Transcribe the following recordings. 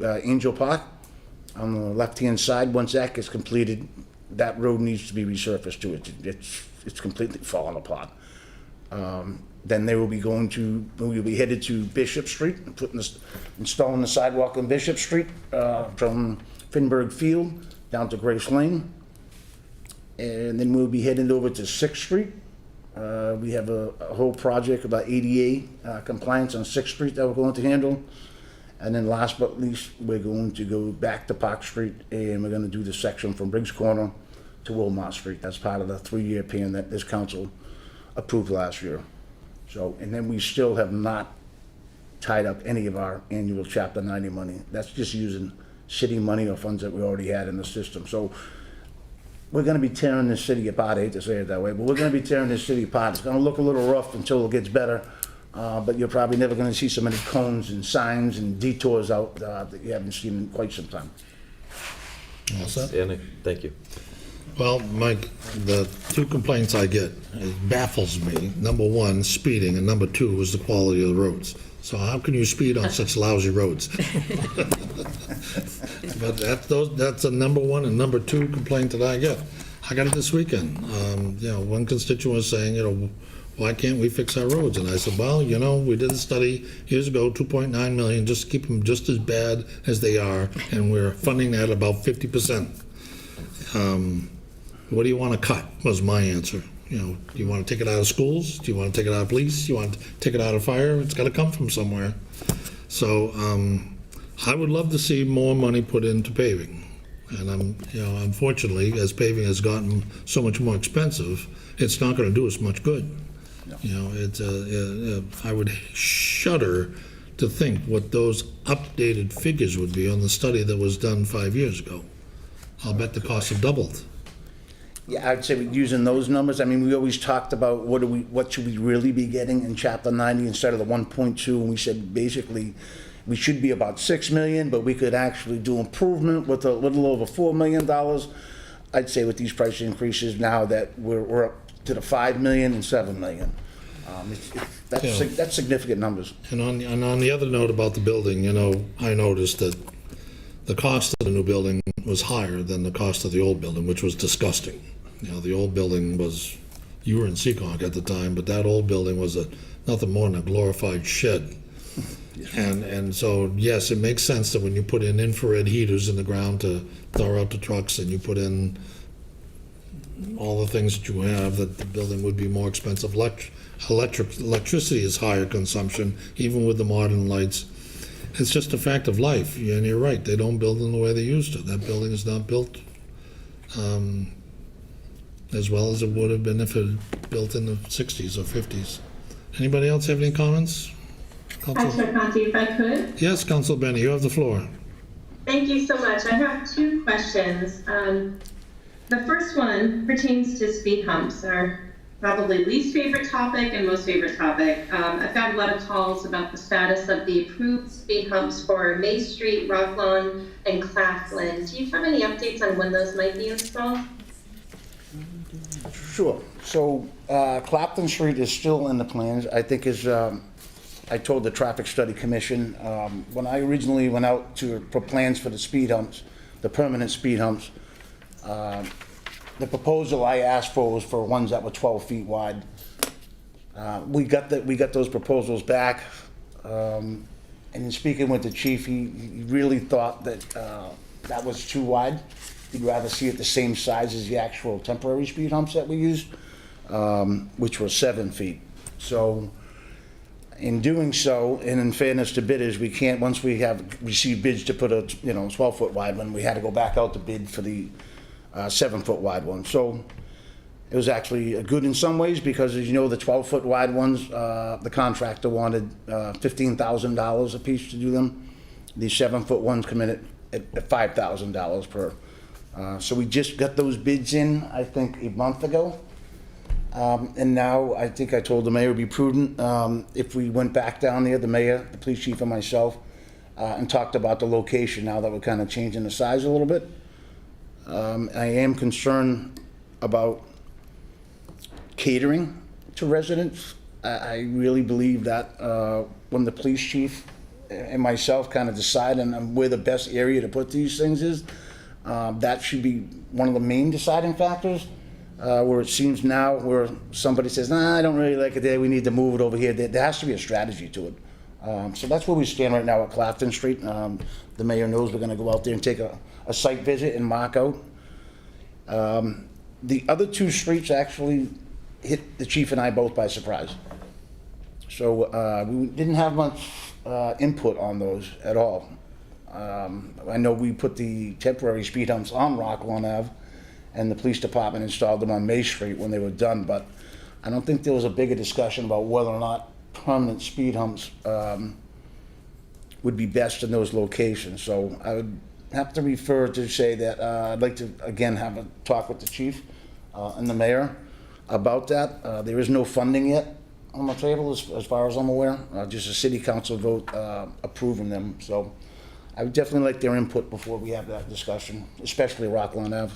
to Angel Park on the left-hand side. Once that gets completed, that road needs to be resurfaced too. It's completely falling apart. Then we'll be headed to Bishop Street, and installing the sidewalk on Bishop Street from Finberg Field down to Grace Lane. And then we'll be heading over to 6th Street. We have a whole project about ADA compliance on 6th Street that we're going to handle. And then last but not least, we're going to go back to Park Street, and we're going to do the section from Briggs Corner to Wilmot Street. That's part of the 3-year plan that this council approved last year. So, and then we still have not tied up any of our annual Chapter 90 money. That's just using city money or funds that we already had in the system. So we're going to be tearing this city apart. I hate to say it that way, but we're going to be tearing this city apart. It's going to look a little rough until it gets better, but you're probably never going to see so many cones and signs and detours out that you haven't seen in quite some time. All set? Andy, thank you. Well, Mike, the two complaints I get, it baffles me. Number one, speeding, and number two is the quality of the roads. So how can you speed on such lousy roads? But that's a number one and number two complaint that I get. I got it this weekend. One constituent was saying, why can't we fix our roads? And I said, well, we did a study years ago, 2.9 million, just to keep them just as bad as they are, and we're funding that about 50%. What do you want to cut, was my answer. Do you want to take it out of schools? Do you want to take it out of police? Do you want to take it out of fire? It's got to come from somewhere. So I would love to see more money put into paving. And unfortunately, as paving has gotten so much more expensive, it's not going to do us much good. No. I would shudder to think what those updated figures would be on the study that was done 5 years ago. I'll bet the costs have doubled. Yeah, I'd say using those numbers, I mean, we always talked about what should we really be getting in Chapter 90 instead of the 1.2, and we said basically we should be about 6 million, but we could actually do improvement with a little over $4 million. I'd say with these price increases now that we're up to the 5 million and 7 million. That's significant numbers. And on the other note about the building, I noticed that the cost of the new building was higher than the cost of the old building, which was disgusting. The old building was, you were in Seekonk at the time, but that old building was nothing more than a glorified shed. And so, yes, it makes sense that when you put in infrared heaters in the ground to thaw out the trucks, and you put in all the things that you have, that the building would be more expensive. Electricity is higher consumption, even with the modern lights. It's just a fact of life, and you're right, they don't build in the way they used to. That building is not built as well as it would have been if it had built in the 60s or 50s. Anybody else have any comments? Councilor Conti, if I could. Yes, Councilor Benny, you have the floor. Thank you so much. I have two questions. The first one pertains to speed humps, our probably least favorite topic and most favorite topic. I've got a lot of calls about the status of the approved speed humps for May Street, Rocklawn, and Claflin. Do you have any updates on when those might be installed? Sure. So Clapton Street is still in the plans. I think I told the Traffic Study Commission, when I originally went out for plans for the speed humps, the permanent speed humps, the proposal I asked for was for ones that were 12 feet wide. We got those proposals back, and in speaking with the chief, he really thought that that was too wide. He'd rather see it the same size as the actual temporary speed humps that we used, which were 7 feet. So in doing so, and in fairness to bidders, we can't, once we have received bids to put a 12-foot wide one, we had to go back out to bid for the 7-foot wide one. So it was actually good in some ways because, as you know, the 12-foot wide ones, the contractor wanted $15,000 a piece to do them. The 7-foot ones come in at $5,000 per. So we just got those bids in, I think, a month ago. And now I think I told the mayor it would be prudent if we went back down there, the mayor, the police chief, and myself, and talked about the location now that we're kind of changing the size a little bit. I am concerned about catering to residents. I really believe that when the police chief and myself kind of decide on where the best area to put these things is, that should be one of the main deciding factors. Where it seems now where somebody says, nah, I don't really like it there, we need to move it over here. There has to be a strategy to it. So that's where we stand right now at Clapton Street. The mayor knows we're gonna go out there and take a site visit and mark out. The other two streets actually hit the chief and I both by surprise. So we didn't have much input on those at all. I know we put the temporary speed humps on Rocklawn Ave, and the police department installed them on May Street when they were done, but I don't think there was a bigger discussion about whether or not permanent speed humps would be best in those locations. So I would have to refer to say that I'd like to, again, have a talk with the chief and the mayor about that. There is no funding yet on the table as far as I'm aware, just a city council vote approving them. So I would definitely like their input before we have that discussion, especially Rocklawn Ave.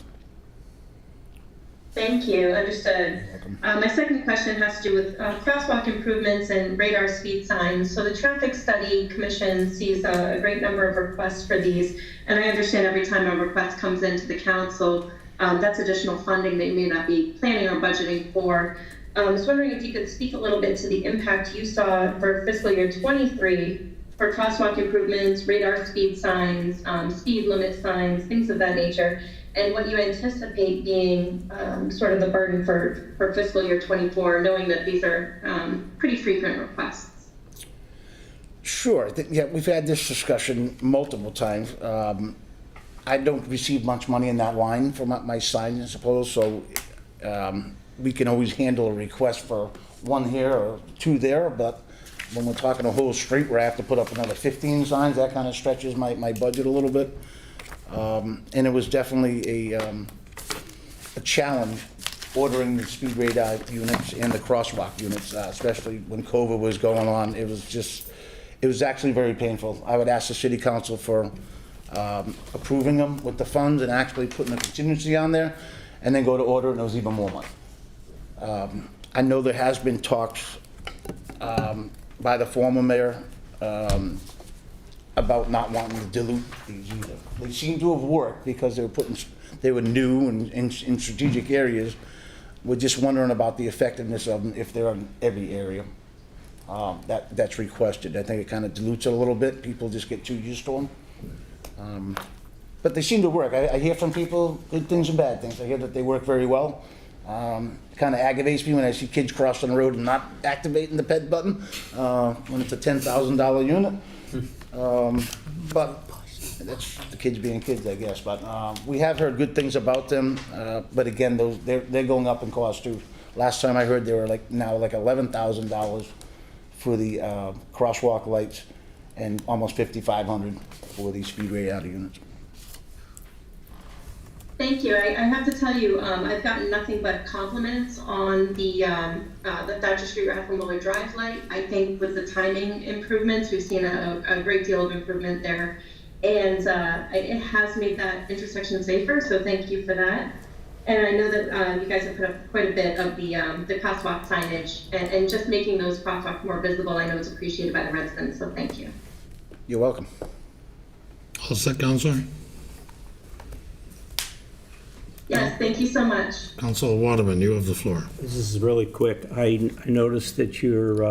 Thank you, understood. My second question has to do with crosswalk improvements and radar speed signs. So the Traffic Study Commission sees a great number of requests for these, and I understand every time a request comes into the council, that's additional funding that you may not be planning or budgeting for. I was wondering if you could speak a little bit to the impact you saw for fiscal year 23 for crosswalk improvements, radar speed signs, speed limit signs, things of that nature, and what you anticipate being sort of the burden for fiscal year 24, knowing that these are pretty frequent requests. Sure. Yeah, we've had this discussion multiple times. I don't receive much money in that line for my signs, I suppose, so we can always handle a request for one here or two there, but when we're talking a whole street where I have to put up another 15 signs, that kind of stretches my budget a little bit. And it was definitely a challenge ordering the speed radar units and the crosswalk units, especially when COVID was going on. It was actually very painful. I would ask the city council for approving them with the funds and actually putting a contingency on there, and then go to order, and it was even more money. I know there has been talks by the former mayor about not wanting to dilute these either. They seem to have worked because they were new and in strategic areas. We're just wondering about the effectiveness of them if they're in every area that's requested. I think it kind of dilutes it a little bit. People just get too used to them. But they seem to work. I hear from people good things and bad things. I hear that they work very well. Kind of aggravates me when I see kids crossing the road and not activating the PED button when it's a $10,000 unit. But that's the kids being kids, I guess. But we have heard good things about them. But again, they're going up in cost too. Last time I heard they were now $11,000 for the crosswalk lights and almost $5,500 for the speed radar units. Thank you. I have to tell you, I've gotten nothing but compliments on the Thatcher Street Rathmiller Muller Drive light. I think with the timing improvements, we've seen a great deal of improvement there. And it has made that intersection safer, so thank you for that. And I know that you guys have put up quite a bit of the crosswalk signage and just making those crosswalks more visible. I know it's appreciated by the residents, so thank you. You're welcome. All set, Counselor? Yes, thank you so much. Councilor Waterman, you have the floor. This is really quick. I noticed that you're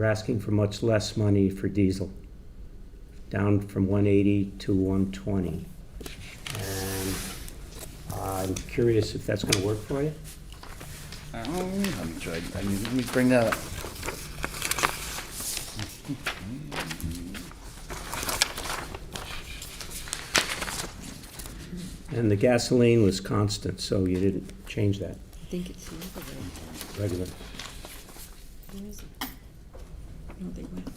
asking for much less money for diesel, down from 180 to 120. And I'm curious if that's going to work for you. Let me bring that up. And the gasoline was constant, so you didn't change that. I think it's the other way. Regular. Where is it? No, they went up.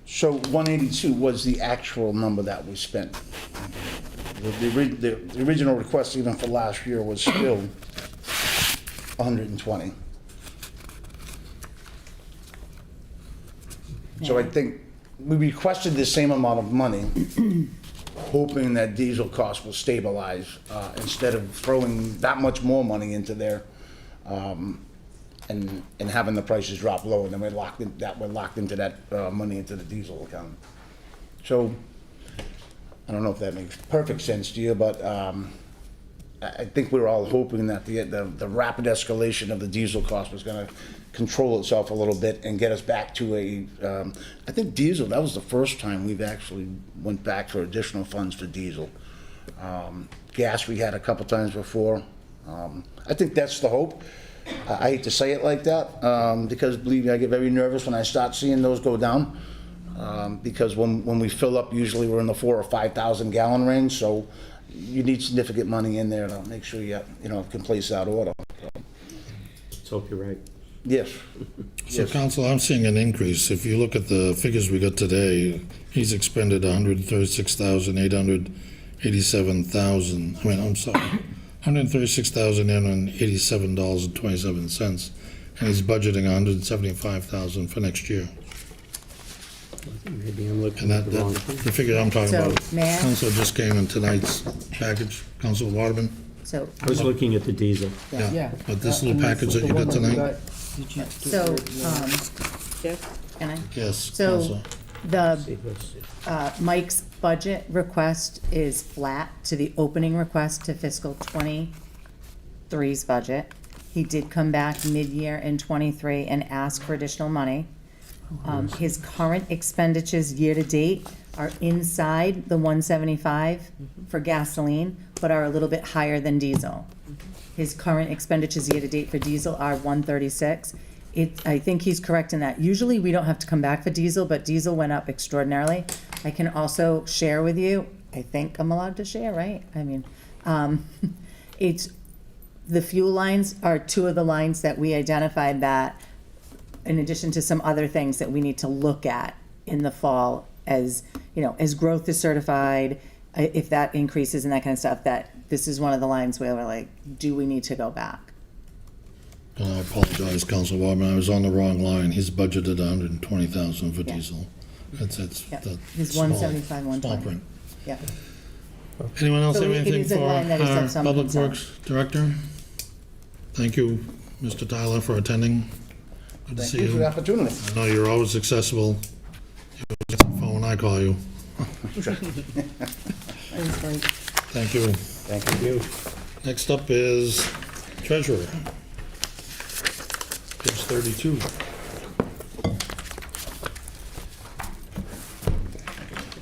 So 182 was the actual number that was spent. The original request even for last year was still 120. So I think we requested the same amount of money, hoping that diesel costs will stabilize instead of throwing that much more money into there. and having the prices drop low, and then we're locked into that money into the diesel account. So, I don't know if that makes perfect sense to you, but I think we were all hoping that the rapid escalation of the diesel cost was gonna control itself a little bit and get us back to I think diesel, that was the first time we've actually went back for additional funds for diesel. Gas we had a couple times before. I think that's the hope. I hate to say it like that, because believe me, I get very nervous when I start seeing those go down. Because when we fill up, usually we're in the 4,000 or 5,000 gallon range, so you need significant money in there to make sure you can place that order. Let's hope you're right. Yes. So, Yes. Council, I'm seeing an increase. If you look at the figures we got today, he's expended $136,887.27, and he's budgeting $175,000 for next year. Maybe I'm looking And at the wrong the thing. figure I'm talking So, about, may I? Council just came in tonight's package, Council Waterman. So, I was looking at the diesel. Yeah, but this little package that you got tonight? so, Jeff? can I? Yes, So, Council. the, See, let's see. Mike's budget request is flat to the opening request to fiscal '23's budget. He did come back mid-year in '23 and ask for additional money. His current expenditures year-to-date are inside the 175 for gasoline, but are a little bit higher than diesel. His current expenditures year-to-date for diesel are 136. I think he's correct in that. Usually, we don't have to come back for diesel, but diesel went up extraordinarily. I can also share with you, I think I'm allowed to share, right? I mean, it's, the fuel lines are two of the lines that we identified that, in addition to some other things that we need to look at in the fall as, as growth is certified, if that increases and that kind of stuff, that this is one of the lines where we're like, do we need to go back? And I apologize, Council Waterman, I was on the wrong line. He's budgeted $120,000 for Yeah. diesel. That's Yep. the His small- 175, small 120. print. Yeah. Anyone else So have it anything is a for line that is of our some Public concern. Works Director? Thank you, Mr. Tyler, for attending. Good to Thank see you for the you. opportunity. I know you're always accessible. You always get the phone when I call you. Thank you. Thank you. Next up is Treasurer. Page 32. Good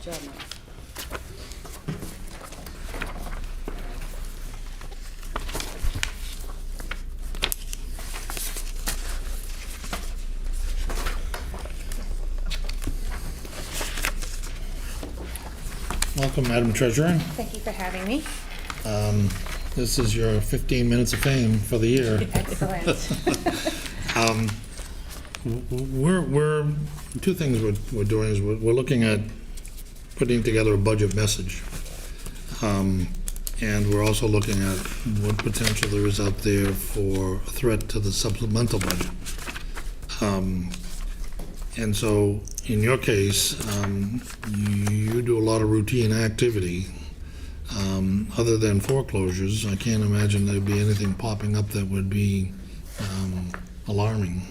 job, Mike. Welcome, Madam Treasurer. Thank you for having me. This is your 15 minutes of fame for the year. Excellent. We're two things we're doing is we're looking at putting together a budget message. And we're also looking at what potential there is out there for a threat to the supplemental budget. And so, in your case, you do a lot of routine activity. Other than foreclosures, I can't imagine there'd be anything popping up that would be alarming.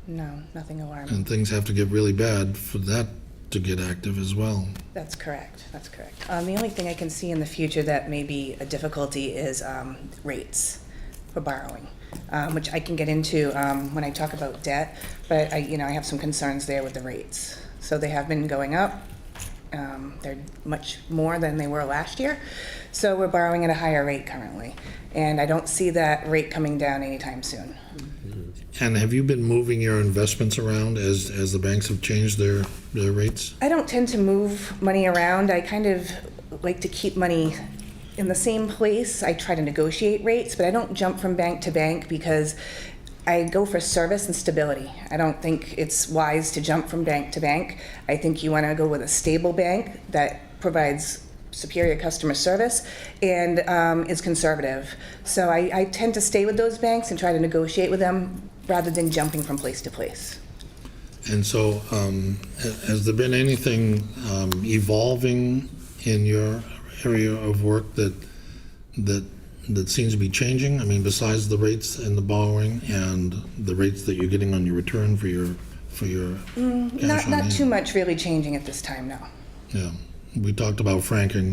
No, nothing alarming. And things have to get really bad for that to get active as well. That's correct, that's correct. The only thing I can see in the future that may be a difficulty is rates for borrowing, which I can get into when I talk about debt, but I have some concerns there with the rates. So they have been going up. They're much more than they were last year. So we're borrowing at a higher rate currently. And I don't see that rate coming down anytime soon. And have you been moving your investments around as the banks have changed their rates? I don't tend to move money around. I kind of like to keep money in the same place. I try to negotiate rates, but I don't jump from bank to bank because I go for service and stability. I don't think it's wise to jump from bank to bank. I think you want to go with a stable bank that provides superior customer service and is conservative. So I tend to stay with those banks and try to negotiate with them rather than jumping from place to place. And so, has there been anything evolving in your area of work that that seems to be changing? I mean, besides the rates and the borrowing and the rates that you're getting on your return for your cash on Not hand? too much really changing at this time, no. Yeah, we talked about franking,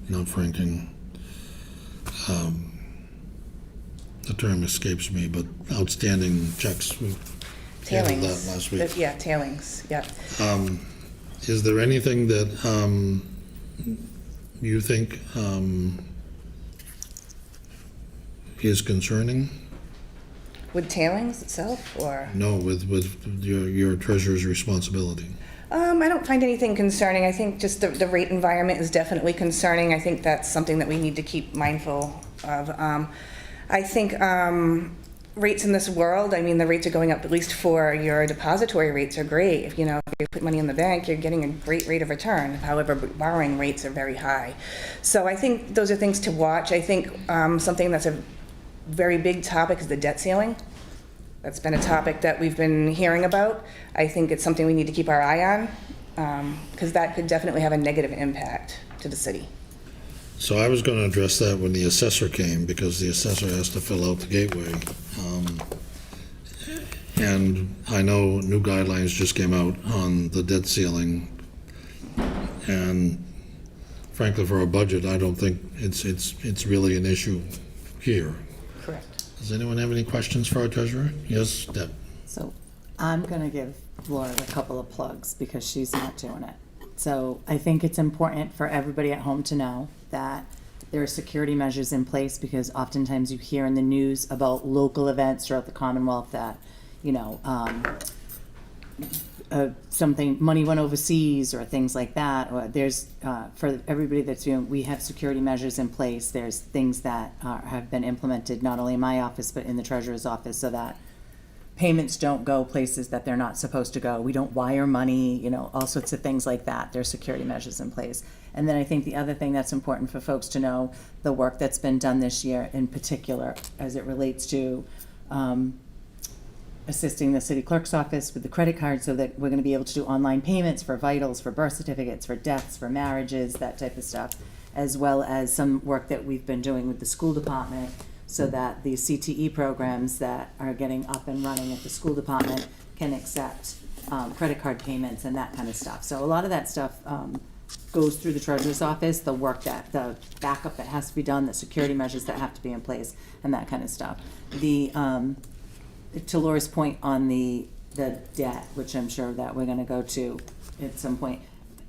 not franking. The term escapes me, but outstanding checks. We handled Tailings. that last week. Yeah, tailings, yeah. Is there anything that you think is concerning? With tailings itself, or? No, with your treasurer's responsibility. I don't find anything concerning. I think just the rate environment is definitely concerning. I think that's something that we need to keep mindful of. I think rates in this world, I mean, the rates are going up, at least for your depository rates are great. If you put money in the bank, you're getting a great rate of return. However, borrowing rates are very high. So I think those are things to watch. I think something that's a very big topic is the debt ceiling. That's been a topic that we've been hearing about. I think it's something we need to keep our eye on, because that could definitely have a negative impact to the city. So I was going to address that when the assessor came, because the assessor has to fill out the gateway. And I know new guidelines just came out on the debt ceiling. And frankly, for our budget, I don't think it's really an issue here. Correct. Does anyone have any questions for our treasurer? Yes, Deb? So I'm gonna give Laura a couple of plugs because she's not doing it. So I think it's important for everybody at home to know that there are security measures in place, because oftentimes you hear in the news about local events throughout the Commonwealth that, something, money went overseas or things like that, or there's, for everybody that's doing, we have security measures in place. There's things that have been implemented, not only in my office, but in the treasurer's office, so that payments don't go places that they're not supposed to go. We don't wire money, all sorts of things like that. There's security measures in place. And then I think the other thing that's important for folks to know, the work that's been done this year in particular, as it relates to assisting the city clerk's office with the credit card, so that we're going to be able to do online payments for vitals, for birth certificates, for deaths, for marriages, that type of stuff, as well as some work that we've been doing with the school department, so that the CTE programs that are getting up and running at the school department can accept credit card payments and that kind of stuff. So a lot of that stuff goes through the treasurer's office, the work that, the backup that has to be done, the security measures that have to be in place, and that kind of stuff. To Laura's point on the debt, which I'm sure that we're gonna go to at some point,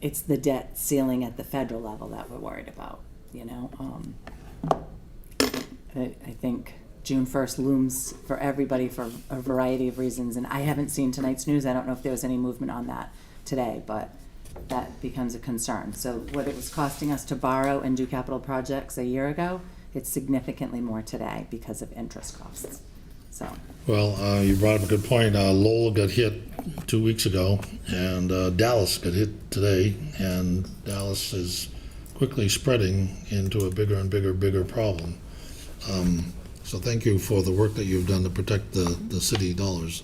it's the debt ceiling at the federal level that we're worried about, I think June 1st looms for everybody for a variety of reasons, and I haven't seen tonight's news. I don't know if there was any movement on that today, but that becomes a concern. So what it was costing us to borrow and do capital projects a year ago, it's significantly more today because of interest costs. So. Well, you brought up a good point. Lowell got hit 2 weeks ago, and Dallas got hit today, and Dallas is quickly spreading into a bigger and bigger problem. So thank you for the work that you've done to protect the city dollars.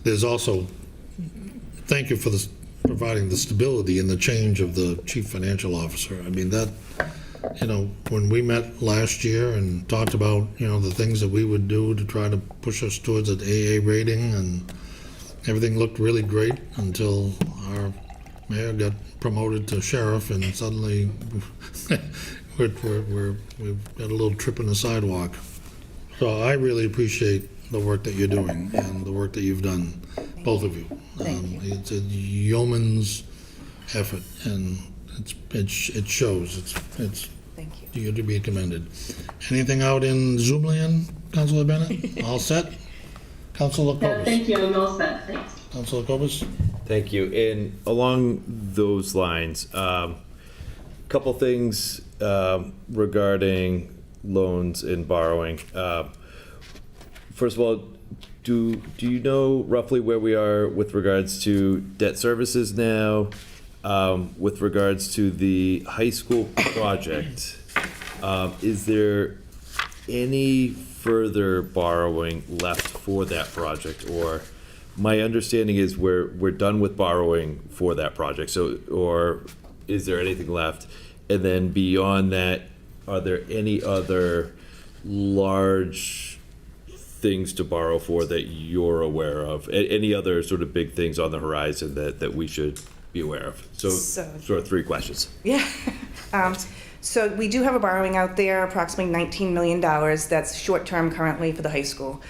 There's also, thank you for providing the stability and the change of the chief financial officer. I mean, that, when we met last year and talked about, the things that we would do to try to push us towards an AA rating, and everything looked really great until our mayor got promoted to sheriff, and suddenly we've got a little trip in the sidewalk. So I really appreciate the work that you're doing and the work that you've done, both of you. Thank you. It's a yeoman's effort, and it shows. It's Thank you. you're to be commended. Anything out in Zoom land, Councilor Bennett? All set? Councilor No, Cobus? thank you, I'm all set, thanks. Councilor Cobus? Thank you. And along those lines, couple things regarding loans and borrowing. First of all, do you know roughly where we are with regards to debt services now? With regards to the high school project, is there any further borrowing left for that project? Or my understanding is we're done with borrowing for that project. So, or is there anything left? And then beyond that, are there any other large things to borrow for that you're aware of? Any other sort of big things on the horizon that we should be aware of? So sort of 3 questions. Yeah. So we do have a borrowing out there, approximately $19 million. That's short-term currently for the high school.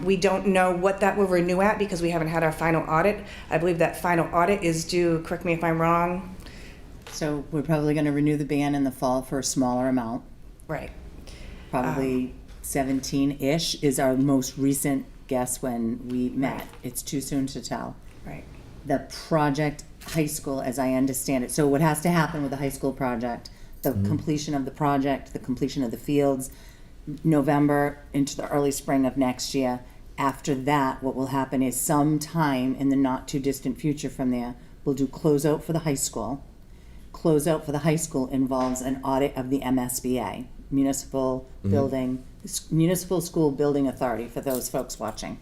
We don't know what that will renew at because we haven't had our final audit. I believe that final audit is due, correct me if I'm wrong. So we're probably gonna renew the ban in the fall for a smaller amount. Right. Probably 17-ish is our most recent guess when we met. It's too soon to tell. Right. The project high school, as I understand it, so what has to happen with the high school project, the completion of the project, the completion of the fields, November into the early spring of next year. After that, what will happen is sometime in the not too distant future from there, we'll do closeout for the high school. Closeout for the high school involves an audit of the MSBA, Municipal School Building Authority, for those folks watching.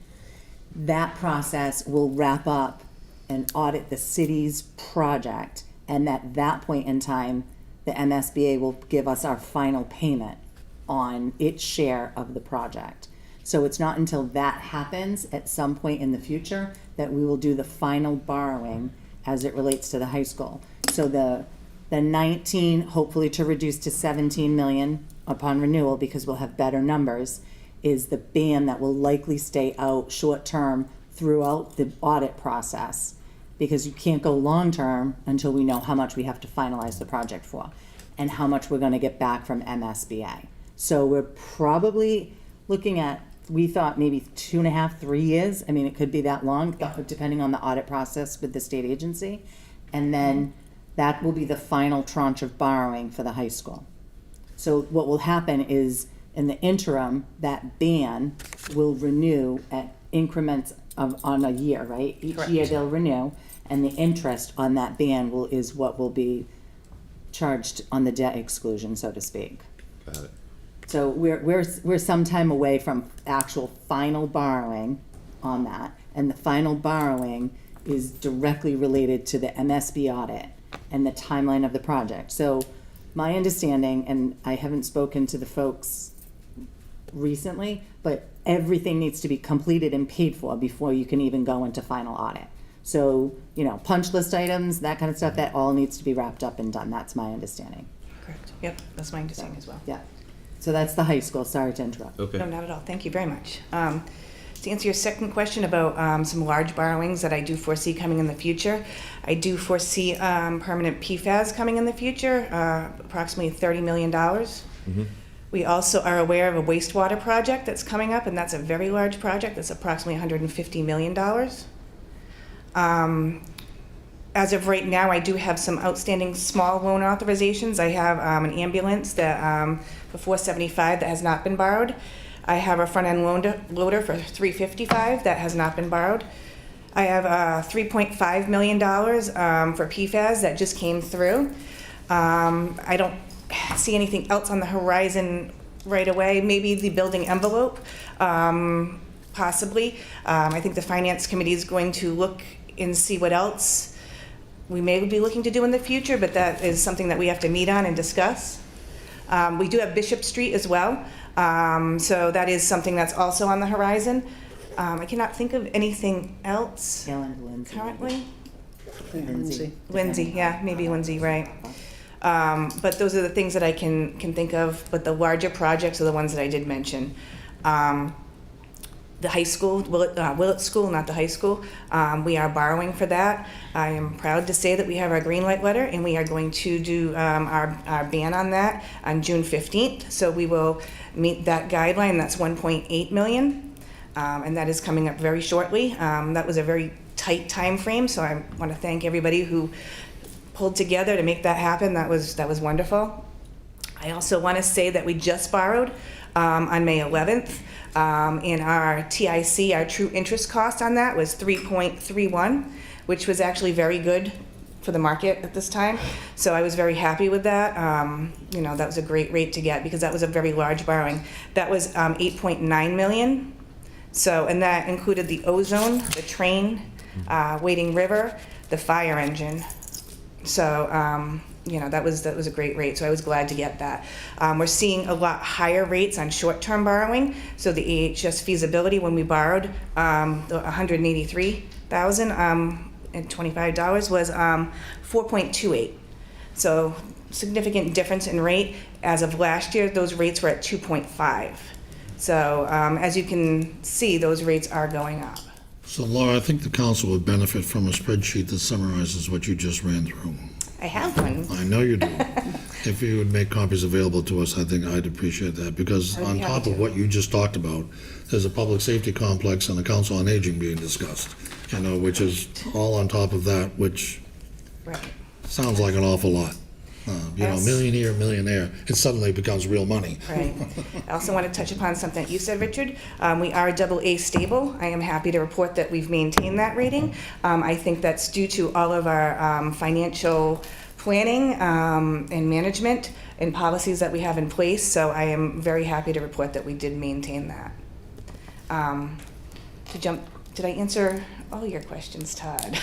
That process will wrap up and audit the city's project, and at that point in time, the MSBA will give us our final payment on its share of the project. So it's not until that happens at some point in the future that we will do the final borrowing as it relates to the high school. So the 19, hopefully to reduce to 17 million upon renewal because we'll have better numbers, is the ban that will likely stay out short-term throughout the audit process, because you can't go long-term until we know how much we have to finalize the project for and how much we're gonna get back from MSBA. So we're probably looking at, we thought maybe 2.5, 3 years. I mean, it could be that long, depending on the audit process with the state agency. And then that will be the final tranche of borrowing for the high school. So what will happen is, in the interim, that ban will renew at increments of, on a year, right? Each Correct. year they'll renew, and the interest on that ban is what will be charged on the debt exclusion, so to speak. Got it. So we're some time away from actual final borrowing on that, and the final borrowing is directly related to the MSB audit and the timeline of the project. So my understanding, and I haven't spoken to the folks recently, but everything needs to be completed and paid for before you can even go into final audit. So, punch list items, that kind of stuff, that all needs to be wrapped up and done. That's my understanding. Correct. Yep, that's my understanding as well. Yeah. So that's the high school. Sorry to interrupt. Okay. No, not at all. Thank you very much. To answer your second question about some large borrowings that I do foresee coming in the future, I do foresee permanent PFAS coming in the future, approximately $30 million. We also are aware of a wastewater project that's coming up, and that's a very large project. That's approximately $150 million. As of right now, I do have some outstanding small loan authorizations. I have an ambulance that for $475 that has not been borrowed. I have a front-end loader for $355 that has not been borrowed. I have $3.5 million for PFAS that just came through. I don't see anything else on the horizon right away. Maybe the building envelope, possibly. I think the Finance Committee is going to look and see what else we may be looking to do in the future, but that is something that we have to meet on and discuss. We do have Bishop Street as well. So that is something that's also on the horizon. I cannot think of anything else Gail and Lindsay. currently. Lindsay. Lindsay, yeah, maybe Lindsay, right. But those are the things that I can think of, but the larger projects are the ones that I did mention. The high school, Willett School, not the high school, we are borrowing for that. I am proud to say that we have our green light letter, and we are going to do our ban on that on June 15th. So we will meet that guideline. That's 1.8 million, and that is coming up very shortly. That was a very tight time frame, so I want to thank everybody who pulled together to make that happen. That was wonderful. I also want to say that we just borrowed on May 11th. And our TIC, our true interest cost on that was 3.31, which was actually very good for the market at this time. So I was very happy with that. That was a great rate to get because that was a very large borrowing. That was 8.9 million. So, and that included the ozone, the train, Wading River, the fire engine. So, that was a great rate, so I was glad to get that. We're seeing a lot higher rates on short-term borrowing, so the AHS feasibility when we borrowed, the $183,025 was 4.28. So significant difference in rate. As of last year, those rates were at 2.5. So as you can see, those rates are going up. So Laura, I think the council would benefit from a spreadsheet that summarizes what you just ran through. I have one. I know you do. If you would make copies available to us, I think I'd appreciate that, because I would on be top happy of to. what you just talked about, there's a public safety complex and a council on aging being discussed, which is all on top of that, which Right. sounds like an awful lot. Yes. Million here, million there, it suddenly becomes real money. Right. I also want to touch upon something that you said, Richard. We are AA stable. I am happy to report that we've maintained that rating. I think that's due to all of our financial planning and management and policies that we have in place. So I am very happy to report that we did maintain that. Did I answer all your questions, Todd?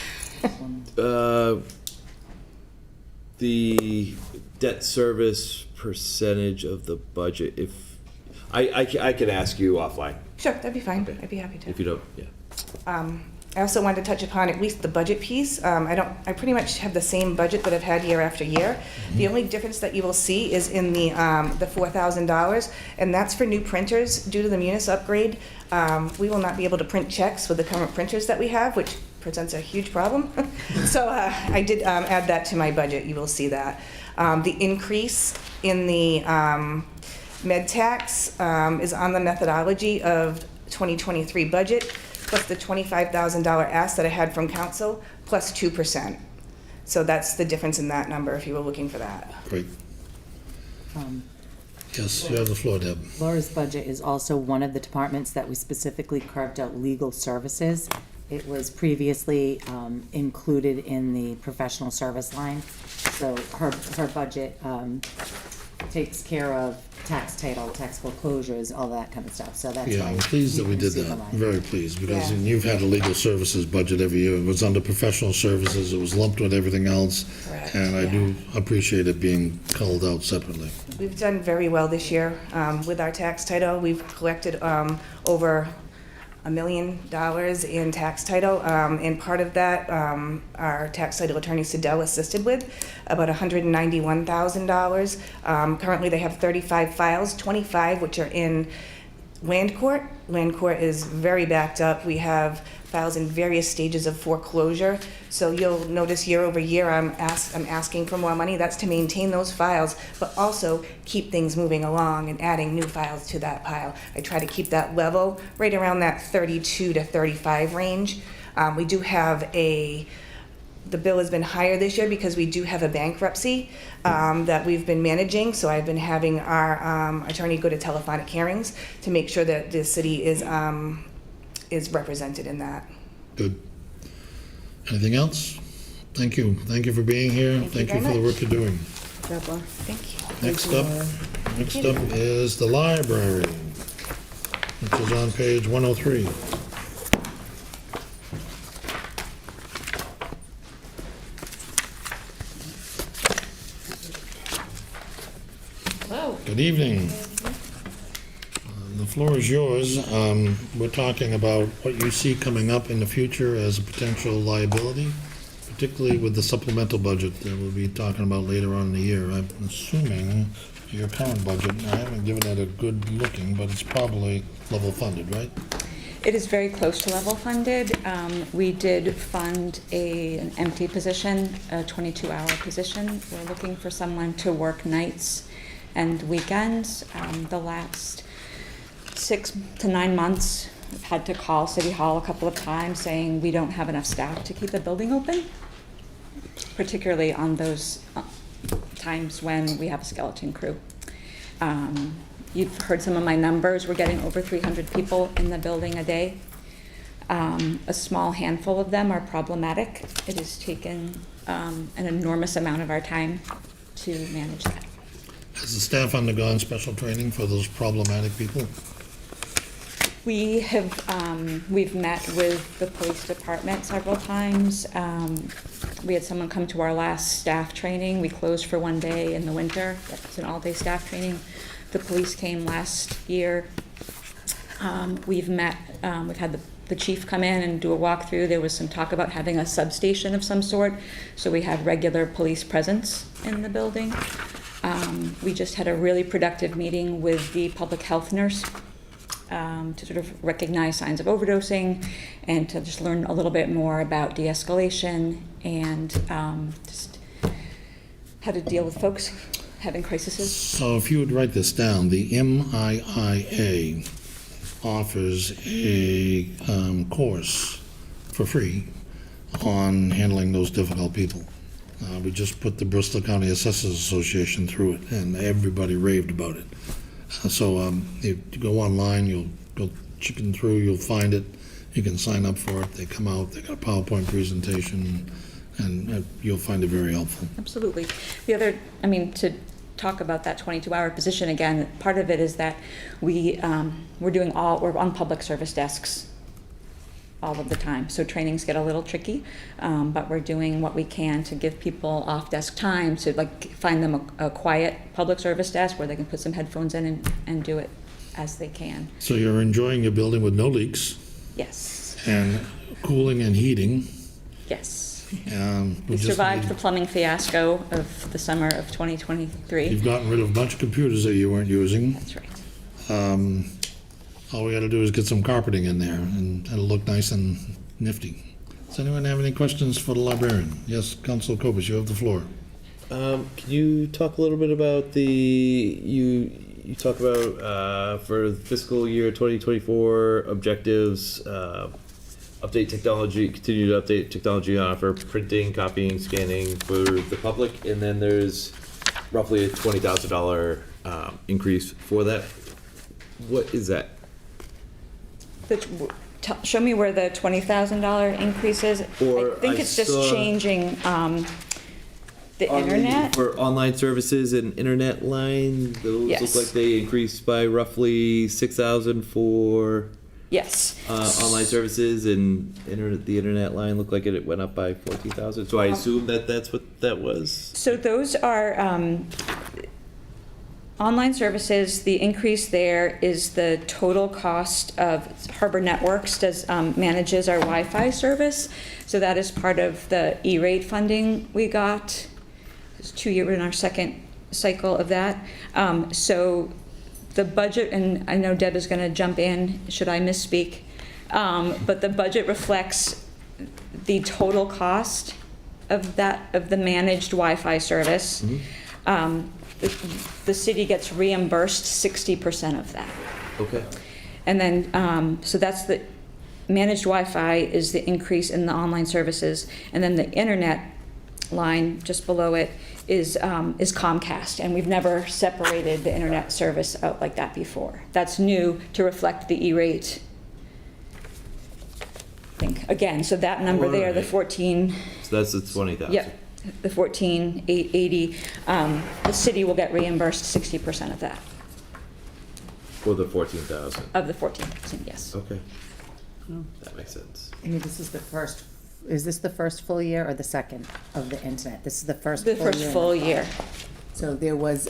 The debt service percentage of the budget, if, I can ask you offline, Sure, that'd be fine. Okay. I'd be happy to. if you don't, yeah. I also wanted to touch upon at least the budget piece. I pretty much have the same budget that I've had year after year. The only difference that you will see is in the $4,000, and that's for new printers. Due to the Munis upgrade, we will not be able to print checks with the current printers that we have, which presents a huge problem. So I did add that to my budget. You will see that. The increase in the med tax is on the methodology of 2023 budget, plus the $25,000 ask that I had from council, plus 2%. So that's the difference in that number, if you were looking for that. Great. Um, Yes, you have the floor, Deb. Laura's budget is also one of the departments that we specifically carved out legal services. It was previously included in the professional service line. So her budget takes care of tax title, tax foreclosures, all that kind of stuff. So that's Yeah, why I'm pleased that you we can did see that. the line. Very pleased, because Yeah. you've had a legal services budget every year. It was under professional services, it was lumped with everything else. Correct, And I yeah. do appreciate it being called out separately. We've done very well this year with our tax title. We've collected over $1 million in tax title, and part of that our tax title attorney Sidell assisted with, about $191,000. Currently they have 35 files, 25 which are in land court. Land court is very backed up. We have files in various stages of foreclosure. So you'll notice year over year I'm asking for more money. That's to maintain those files, but also keep things moving along and adding new files to that pile. I try to keep that level right around that 32 to 35 range. We do have the bill has been higher this year because we do have a bankruptcy that we've been managing. So I've been having our attorney go to telephonic hearings to make sure that the city is represented in that. Good. Anything else? Thank you. Thank you for being here. Thank you Thank you very for the much. work you're doing. Thank you. Next up is the library, which is on page 103. Hello. Good evening. The floor is yours. We're talking about what you see coming up in the future as a potential liability, particularly with the supplemental budget that we'll be talking about later on in the year. I'm assuming your current budget, I haven't given it a good looking, but it's probably level funded, right? It is very close to level funded. We did fund an empty position, a 22-hour position. We're looking for someone to work nights and weekends. The last 6 to 9 months, I've had to call City Hall a couple of times saying we don't have enough staff to keep the building open, particularly on those times when we have a skeleton crew. You've heard some of my numbers. We're getting over 300 people in the building a day. A small handful of them are problematic. It has taken an enormous amount of our time to manage that. Has the staff undergone special training for those problematic people? We have, we've met with the police department several times. We had someone come to our last staff training. We closed for one day in the winter. That's an all-day staff training. The police came last year. We've met, we've had the chief come in and do a walkthrough. There was some talk about having a substation of some sort, so we have regular police presence in the building. We just had a really productive meeting with the public health nurse to sort of recognize signs of overdosing and to just learn a little bit more about de-escalation and just how to deal with folks having crises. So if you would write this down, the MIIA offers a course for free on handling those difficult people. We just put the Bristol County Assessors Association through it, and everybody raved about it. So if you go online, you'll go chicken through, you'll find it. You can sign up for it. They come out, they got a PowerPoint presentation, and you'll find it very helpful. Absolutely. The other, I mean, to talk about that 22-hour position again, part of it is that we're on public service desks all of the time. So trainings get a little tricky, but we're doing what we can to give people off-desk time to like find them a quiet public service desk where they can put some headphones in and do it as they can. So you're enjoying your building with no leaks Yes. and cooling and heating. Yes. We We just survived need- the plumbing fiasco of the summer of 2023. You've gotten rid of a bunch of computers that you weren't using. That's right. All we gotta do is get some carpeting in there, and it'll look nice and nifty. Does anyone have any questions for the librarian? Yes, Council Copus, you have the floor. Can you talk a little bit about you talk about for fiscal year 2024 objectives, update technology, continue to update technology on for printing, copying, scanning for the public, and then there's roughly a $20,000 increase for that. What is that? Show me where the $20,000 increase is. Or I think I it's just saw- changing the internet. For online services and internet line, those Yes. look like they increased by roughly 6,000 for Yes. online services, and the internet line looked like it went up by 14,000. So I assume that's what that was. So those are online services. The increase there is the total cost of Harbor Networks manages our Wi-Fi service. So that is part of the E-rate funding we got. It's 2 years in our second cycle of that. So the budget, and I know Deb is going to jump in should I misspeak, but the budget reflects the total cost of the managed Wi-Fi service. The city gets reimbursed 60% of that. Okay. And then, so that's the managed Wi-Fi is the increase in the online services, and then the internet line just below it is Comcast, and we've never separated the internet service out like that before. That's new to reflect the E-rate thing. Again, so that number there, the Alright. 14. So that's the 20,000. Yep, the 14,880. The city will get reimbursed 60% of that, For the 14,000. of the 14,000, yes. Okay. That makes sense. Amy, is this the first full year or the second of the internet? This is the first The full first year. full year. So there was,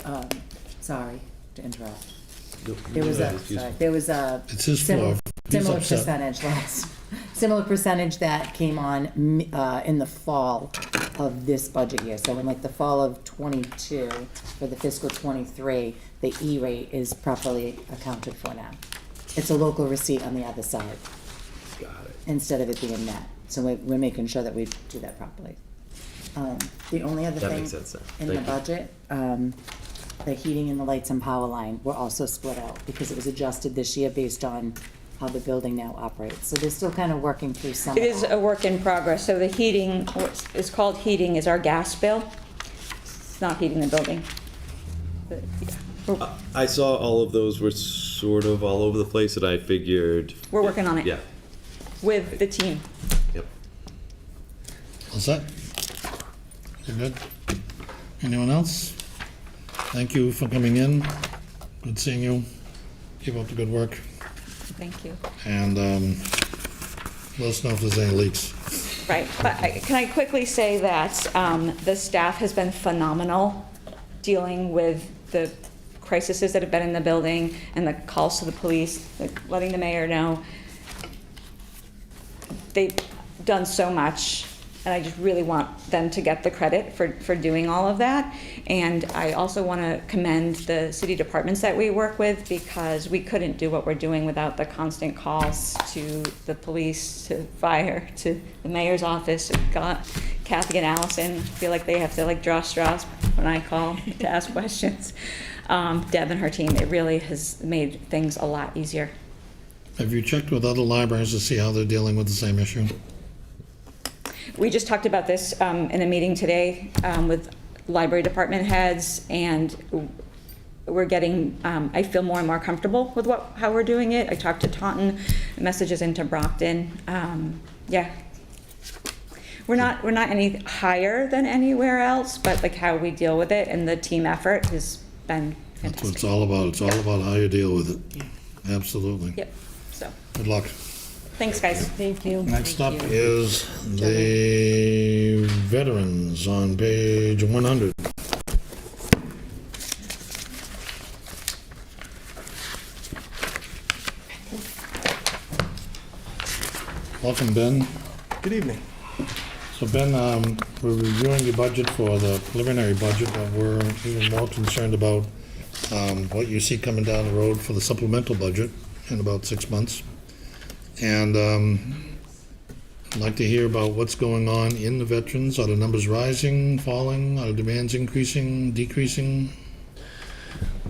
sorry to interrupt. Nope. There was Yeah, a, excuse sorry, me. there was a It's his floor. He's similar upset. percentage last, similar percentage that came on in the fall of this budget year. So in like the fall of '22 for the fiscal '23, the E-rate is properly accounted for now. It's a local receipt on the other side Got it. instead of it being net. So we're making sure that we do that properly. The only other That thing makes sense now. in the Thank you. budget, the heating and the lights and power line were also split out because it was adjusted this year based on how the building now operates. So they're still kind of working through some It of is that. a work in progress. So the heating, what is called heating, is our gas bill. It's not heating the building. But, yeah. I saw all of those were sort of all over the place, and I figured. We're working on it. Yeah. With the team. Yep. All set? You good? Anyone else? Thank you for coming in. Good seeing you. Keep up the good work. Thank you. And let us know if there's any leaks. Right, but can I quickly say that the staff has been phenomenal dealing with the crises that have been in the building and the calls to the police, like letting the mayor know. They've done so much, and I just really want them to get the credit for doing all of that. And I also want to commend the city departments that we work with, because we couldn't do what we're doing without the constant calls to the police, to fire, to the mayor's office. Got Kathy and Allison feel like they have to like draw straws when I call to ask questions. Deb and her team, it really has made things a lot easier. Have you checked with other libraries to see how they're dealing with the same issue? We just talked about this in a meeting today with library department heads, and we're getting, I feel more and more comfortable with how we're doing it. I talked to Taunton, messages into Brockton. Yeah. We're not any higher than anywhere else, but like how we deal with it and the team effort has been That's what fantastic. it's all about. It's all about how you deal with it. Absolutely. Yep, so, Good luck. thanks, guys. Thank you. Next up is the veterans on page 100. Welcome, Ben. Good evening. So Ben, we're reviewing your budget for the preliminary budget, but we're even more concerned about what you see coming down the road for the supplemental budget in about 6 months. And I'd like to hear about what's going on in the veterans. Are the numbers rising, falling? Are the demands increasing, decreasing?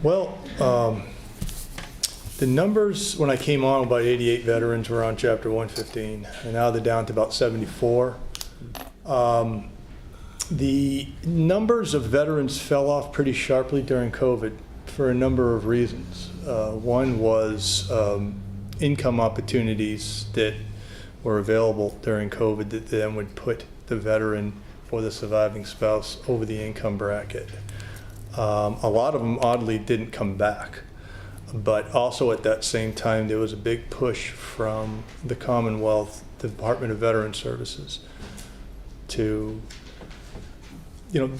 Well, the numbers when I came on, about 88 veterans were on Chapter 115, and now they're down to about 74. The numbers of veterans fell off pretty sharply during COVID for a number of reasons. One was income opportunities that were available during COVID that then would put the veteran or the surviving spouse over the income bracket. A lot of them oddly didn't come back, but also at that same time there was a big push from the Commonwealth Department of Veteran Services to,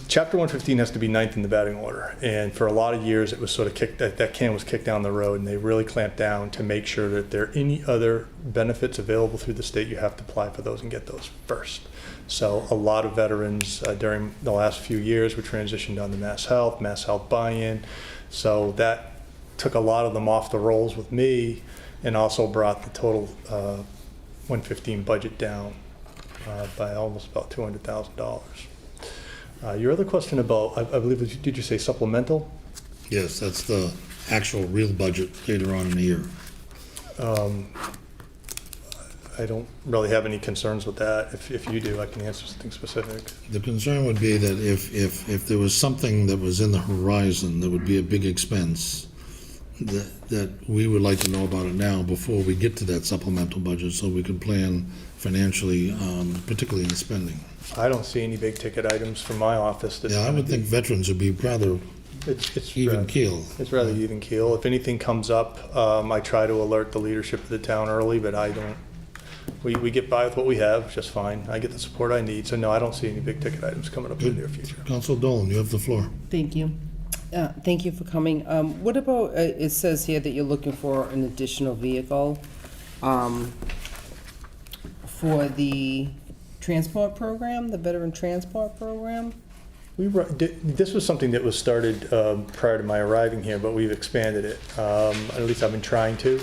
Chapter 115 has to be ninth in the batting order, and for a lot of years it was sort of that can was kicked down the road, and they really clamped down to make sure that there are any other benefits available through the state, you have to apply for those and get those first. So a lot of veterans during the last few years were transitioned on to Mass Health buy-in, so that took a lot of them off the rolls with me, and also brought the total 115 budget down by almost about $200,000. Your other question about, I believe, did you say supplemental? Yes, that's the actual real budget later on in the year. I don't really have any concerns with that. If you do, I can answer something specific. The concern would be that if there was something that was in the horizon that would be a big expense, that we would like to know about it now before we get to that supplemental budget, so we can plan financially, particularly in spending. I don't see any big ticket items from my office. Yeah, I would think veterans would be rather it's even keel. It's rather even keel. If anything comes up, I try to alert the leadership of the town early, but I don't. We get by with what we have just fine. I get the support I need, so no, I don't see any big ticket items coming up in the near future. Council Dolan, you have the floor. Thank you. Thank you for coming. What about, it says here that you're looking for an additional vehicle for the transport program, the veteran transport program? This was something that was started prior to my arriving here, but we've expanded it. At least I've been trying to.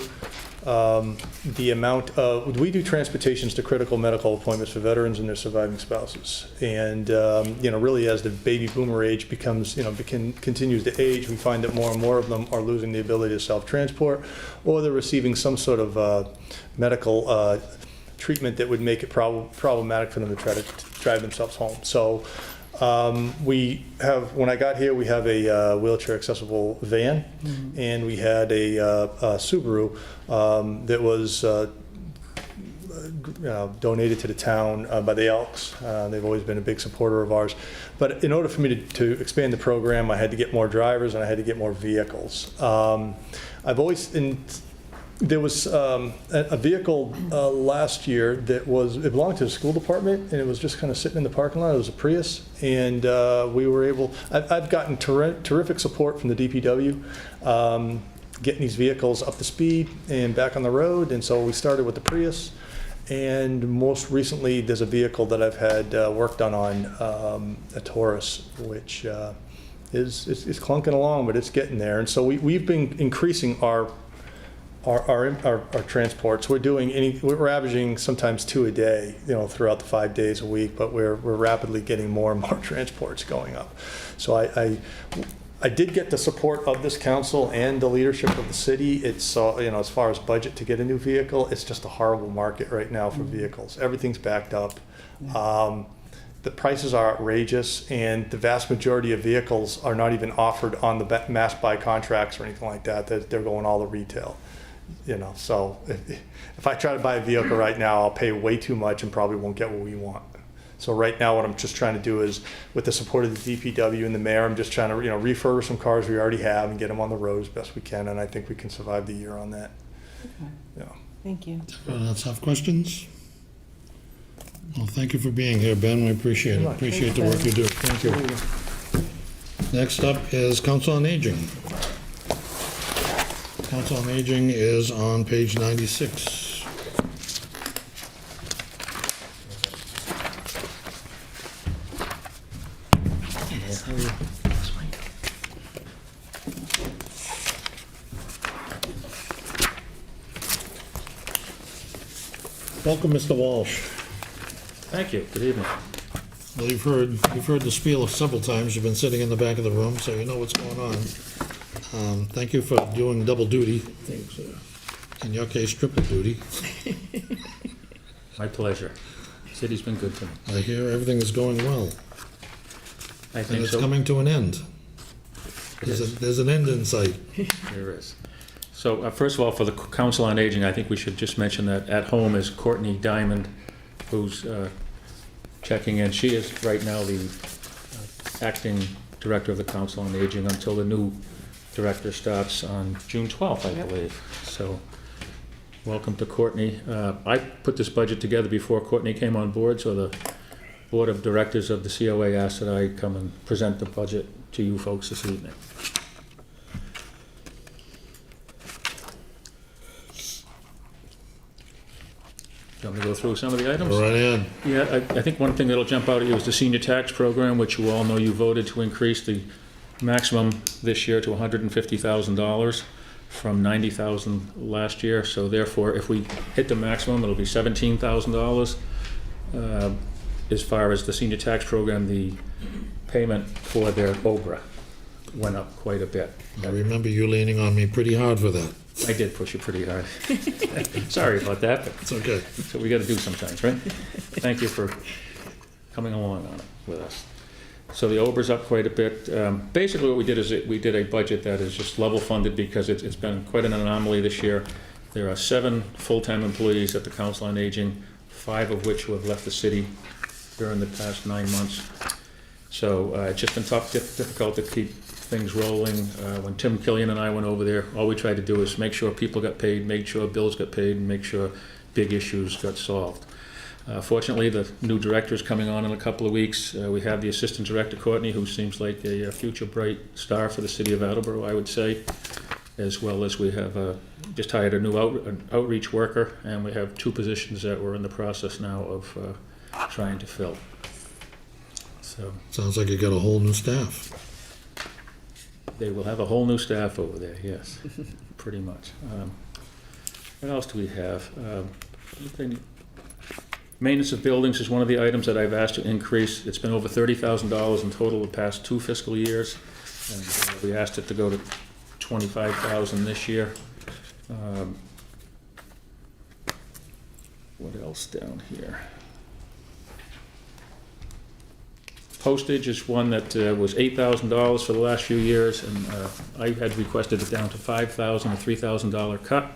The amount of, we do transportations to critical medical appointments for veterans and their surviving spouses. And, really as the baby boomer age becomes, continues to age, we find that more and more of them are losing the ability to self-transport, or they're receiving some sort of medical treatment that would make it problematic for them to try to drive themselves home. So we have, when I got here, we have a wheelchair accessible van, and we had a Subaru that was donated to the town by the Elks. They've always been a big supporter of ours. But in order for me to expand the program, I had to get more drivers and I had to get more vehicles. I've always, There was a vehicle last year that it belonged to the school department, and it was just kind of sitting in the parking lot. It was a Prius, and we were able, I've gotten terrific support from the DPW, getting these vehicles up to speed and back on the road, and so we started with the Prius. And most recently, there's a vehicle that I've had work done on, a Taurus, which is clunking along, but it's getting there. And so we've been increasing our transports. We're averaging sometimes 2 a day, throughout the 5 days a week, but we're rapidly getting more and more transports going up. So I did get the support of this council and the leadership of the city. It's, as far as budget to get a new vehicle, it's just a horrible market right now for vehicles. Everything's backed up. The prices are outrageous, and the vast majority of vehicles are not even offered on the mass buy contracts or anything like that. They're going all to retail. So if I try to buy a vehicle right now, I'll pay way too much and probably won't get what we want. So right now, what I'm just trying to do is, with the support of the DPW and the mayor, I'm just trying to, refurbish some cars we already have and get them on the road as best we can, and I think we can survive the year on that. Okay. Yeah. Thank you. Let's have questions. Well, thank you for being here, Ben. We appreciate it. Appreciate the work you do. Thank you. Next up is Council on Aging. Council on Aging is on page 96. Welcome, Mr. Walsh. Thank you. Good evening. Well, you've heard the spiel several times. You've been sitting in the back of the room, so you know what's going on. Thank you for doing double duty. In your case, triple duty. My pleasure. City's been good to me. I hear everything is going well, I and think it's so. coming to an end. It is. There's an end in sight. There is. So first of all, for the Council on Aging, I think we should just mention that at home is Courtney Diamond, who's checking in. She is right now the acting director of the Council on Aging until the new director starts on June 12th, I believe. So welcome to Courtney. I put this budget together before Courtney came on board, so the Board of Directors of the COA asked that I come and present the budget to you folks this evening. Do you want me to go through some of the items? Go right ahead. Yeah, I think one thing that'll jump out at you is the senior tax program, which you all know you voted to increase the maximum this year to $150,000 from $90,000 last year. So therefore, if we hit the maximum, it'll be $17,000. As far as the senior tax program, the payment for their OBRA went up quite a bit. I remember you leaning on me pretty hard for that. I did push you pretty hard. Sorry about that, but It's okay. that's what we gotta do sometimes, right? Thank you for coming along on it with us. So the OBRA's up quite a bit. Basically what we did is we did a budget that is just level funded because it's been quite an anomaly this year. There are 7 full-time employees at the Council on Aging, 5 of which who have left the city during the past 9 months. So it's just been difficult to keep things rolling. When Tim Killian and I went over there, all we tried to do is make sure people got paid, make sure bills got paid, and make sure big issues got solved. Fortunately, the new director is coming on in a couple of weeks. We have the assistant director, Courtney, who seems like a future bright star for the city of Attleboro, I would say, as well as we have just hired a new outreach worker, and we have 2 positions that we're in the process now of trying to fill. So Sounds like you got a whole new staff. they will have a whole new staff over there, yes, pretty much. What else do we have? Maintenance of buildings is one of the items that I've asked to increase. It's been over $30,000 in total the past 2 fiscal years, and we asked it to go to $25,000 this year. What else down here? Postage is one that was $8,000 for the last few years, and I had requested it down to $5,000, a $3,000 cut.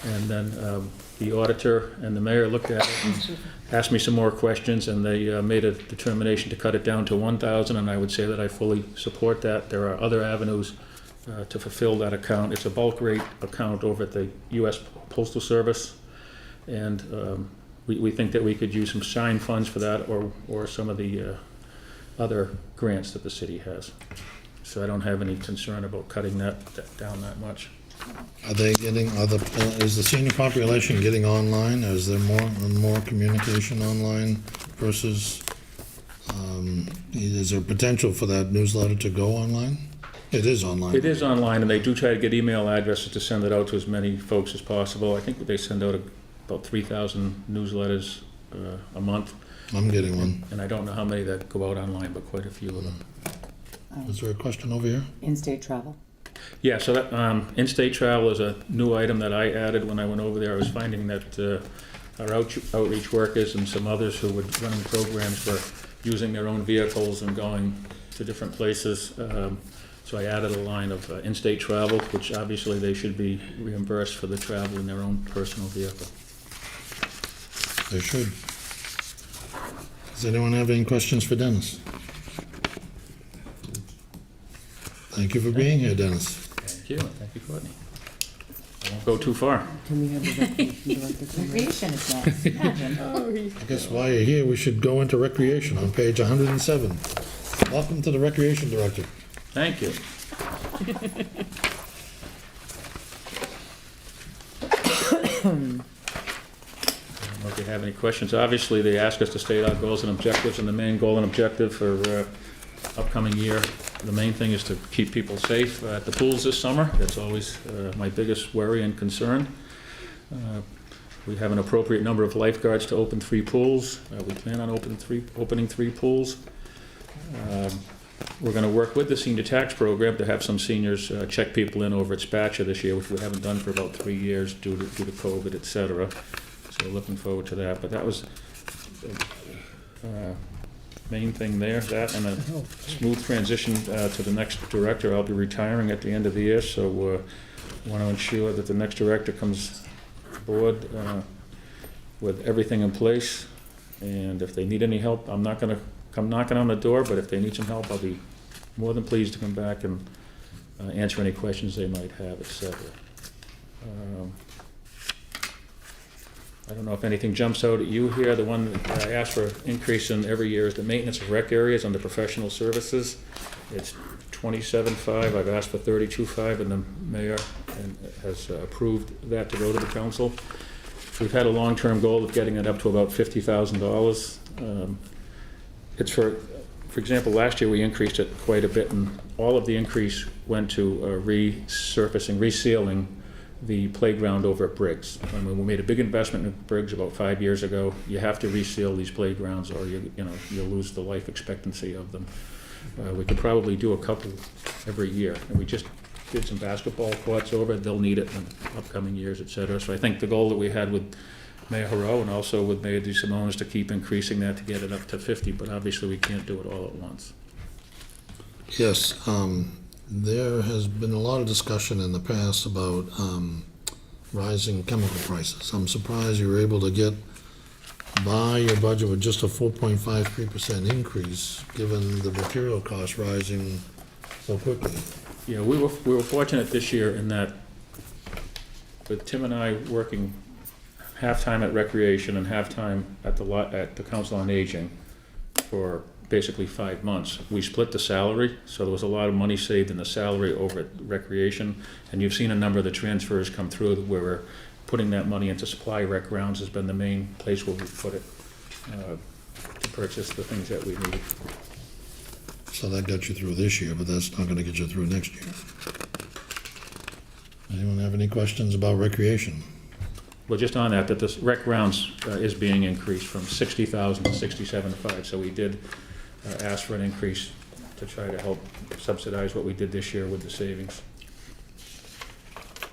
And then the auditor and the mayor looked at it and asked me some more questions, and they made a determination to cut it down to $1,000, and I would say that I fully support that. There are other avenues to fulfill that account. It's a bulk rate account over at the U.S. Postal Service, and we think that we could use some shine funds for that, or some of the other grants that the city has. So I don't have any concern about cutting that down that much. Is the senior population getting online? Is there more communication online versus, is there potential for that newsletter to go online? It is online. It is online, and they do try to get email addresses to send it out to as many folks as possible. I think they send out about 3,000 newsletters a month. I'm getting one. And I don't know how many that go out online, but quite a few of them. Is there a question over here? In-state travel. Yeah, so that in-state travel is a new item that I added when I went over there. I was finding that our outreach workers and some others who were running programs were using their own vehicles and going to different places. So I added a line of in-state travel, which obviously they should be reimbursed for the travel in their own personal vehicle. They should. Does anyone have any questions for Dennis? Thank you for being here, Dennis. Thank you, and thank you, Courtney. I won't go too far. Can we have the recreation director come in? Recreation is next, imagine. I guess while you're here, we should go into recreation on page 107. Welcome to the recreation director. Thank you. I don't know if you have any questions. Obviously, they ask us to state our goals and objectives, and the main goal and objective for upcoming year, the main thing is to keep people safe at the pools this summer. That's always my biggest worry and concern. We have an appropriate number of lifeguards to open 3 pools. We plan on opening 3 pools. We're going to work with the senior tax program to have some seniors check people in over at Spatcher this year, which we haven't done for about 3 years due to COVID, et cetera. So looking forward to that. But that was main thing there, that and a smooth transition to the next director. I'll be retiring at the end of the year, so want to ensure that the next director comes aboard with everything in place. And if they need any help, I'm not going to come knocking on the door, but if they need some help, I'll be more than pleased to come back and answer any questions they might have, etc. I don't know if anything jumps out at you here. The one that I ask for increase in every year is the maintenance of rec areas under professional services. It's 27.5. I've asked for 32.5, and the mayor has approved that to go to the council. We've had a long-term goal of getting it up to about $50,000. It's for example, last year we increased it quite a bit, and all of the increase went to resurfacing, resealing the playground over at Briggs. I mean, we made a big investment in Briggs about 5 years ago. You have to reseal these playgrounds, or you'll lose the life expectancy of them. We could probably do a couple every year, and we just did some basketball courts over. They'll need it in upcoming years, et cetera. So I think the goal that we had with Mayor Haro and also with Mayor DeSimone is to keep increasing that to get it up to 50, but obviously we can't do it all at once. Yes, there has been a lot of discussion in the past about rising chemical prices. I'm surprised you were able to get by your budget with just a 4.53% increase, given the material costs rising so quickly. Yeah, we were fortunate this year in that with Tim and I working half-time at Recreation and half-time at the Council on Aging for basically 5 months. We split the salary, so there was a lot of money saved in the salary over at Recreation, and you've seen a number of the transfers come through where we're putting that money into supply. Rec Grounds has been the main place where we put it to purchase the things that we need. So that got you through this year, but that's not gonna get you through next year. Anyone have any questions about recreation? Well, just on that this Rec Grounds is being increased from 60,000 to 67.5, so we did ask for an increase to try to help subsidize what we did this year with the savings.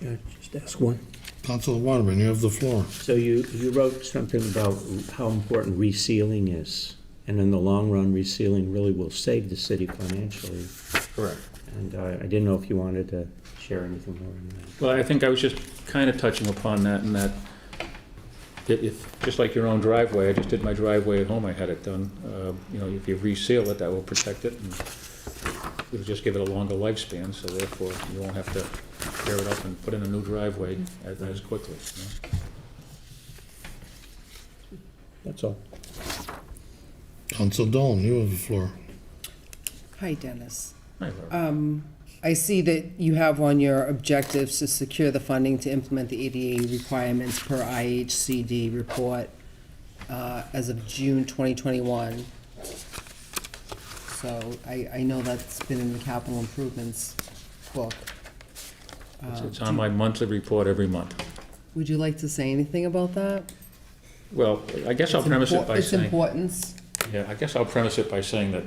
Yeah, just ask one. Councilor Waterman, you have the floor. So you wrote something about how important resealing is, and in the long run, resealing really will save the city financially. Correct. And I didn't know if you wanted to share anything more on that. Well, I think I was just kind of touching upon that, and that if just like your own driveway, I just did my driveway at home, I had it done. If you reseal it, that will protect it. And it'll just give it a longer lifespan, so therefore you won't have to tear it up and put in a new driveway as quickly, you know? That's all. Council Dolan, you have the floor. Hi, Dennis. Hi, Laura. I see that you have on your objectives to secure the funding to implement the ADA requirements per IHCD report as of June 2021. So I know that's been in the capital improvements book. It's on my monthly report every month. Would you like to say anything about that? Well, I guess I'll premise it by Its saying, importance? yeah, I guess I'll premise it by saying that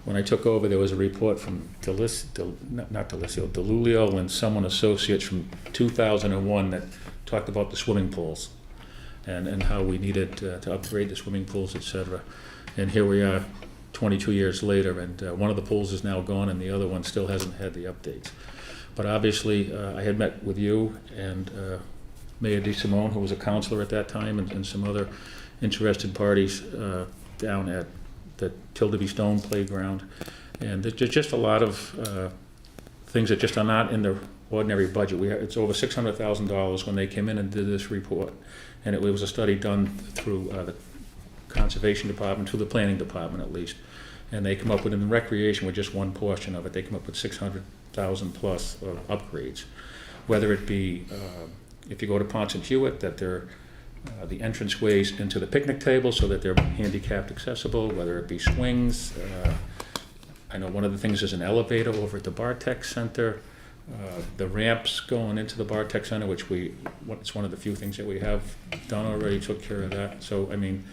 when I took over, there was a report from DeLulio and someone associates from 2001 that talked about the swimming pools and how we needed to upgrade the swimming pools, et cetera. And here we are, 22 years later, and one of the pools is now gone and the other one still hasn't had the updates. But obviously, I had met with you and Mayor DeSimone, who was a counselor at that time, and some other interested parties down at the Tilderby Stone Playground. And there's just a lot of things that just are not in the ordinary budget. It's over $600,000 when they came in and did this report. And it was a study done through the Conservation Department, through the Planning Department at least. And they come up with, in recreation, with just one portion of it, they come up with 600,000 plus upgrades. Whether it be, if you go to Ponce and Hewitt, that they're the entranceways into the picnic table so that they're handicapped accessible, whether it be swings. I know one of the things is an elevator over at the Bartech Center. The ramps going into the Bartech Center, which it's one of the few things that we have done already, took care of that. So, I mean,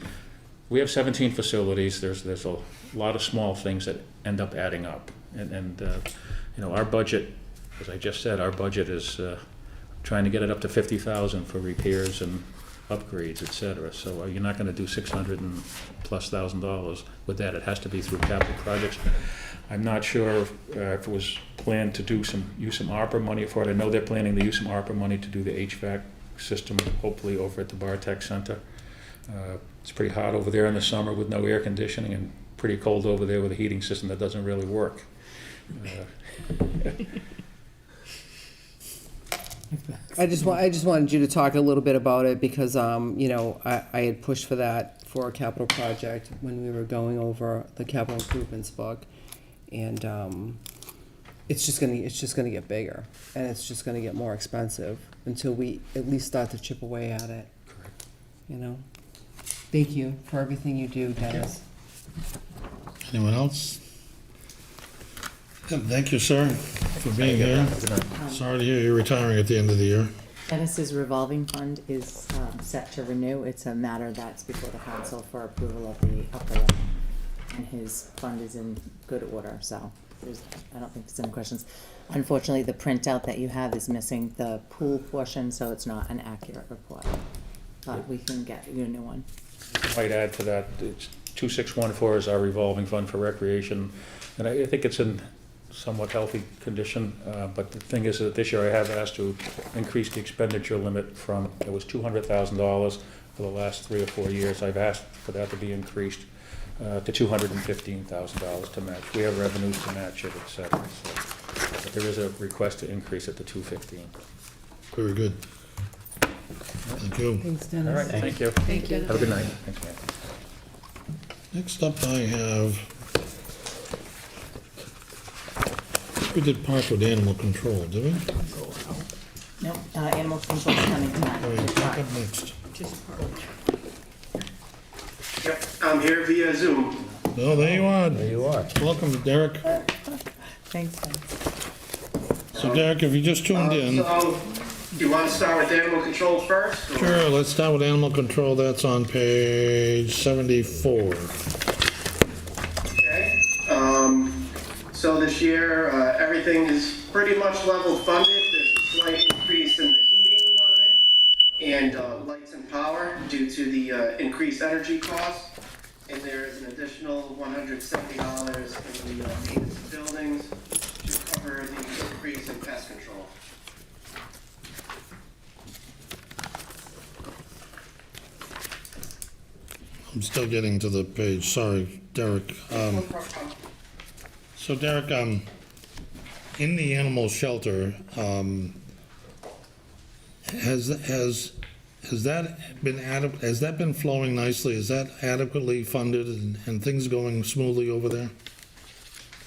we have 17 facilities. There's a lot of small things that end up adding up. And you know, our budget, as I just said, our budget is trying to get it up to 50,000 for repairs and upgrades, et cetera. So you're not going to do $600,000+ with that. It has to be through capital projects. I'm not sure if it was planned to use some ARPA money for it. I know they're planning to use some ARPA money to do the HVAC system, hopefully over at the Bartech Center. It's pretty hot over there in the summer with no air conditioning, and pretty cold over there with a heating system that doesn't really work. I just wanted you to talk a little bit about it because, you know, I had pushed for that for a capital project when we were going over the capital improvements book. And, it's just gonna get bigger and it's just gonna get more expensive until we at least start to chip away at it. Correct. You know? Thank you for everything you do, Dennis. Anyone else? Thank you, sir, for being here. Sorry to hear you're retiring at the end of the year. Dennis's revolving fund is set to renew. It's a matter that's before the council for approval of the upper limit. And his fund is in good order, so I don't think there's any questions. Unfortunately, the printout that you have is missing the pool portion, so it's not an accurate report. But we can get you a new one. Might add to that, it's 2614 is our revolving fund for recreation, and I think it's in somewhat healthy condition, but the thing is that this year I have asked to increase the expenditure limit from, it was $200,000 for the last 3 or 4 years. I've asked for that to be increased to $215,000 to match. We have revenues to match it, et cetera. So, but there is a request to increase it to $215,000. Very good. Thank you. Thanks, Dennis. All right, thank you. Thank you. Have a good night. Thanks, man. Next up, I have, we did park with animal control, did we? Nope, animal control's coming Oh, tonight. yeah, park up next. Yep, I'm here via Zoom. Oh, there you are. There you are. Welcome, Derek. Thanks, Dennis. So Derek, if you just tuned in, So, you want to start with animal control first? or- sure, let's start with animal control. That's on page 74. Okay. So this year, everything is pretty much level funded. There's a slight increase in the heating line and lights and power due to the increased energy costs. And there is an additional $170 in the maintenance of buildings to cover the increase in pest control. I'm still getting to the page, sorry, Derek. So Derek, in the animal shelter, has that been flowing nicely? Is that adequately funded and things going smoothly over there?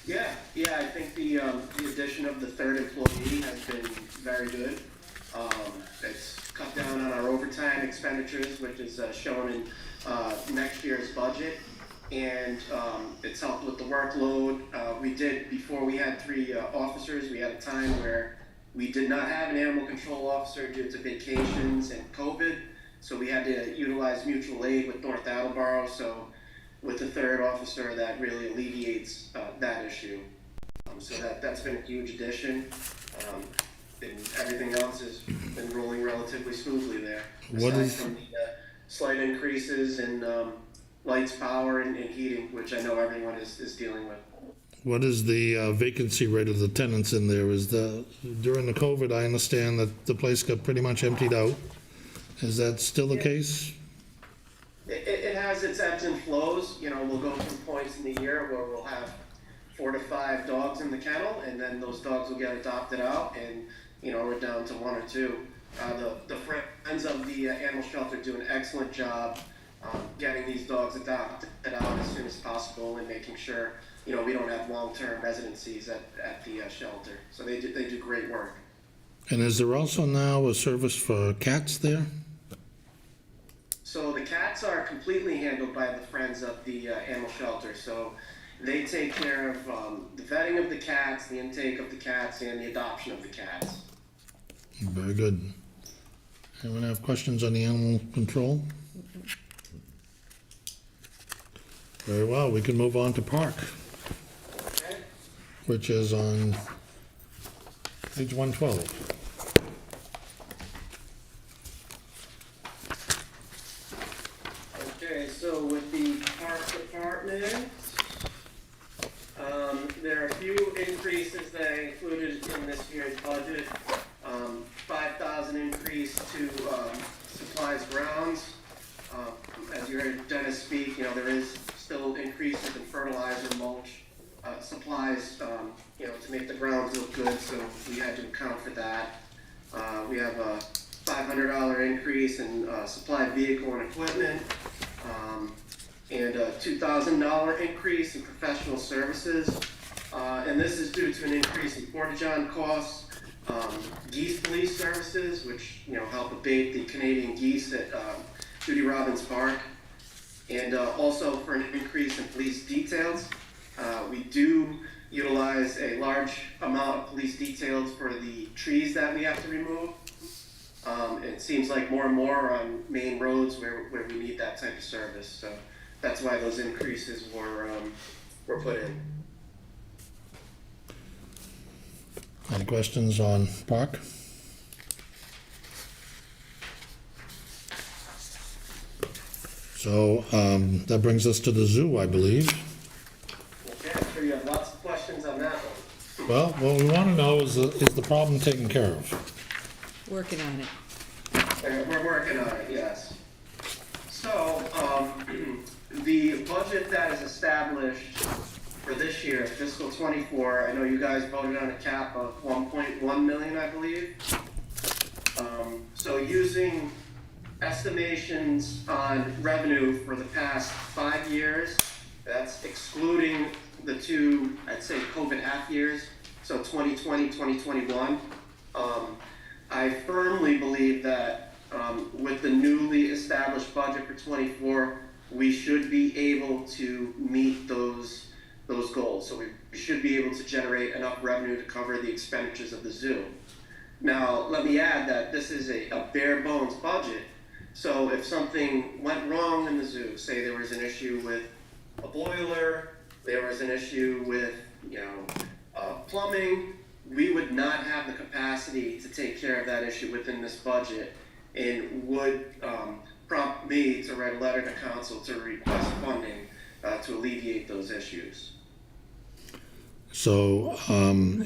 Yeah, I think the addition of the third employee has been very good. It's cut down on our overtime expenditures, which is shown in next year's budget. And it's helped with the workload. Before we had 3 officers, we had a time where we did not have an animal control officer due to vacations and COVID. So we had to utilize mutual aid with North Attleboro. So with the third officer, that really alleviates that issue. So that's been a huge addition. And everything else has been rolling relatively smoothly there. Aside from the slight increases in lights, power, and heating, which I know everyone is dealing with. What is the vacancy rate of the tenants in there? During the COVID, I understand that the place got pretty much emptied out. Is that still the case? It has its ebbs and flows. We'll go through points in the year where we'll have 4 to 5 dogs in the kennel, and then those dogs will get adopted out, and we're down to 1 or 2. The friends of the animal shelter do an excellent job getting these dogs adopted out as soon as possible and making sure we don't have long-term residencies at the shelter. So they do great work. And is there also now a service for cats there? So the cats are completely handled by the friends of the animal shelter. So they take care of the vetting of the cats, the intake of the cats, and the adoption of the cats. Very good. Anyone have questions on the animal control? Very well, we can move on to park, Okay. which is on page 112. Okay, so with the park department, there are a few increases that I included in this year's budget. 5,000 increase to supplies grounds. As you heard Dennis speak, there is still increases in fertilizer, mulch, supplies, to make the grounds look good, so we had to account for that. We have a $500 increase in supplied vehicle and equipment, and a $2,000 increase in professional services. And this is due to an increase in porta-john costs, geese police services, which help abate the Canadian geese at Judy Robbins Park, and also for an increase in police details. We do utilize a large amount of police details for the trees that we have to remove. It seems like more and more on main roads where we need that type of service. So that's why those increases were put in. Any questions on park? So that brings us to the zoo, I believe. Okay, I'm sure you have lots of questions on that one. Well, what we want to know is the problem taken care of? Working on it. We're working on it, yes. So, the budget that is established for this year, fiscal '24, I know you guys voted on a cap of 1.1 million, I believe. So using estimations on revenue for the past 5 years, that's excluding the 2, I'd say, COVID half years, so 2020, 2021. I firmly believe that with the newly established budget for '24, we should be able to meet those goals. So we should be able to generate enough revenue to cover the expenditures of the zoo. Now, let me add that this is a bare bones budget. So if something went wrong in the zoo, say there was an issue with a boiler, there was an issue with, plumbing, we would not have the capacity to take care of that issue within this budget, and would prompt me to write a letter to council to request funding to alleviate those issues. So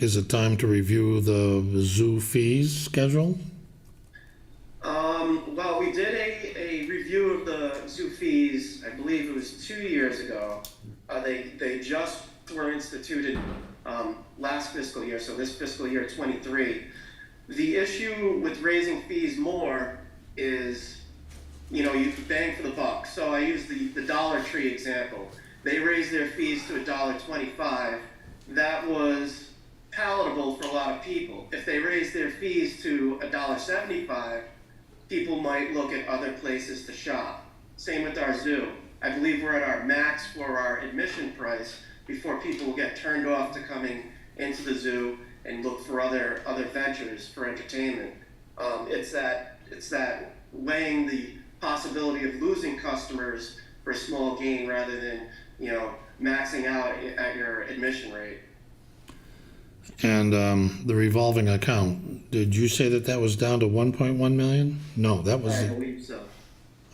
is it time to review the zoo fees schedule? Well, we did a review of the zoo fees, I believe it was 2 years ago. They just were instituted last fiscal year, so this fiscal year 23. The issue with raising fees more is, you know, you bang for the buck. So I use the Dollar Tree example. They raised their fees to $1.25. That was palatable for a lot of people. If they raised their fees to $1.75, people might look at other places to shop. Same with our zoo. I believe we're at our max for our admission price before people will get turned off to coming into the zoo and look for other ventures for entertainment. It's that weighing the possibility of losing customers for a small gain rather than, you know, maxing out at your admission rate. And the revolving account, did you say that was down to 1.1 million? No, that was, I believe so.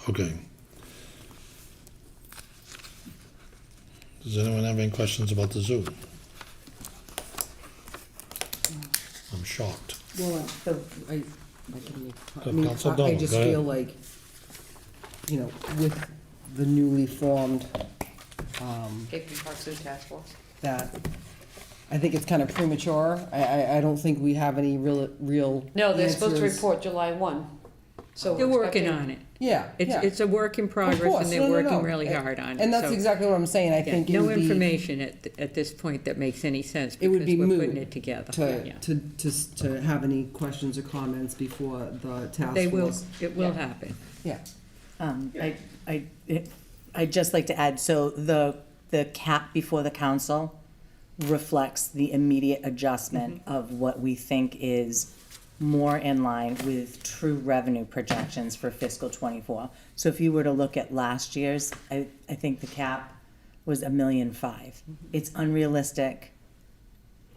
okay. Does anyone have any questions about the zoo? I'm shocked. Well, I Go, mean, Council I Dolan, just go ahead. feel like, you know, with the newly formed, Cape and Park Zoo Task Force. that, I think it's kind of premature. I don't think we have any real No, they're supposed to answers. report July 1. So They're working expecting- on it. Yeah, yeah. It's a work in Of progress, course. and they're No, no, working no. really hard on it. And that's so, exactly what I'm saying. I yeah, think it no would be, information at this point that makes any sense it would because be we're moot putting it together. Yeah. to have any questions or comments before the task They will, force. it will happen. Yeah. I'd just like to add, so the cap before the council reflects the immediate adjustment of what we think is more in line with true revenue projections for fiscal '24. So if you were to look at last year's, I think the cap was $1.5 million. It's unrealistic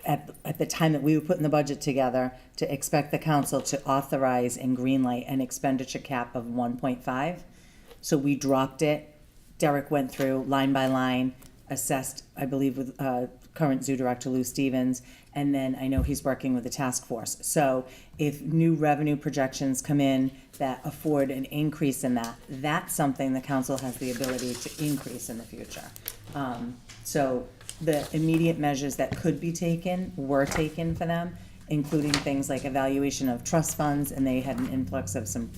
at the time that we were putting the budget together to expect the council to authorize and greenlight an expenditure cap of 1.5. So we dropped it. Derek went through line by line, assessed, I believe, with current zoo director Lou Stevens, and then I know he's working with the task force. So if new revenue projections come in that afford an increase in that, that's something the council has the ability to increase in the future. So the immediate measures that could be taken were taken for them, including things like evaluation of trust funds, and they had an influx of some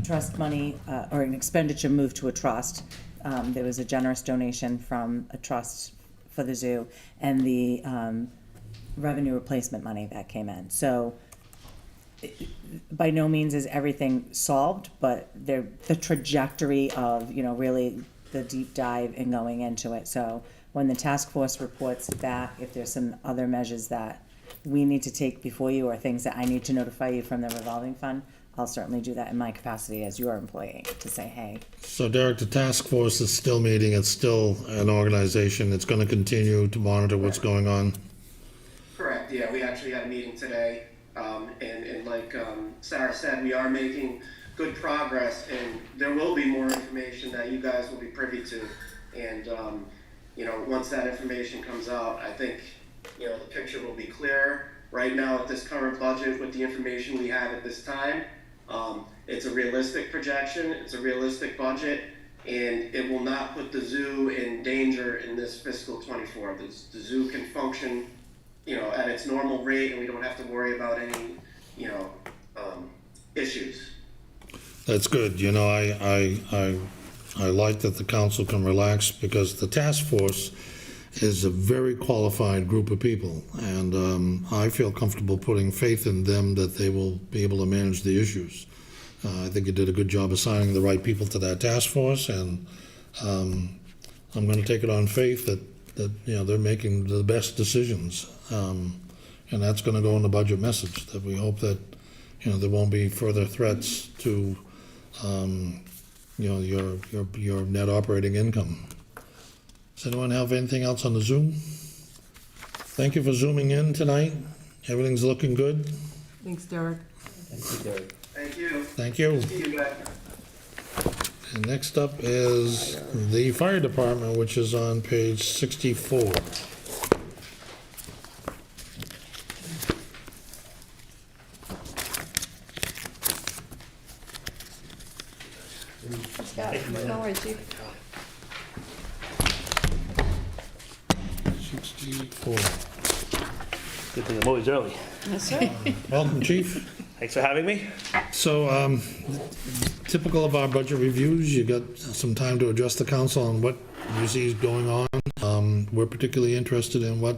trust money, or an expenditure moved to a trust. There was a generous donation from a trust for the zoo, and the revenue replacement money that came in. So by no means is everything solved, but the trajectory of, you know, really the deep dive and going into it. So when the task force reports back, if there's some other measures that we need to take before you or things that I need to notify you from the revolving fund, I'll certainly do that in my capacity as your employee to say, hey. So Derek, the task force is still meeting, it's still an organization, it's gonna continue to monitor what's going on? Correct, yeah, we actually had a meeting today, and like Sarah said, we are making good progress, and there will be more information that you guys will be privy to. And, you know, once that information comes out, I think, you know, the picture will be clearer. Right now, at this current budget, with the information we have at this time, it's a realistic projection, it's a realistic budget, and it will not put the zoo in danger in this fiscal 24. The zoo can function, you know, at its normal rate, and we don't have to worry about any, you know, issues. That's good, you know, I like that the council can relax, because the task force is a very qualified group of people, and I feel comfortable putting faith in them that they will be able to manage the issues. I think you did a good job assigning the right people to that task force, and I'm going to take it on faith that you know, they're making the best decisions, and that's going to go in the budget message, that we hope that, you know, there won't be further threats to you know, your net operating income. Does anyone have anything else on the Zoom? Thank you for zooming in tonight. Everything's looking good. Thanks, Derek. Thank you. Thank you. See you guys. And next up is the fire department, which is on page 64. No worries, Chief. 4. Good thing I'm always early. Welcome, Chief. Thanks for having me. So, typical of our budget reviews, you got some time to address the council on what you see is going on. We're particularly interested in what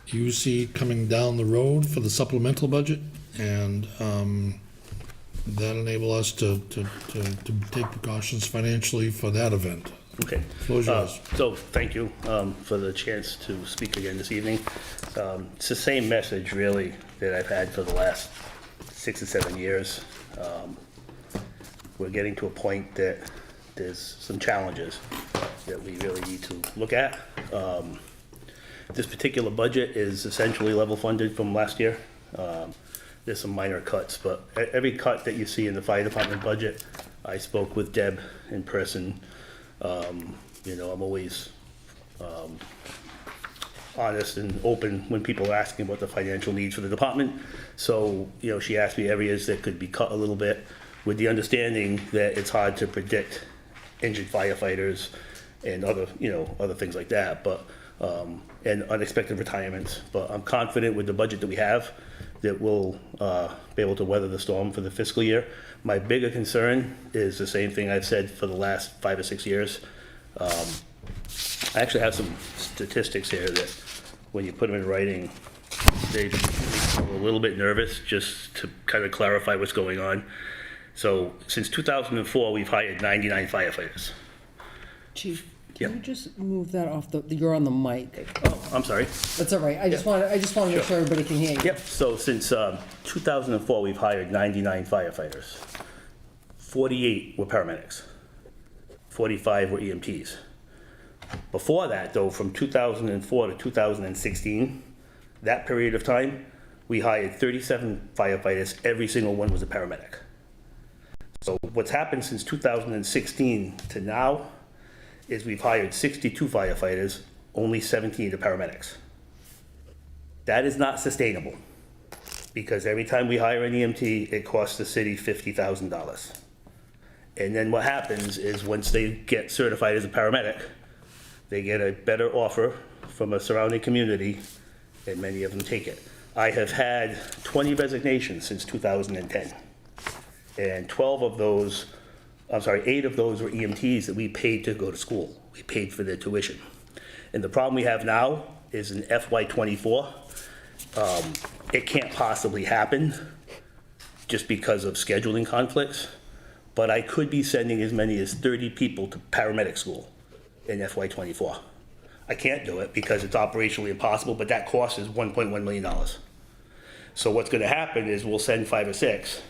you see coming down the road for the supplemental budget, and that enable us to take precautions financially for that event. Okay. Floor's yours. So thank you for the chance to speak again this evening. It's the same message, really, that I've had for the last 6 or 7 years. We're getting to a point that there's some challenges that we really need to look at. This particular budget is essentially level funded from last year. There's some minor cuts, but every cut that you see in the fire department budget, I spoke with Deb in person. You know, I'm always honest and open when people are asking about the financial needs for the department. So, you know, she asked me areas that could be cut a little bit, with the understanding that it's hard to predict injured firefighters and other, you know, other things like that, but and unexpected retirements. But I'm confident with the budget that we have that we'll be able to weather the storm for the fiscal year. My bigger concern is the same thing I've said for the last 5 or 6 years. I actually have some statistics here that when you put them in writing, they make me a little bit nervous, just to kind of clarify what's going on. So since 2004, we've hired 99 firefighters. Chief, Yep. can you just move that off you're on the mic. Oh, I'm sorry. That's all right. I just want to make sure everybody can hear you. Yep, so since 2004, we've hired 99 firefighters. 48 were paramedics. 45 were EMTs. Before that, though, from 2004 to 2016, that period of time, we hired 37 firefighters. Every single one was a paramedic. So what's happened since 2016 to now is we've hired 62 firefighters, only 17 are paramedics. That is not sustainable, because every time we hire an EMT, it costs the city $50,000. And then what happens is once they get certified as a paramedic, they get a better offer from a surrounding community, and many of them take it. I have had 20 resignations since 2010, and 8 of those were EMTs that we paid to go to school. We paid for their tuition. And the problem we have now is in FY24, it can't possibly happen just because of scheduling conflicts, but I could be sending as many as 30 people to paramedic school in FY24. I can't do it because it's operationally impossible, but that cost is $1.1 million. So what's gonna happen is we'll send 5 or 6.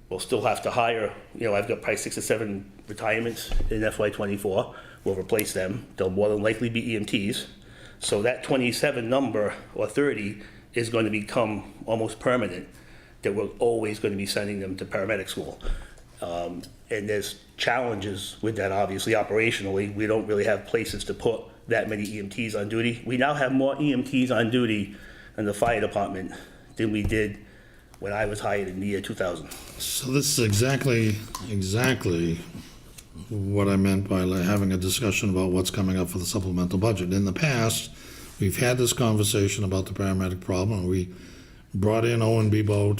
We'll still have to hire, you know, I've got probably 6 or 7 retirements in FY24. We'll replace them. They'll more than likely be EMTs. So that 27 number, or 30, is going to become almost permanent, that we're always going to be sending them to paramedic school. And there's challenges with that, obviously, operationally. We don't really have places to put that many EMTs on duty. We now have more EMTs on duty in the fire department than we did when I was hired in the year 2000. So this is exactly what I meant by having a discussion about what's coming up for the supplemental budget. In the past, we've had this conversation about the paramedic problem, and we brought in Owen Bebo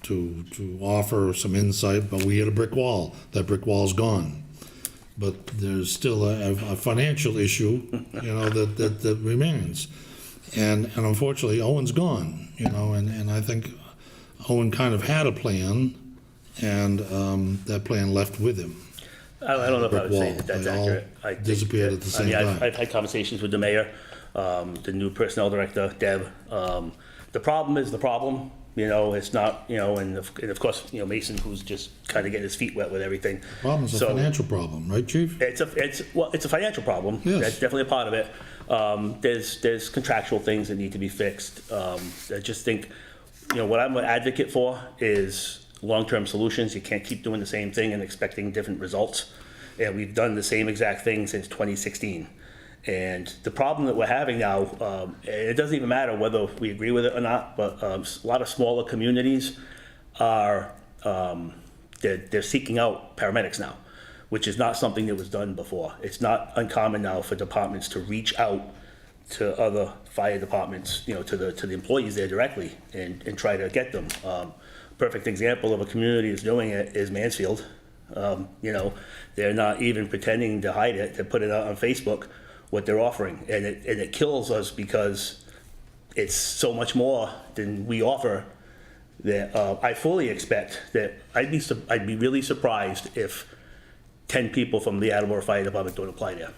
to offer some insight, but we hit a brick wall. That brick wall's gone. But there's still a financial issue, you know, that remains. And unfortunately, Owen's gone, you know, and I think Owen kind of had a plan, and that plan left with him. I don't know if I would say that that's They all accurate. I think disappeared that- at the same I've time. had conversations with the mayor, the new personnel director, Deb. The problem is the problem, you know, it's not, you know, and of course, you know, Mason, who's just kind of getting his feet wet with everything. Problem's a So- financial problem, right, Chief? It's a financial problem. Yes. That's definitely a part of it. There's contractual things that need to be fixed. I just think, you know, what I'm an advocate for is long-term solutions. You can't keep doing the same thing and expecting different results. And we've done the same exact thing since 2016. And the problem that we're having now, it doesn't even matter whether we agree with it or not, but a lot of smaller communities are, they're seeking out paramedics now. which is not something that was done before. It's not uncommon now for departments to reach out to other fire departments, you know, to the employees there directly and try to get them. Perfect example of a community that's doing it is Mansfield. You know, they're not even pretending to hide it, to put it out on Facebook, what they're offering. And it kills us because it's so much more than we offer that I fully expect that I'd be really surprised if 10 people from the Attleboro Fire Department don't apply there.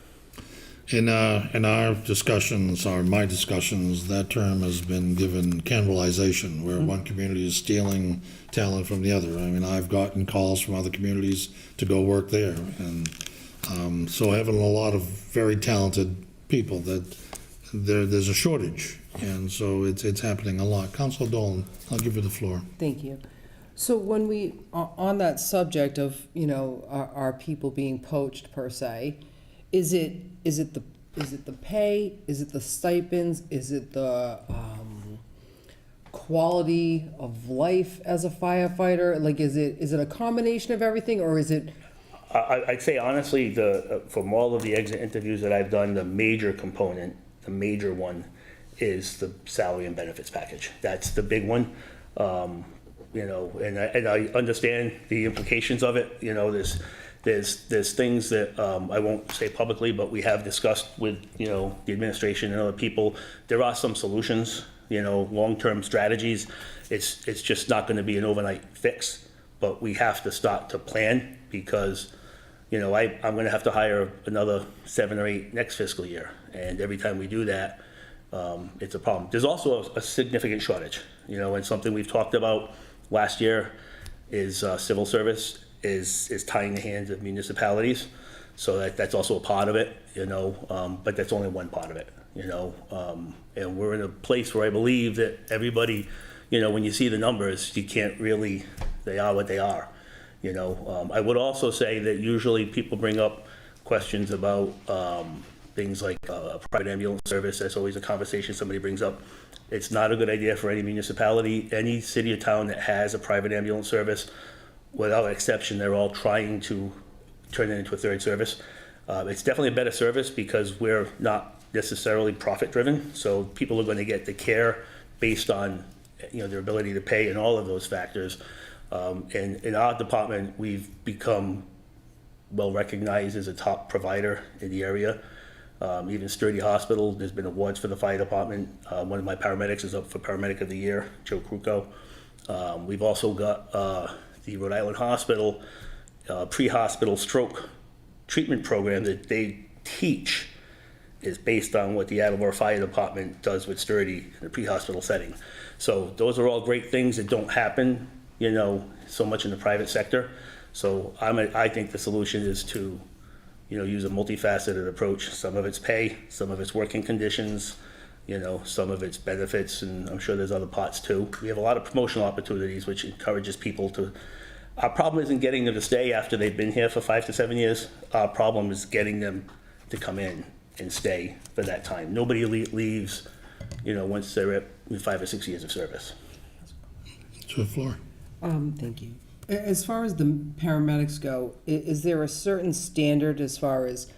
In our discussions, or my discussions, that term has been given cannibalization, where one community is stealing talent from the other. I mean, I've gotten calls from other communities to go work there, and so having a lot of very talented people, that there's a shortage, and so it's happening a lot. Councilor Dolan, I'll give you the floor. Thank you. So when we, on that subject of, you know, our people being poached per se, is it the pay? Is it the stipends? Is it the quality of life as a firefighter? Like, is it a combination of everything, or is it? I'd say honestly, from all of the exit interviews that I've done, the major component, the major one, is the salary and benefits package. That's the big one. You know, and I understand the implications of it. You know, there's things that I won't say publicly, but we have discussed with, you know, the administration and other people. There are some solutions, you know, long-term strategies. It's just not going to be an overnight fix, but we have to start to plan, because, you know, I'm going to have to hire another 7 or 8 next fiscal year, and every time we do that, it's a problem. There's also a significant shortage, you know, and something we've talked about last year is civil service is tying the hands of municipalities. So that's also a part of it, you know, but that's only one part of it, you know. And we're in a place where I believe that everybody, you know, when you see the numbers, you can't really, they are what they are, you know. I would also say that usually people bring up questions about things like a private ambulance service. That's always a conversation somebody brings up. It's not a good idea for any municipality, any city or town that has a private ambulance service. Without exception, they're all trying to turn it into a third service. It's definitely a better service because we're not necessarily profit driven. So people are going to get the care based on, you know, their ability to pay and all of those factors. And in our department, we've become well recognized as a top provider in the area. Even Sturdy Hospital, there's been awards for the fire department. One of my paramedics is up for Paramedic of the Year, Joe Kruko. We've also got the Rhode Island Hospital pre-hospital stroke treatment program that they teach is based on what the Attleboro Fire Department does with Sturdy in the pre-hospital setting. So those are all great things that don't happen, you know, so much in the private sector. So I think the solution is to, you know, use a multifaceted approach. Some of it's pay, some of it's working conditions, you know, some of it's benefits, and I'm sure there's other parts too. We have a lot of promotional opportunities, which encourages people to. Our problem isn't getting them to stay after they've been here for 5 to 7 years. Our problem is getting them to come in and stay for that time. Nobody leaves, you know, once they're at 5 or 6 years of service. To the floor. Thank you. As far as the paramedics go, is there a certain standard as far as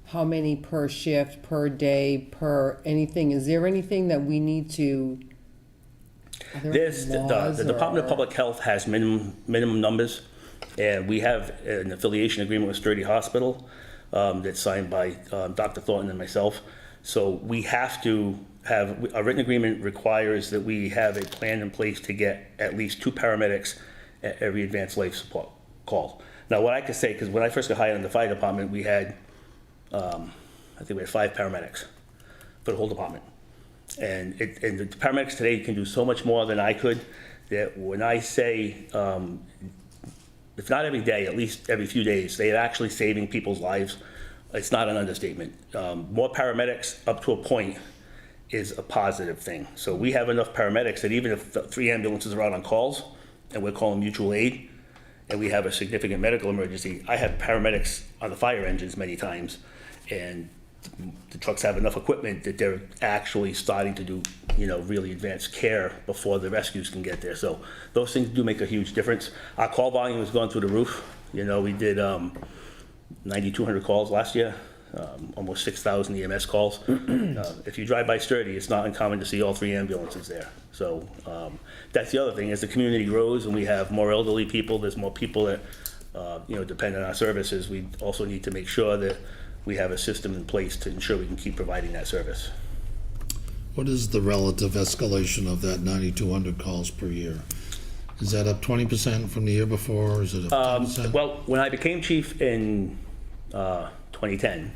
how many per shift, per day, per anything? Is there anything that we need to? The Department of Public Health has minimum numbers, and we have an affiliation agreement with Sturdy Hospital that's signed by Dr. Thornton and myself. So we have to have, a written agreement requires that we have a plan in place to get at least 2 paramedics at every advanced life support call. Now, what I could say, because when I first got hired in the fire department, we had, I think we had 5 paramedics for the whole department. And the paramedics today can do so much more than I could, that when I say, if not every day, at least every few days, they're actually saving people's lives. It's not an understatement. More paramedics up to a point is a positive thing. So we have enough paramedics that even if 3 ambulances are out on calls, and we're calling mutual aid, and we have a significant medical emergency, I have paramedics on the fire engines many times, and the trucks have enough equipment that they're actually starting to do, you know, really advanced care before the rescues can get there. So those things do make a huge difference. Our call volume has gone through the roof. You know, we did 9,200 calls last year, almost 6,000 EMS calls. If you drive by Sturdy, it's not uncommon to see all 3 ambulances there. So that's the other thing, as the community grows and we have more elderly people, there's more people that depend on our services, we also need to make sure that we have a system in place to ensure we can keep providing that service. What is the relative escalation of that 9,200 calls per year? Is that up 20% from the year before, or is it up 10%? Well, when I became chief in 2010,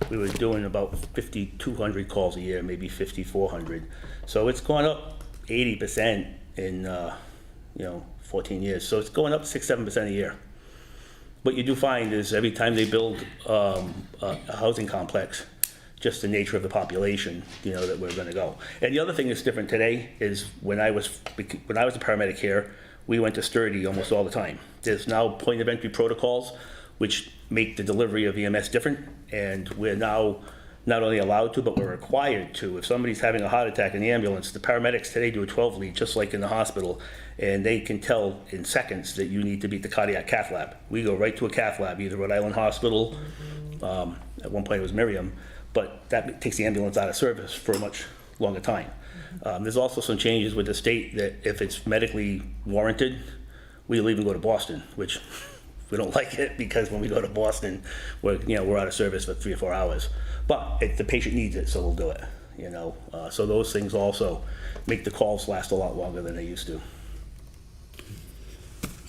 we were doing about 5,200 calls a year, maybe 5,400. So it's gone up 80% in 14 years. So it's going up 6-7% a year. What you do find is every time they build a housing complex, just the nature of the population, that we're going to go. And the other thing that's different today is when I was a paramedic here, we went to Sturdy almost all the time. There's now point of entry protocols which make the delivery of EMS different, and we're now not only allowed to, but we're required to. If somebody's having a heart attack in the ambulance, the paramedics today do a 12 lead, just like in the hospital, and they can tell in seconds that you need to be at the cardiac cath lab. We go right to a cath lab, either Rhode Island Hospital, at one point it was Miriam, but that takes the ambulance out of service for a much longer time. There's also some changes with the state that if it's medically warranted, we'll even go to Boston, which we don't like it, because when we go to Boston, we're out of service for 3 or 4 hours. But if the patient needs it, so we'll do it. So those things also make the calls last a lot longer than they used to.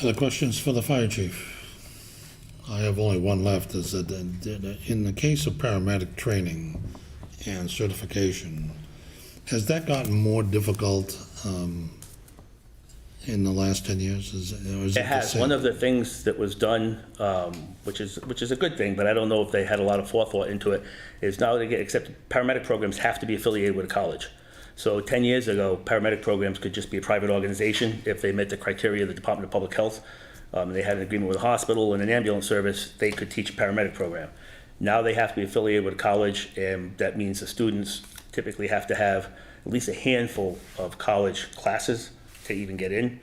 Other questions for the fire chief? I have only one left. Is that in the case of paramedic training and certification, has that gotten more difficult in the last 10 years? It has. One of the things that was done, which is a good thing, but I don't know if they had a lot of forethought into it, is now they get accepted. Paramedic programs have to be affiliated with a college. So 10 years ago, paramedic programs could just be a private organization if they met the criteria of the Department of Public Health. They had an agreement with a hospital and an ambulance service, they could teach a paramedic program. Now they have to be affiliated with a college, and that means the students typically have to have at least a handful of college classes to even get in.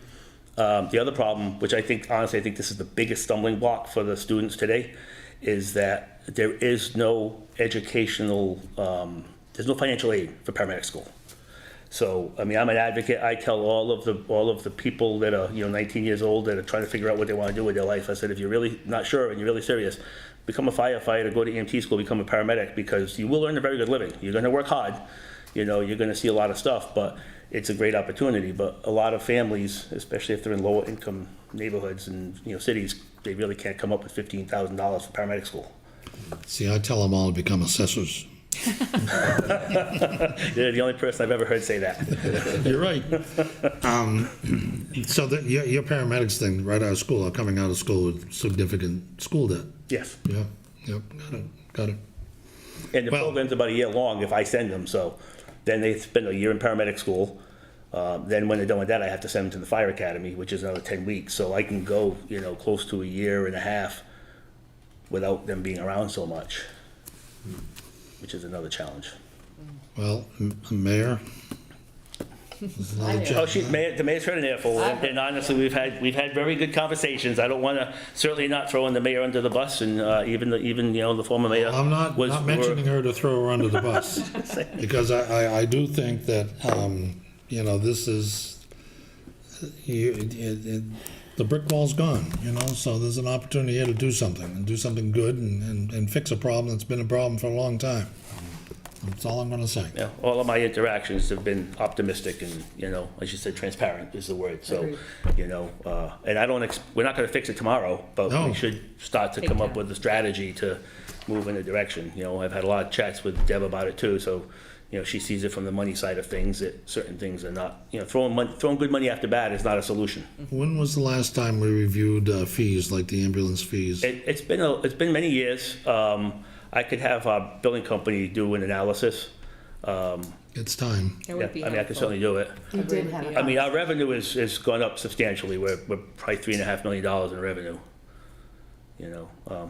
The other problem, which honestly I think this is the biggest stumbling block for the students today, is that there is no educational, there's no financial aid for paramedic school. So, I'm an advocate. I tell all of the people that are 19 years old that are trying to figure out what they want to do with their life, I said, if you're really not sure and you're really serious, become a firefighter, go to EMT school, become a paramedic, because you will earn a very good living. You're going to work hard, you're going to see a lot of stuff, but it's a great opportunity. But a lot of families, especially if they're in lower income neighborhoods and cities, they really can't come up with $15,000 for paramedic school. See, I tell them all to become assessors. You're the only person I've ever heard say that. You're right. So your paramedics thing, right out of school, are coming out of school with significant school debt. Yes. Yeah. Yep. Got it. And the program's about a year long if I send them. So then they spend a year in paramedic school. Then when they're done with that, I have to send them to the fire academy, which is another 10 weeks. So I can go, close to a year and a half without them being around so much, which is another challenge. Well, Mayor. The mayor's heard an earful, and honestly, we've had very good conversations. I don't want to, certainly not throwing the mayor under the bus, and even the former mayor. I'm not mentioning her to throw her under the bus, because I do think that this is the brick wall's gone. So there's an opportunity here to do something and do something good and fix a problem that's been a problem for a long time. That's all I'm going to say. Yeah, all of my interactions have been optimistic and, as you said, transparent is the word. So, and we're not going to fix it tomorrow, but we should start to come up with a strategy to move in a direction. I've had a lot of chats with Deb about it too. So, she sees it from the money side of things, that certain things are not, throwing good money after bad is not a solution. When was the last time we reviewed fees, like the ambulance fees? It's been many years. I could have our billing company do an analysis. It's time. That would be I could certainly do it. You did have Our revenue has gone up substantially. We're probably $3.5 million in revenue.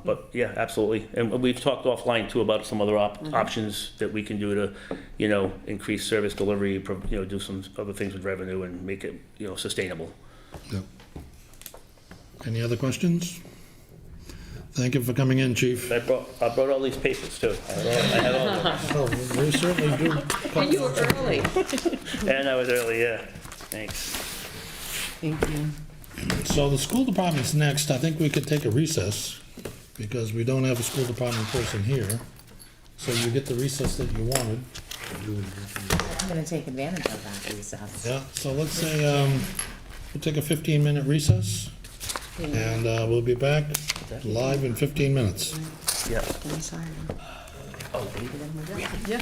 But yeah, absolutely. And we've talked offline too about some other options that we can do to, increase service delivery, do some other things with revenue and make it, sustainable. Yep. Any other questions? Thank you for coming in, Chief. I brought all these papers too. I had all of them. Oh, we certainly do. And you were early. And I was early, yeah. Thanks. Thank you. So the school department's next. I think we could take a recess because we don't have a school department person here. So you get the recess that you wanted. I'm gonna take advantage of that recess. Yeah, so let's say, we'll take a 15-minute recess and we'll be back live in 15 minutes. Yeah. Yeah.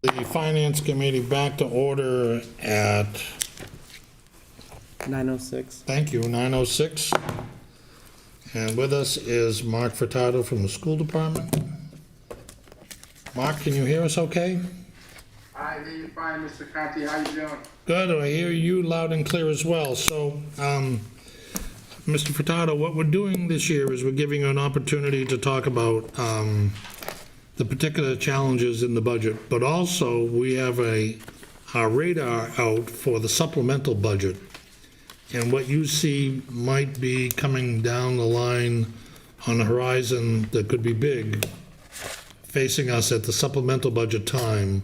the Finance Committee back to order at, 9:06. thank you, 9:06. And with us is Mark Furtado from the School Department. Mark, can you hear us okay? I hear you fine, Mr. Conti. How you doing? Good, I hear you loud and clear as well. So, Mr. Furtado, what we're doing this year is we're giving you an opportunity to talk about the particular challenges in the budget, but also we have our radar out for the supplemental budget and what you see might be coming down the line on the horizon that could be big facing us at the supplemental budget time,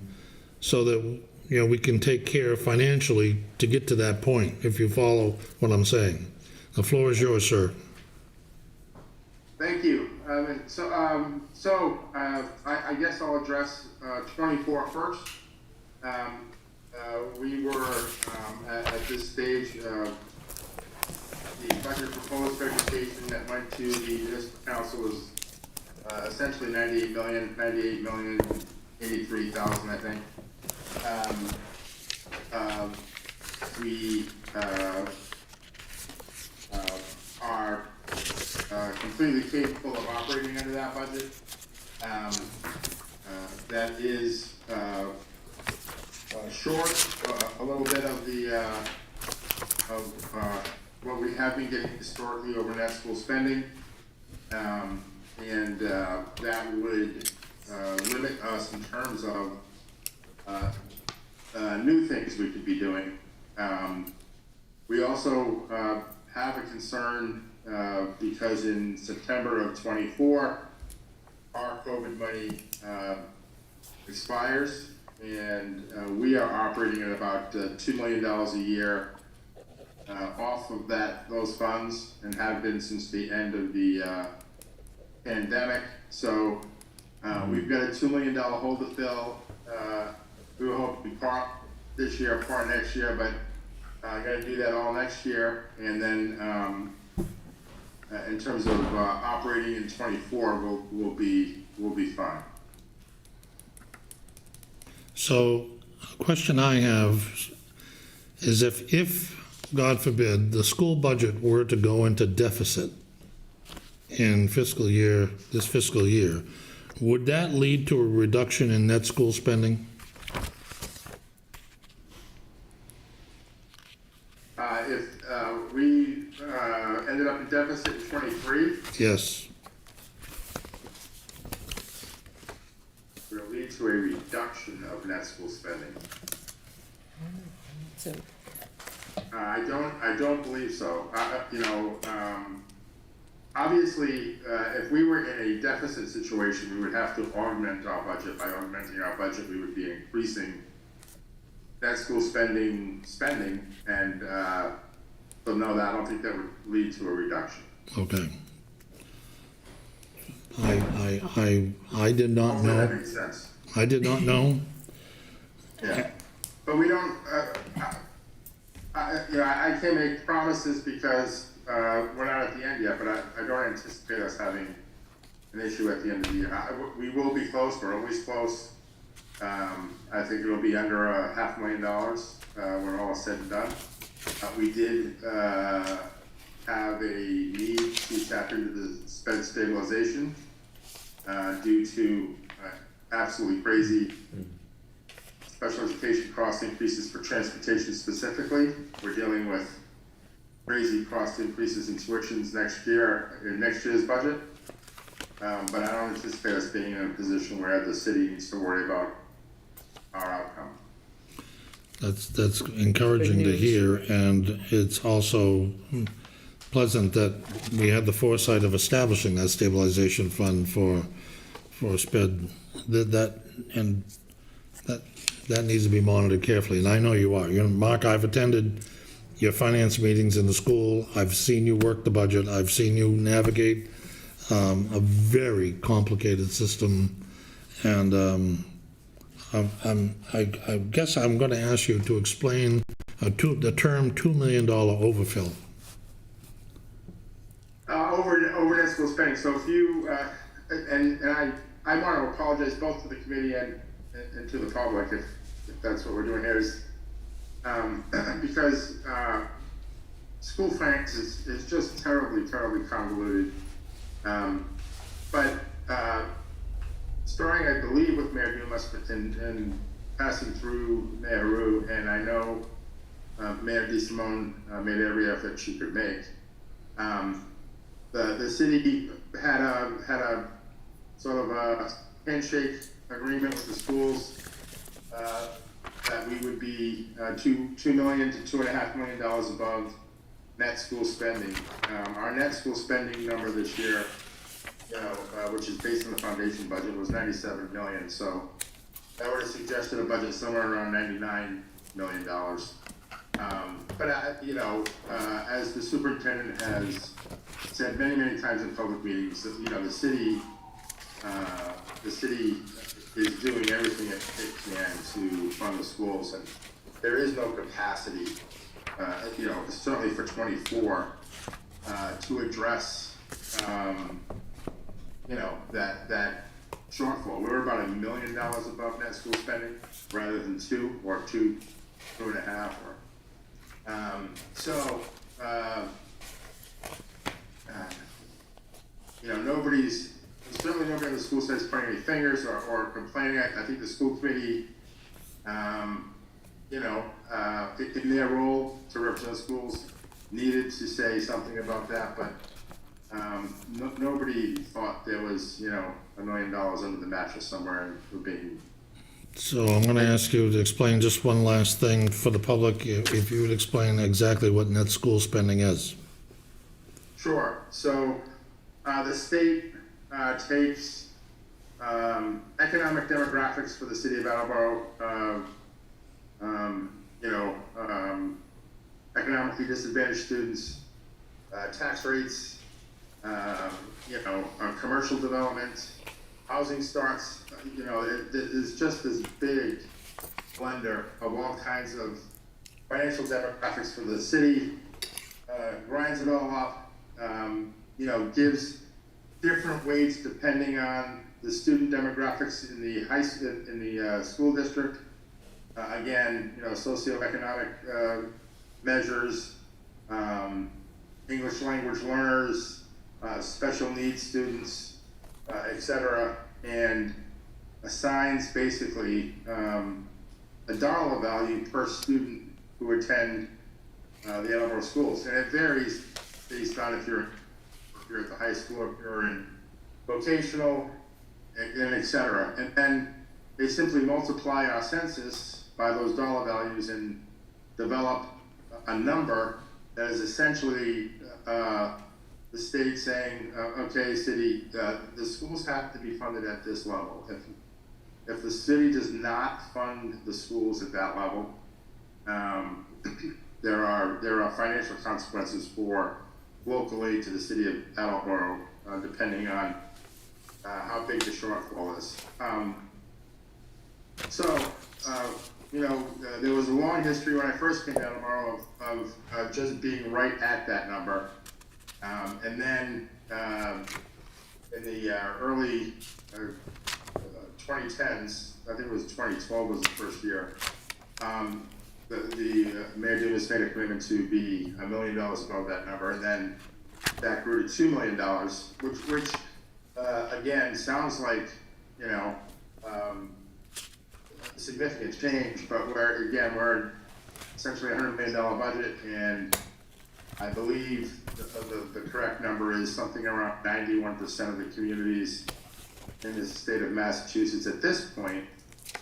so that we can take care financially to get to that point, if you follow what I'm saying. The floor is yours, sir. Thank you. I guess I'll address 24 first. We were at this stage, the budget proposed vegetation that went to the municipal council was essentially 98,083,000, I think. We are completely capable of operating under that budget. That is short a little bit of the what we have been getting historically over net school spending, and that would limit us in terms of new things we could be doing. We also have a concern because in September of '24, our COVID money expires, and we are operating at about $2 million a year off of those funds, and have been since the end of the pandemic. So we've got a $2 million hole to fill. We will hope to be part this year, part next year, but I got to do that all next year. And then in terms of operating in '24, we'll be fine. So, a question I have is if, God forbid, the school budget were to go into deficit in this fiscal year, would that lead to a reduction in net school spending? If we ended up in deficit in '23, Yes. it will lead to a reduction of net school spending. So, I don't believe so. Obviously, if we were in a deficit situation, we would have to augment our budget. By augmenting our budget, we would be increasing net school spending, and so no, I don't think that would lead to a reduction. Okay. I did not Hopefully that know. makes sense. I did not know. Yeah, but we don't. I can't make promises because we're not at the end yet. But I don't anticipate us having an issue at the end of the year. We will be close. We're always close. I think it'll be under $500,000 when all is said and done. We did have a need to tap into the sped stabilization due to absolutely crazy special education cost increases for transportation specifically. We're dealing with crazy cost increases in tuitions next year in next year's budget. But I don't anticipate us being in a position where the city needs to worry about our outcome. That's encouraging to hear, and it's also pleasant that we had the foresight of establishing that stabilization fund for SPED. That needs to be monitored carefully, and I know you are. Mark, I've attended your finance meetings in the school. I've seen you work the budget. I've seen you navigate a very complicated system, and I guess I'm going to ask you to explain the term $2 million overfill. Over net school spending. So if you I want to apologize both to the committee and and to the public, if that's what we're doing here, is because school finance is just terribly convoluted. But starting, I believe, with Mayor Dumas and passing through Mayor Rue, and I know Mayor DeSimone made every effort she could make. The city had a sort of a handshake agreement with the schools that we would be $2 million to $2.5 million above net school spending. Our net school spending number this year, which is based on the foundation budget, was $97 million. So that would have suggested a budget somewhere around $99 million. But as the superintendent has said many times in public meetings, that the city is doing everything it can to fund the schools, and there is no capacity, certainly for 24, to address, that shortfall. We were about $1 million above net school spending rather than 2 or 2.5 or. Certainly nobody in the school side is pointing any fingers or complaining. I think the school committee, in their role to represent schools, needed to say something about that, but nobody thought there was, $1 million under the mattress somewhere and we're being. So I'm going to ask you to explain just one last thing for the public, if you would explain exactly what net school spending is. Sure. So the state takes economic demographics for the city of Attleboro, economically disadvantaged students, tax rates, commercial development, housing starts. It's just this big blender of all kinds of financial demographics for the city, grinds it all up, gives different weights depending on the student demographics in the school district. Again, socioeconomic measures, English language learners, special needs students, etc., and assigns basically a dollar value per student who attend the Attleboro schools, and it varies based on if you're at the high school, if you're in vocational, and etc. And then they simply multiply our census by those dollar values and develop a number that is essentially the state saying, okay, city, the schools have to be funded at this level. If the city does not fund the schools at that level, there are financial consequences for local aid to the city of Attleboro, depending on how big the shortfall is. There was a long history when I first came to Attleboro of just being right at that number. And then in the early 2010s, I think it was 2012 was the first year, the Mayor Dumas made a commitment to be $1 million above that number, and then that grew to $2 million, which again sounds like significant change, but we're essentially a $100 million budget, and I believe the correct number is something around 91% of the communities in the state of Massachusetts at this point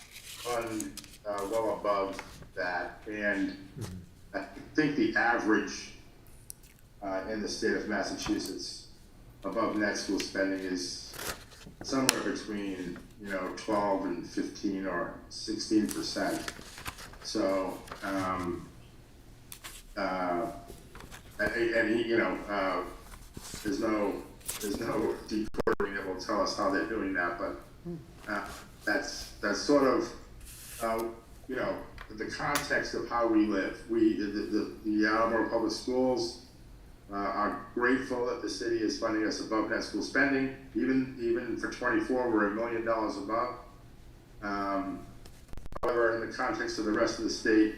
fund well above that, and I think the average in the state of Massachusetts above net school spending is somewhere between 12 and 15 or 16%. So there's no decoding that will tell us how they're doing that, but that's sort of the context of how we live. The Attleboro Public Schools are grateful that the city is funding us above net school spending. Even for 24, we're $1 million above. However, in the context of the rest of the state,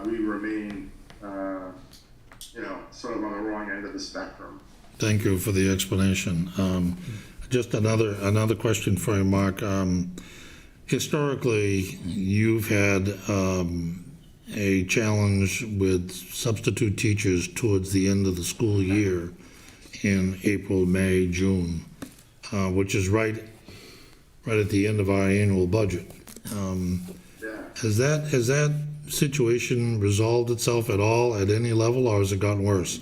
we remain, sort of on the wrong end of the spectrum. Thank you for the explanation. Just another question for you, Mark. Historically, you've had a challenge with substitute teachers towards the end of the school year in April, May, June, which is right at the end of our annual budget. Has that situation resolved itself at all at any level, or has it gotten worse?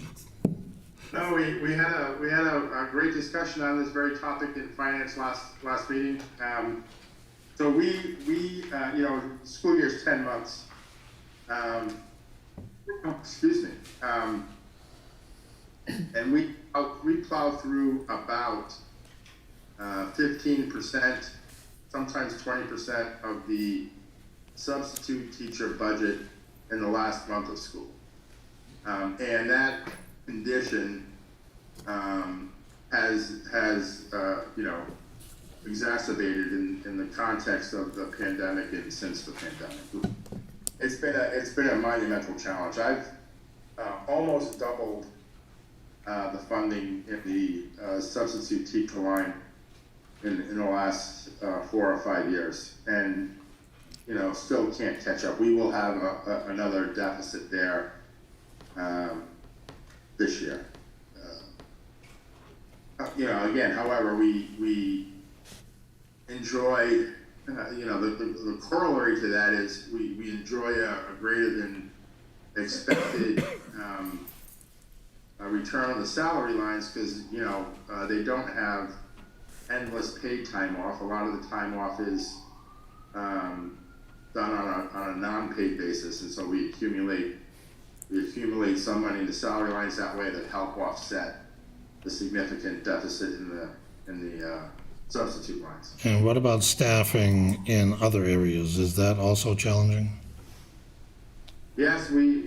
No, we had a great discussion on this very topic in finance last meeting. So we school year's 10 months. Excuse me. And we plow through about 15%, sometimes 20% of the substitute teacher budget in the last month of school. And that condition has exacerbated in the context of the pandemic and since the pandemic. It's been a monumental challenge. I've almost doubled the funding in the substitute teacher line in the last 4 or 5 years, and still can't catch up. We will have another deficit there this year. Again, however, we enjoy, the corollary to that is we enjoy a greater than expected return on the salary lines because, they don't have endless paid time off. A lot of the time off is done on a non-paid basis, and so we accumulate some money in the salary lines that way that help offset the significant deficit in the substitute lines. And what about staffing in other areas? Is that also challenging? Yes, we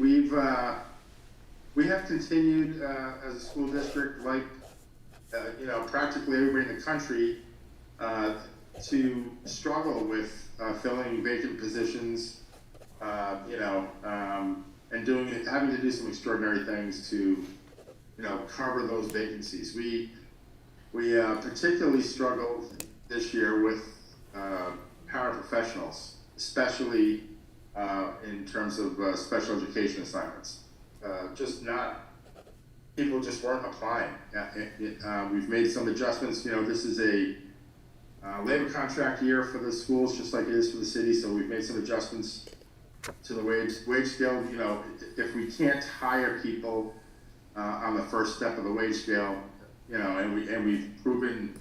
have continued as a school district, like practically everybody in the country, to struggle with filling vacant positions, and having to do some extraordinary things to cover those vacancies. We particularly struggled this year with paraprofessionals, especially in terms of special education assignments. People just weren't applying. We've made some adjustments. This is a labor contract year for the schools, just like it is for the city. So we've made some adjustments to the wage scale. If we can't hire people on the first step of the wage scale, and we've proven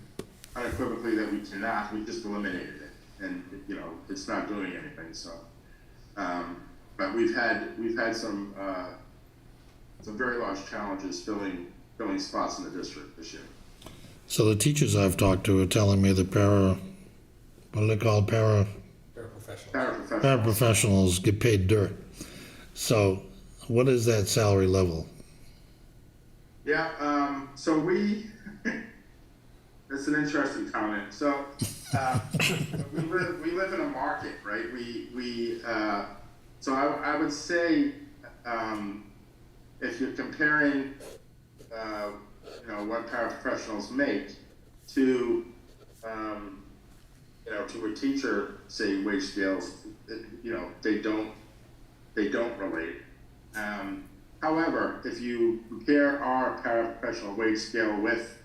unequivocally that we cannot, we just eliminated it, and it's not doing anything. So, but we've had some very large challenges filling spots in the district this year. So the teachers I've talked to are telling me that paraprofessionals get paid dirt. So what is that salary level? Yeah, so that's an interesting comment. So we live in a market, right? So I would say if you're comparing what paraprofessionals make to a teacher, say, wage scales, they don't relate. However, if you compare our paraprofessional wage scale with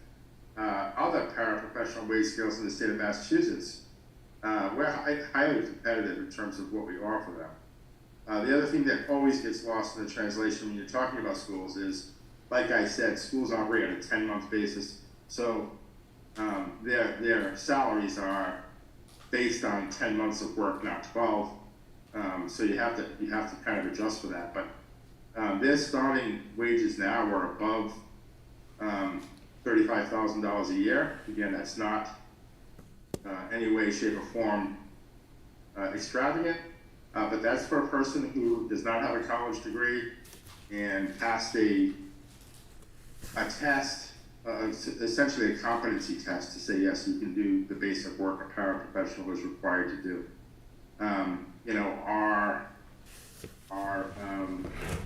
other paraprofessional wage scales in the state of Massachusetts, we're highly competitive in terms of what we offer them. The other thing that always gets lost in the translation when you're talking about schools is, like I said, schools operate on a 10-month basis, so their salaries are based on 10 months of work, not 12. So you have to kind of adjust for that. But their starting wages now are above $35,000 a year. Again, that's not any way, shape, or form extravagant, but that's for a person who does not have a college degree and passed a test essentially a competency test to say, yes, you can do the basic work a paraprofessional is required to do. You know,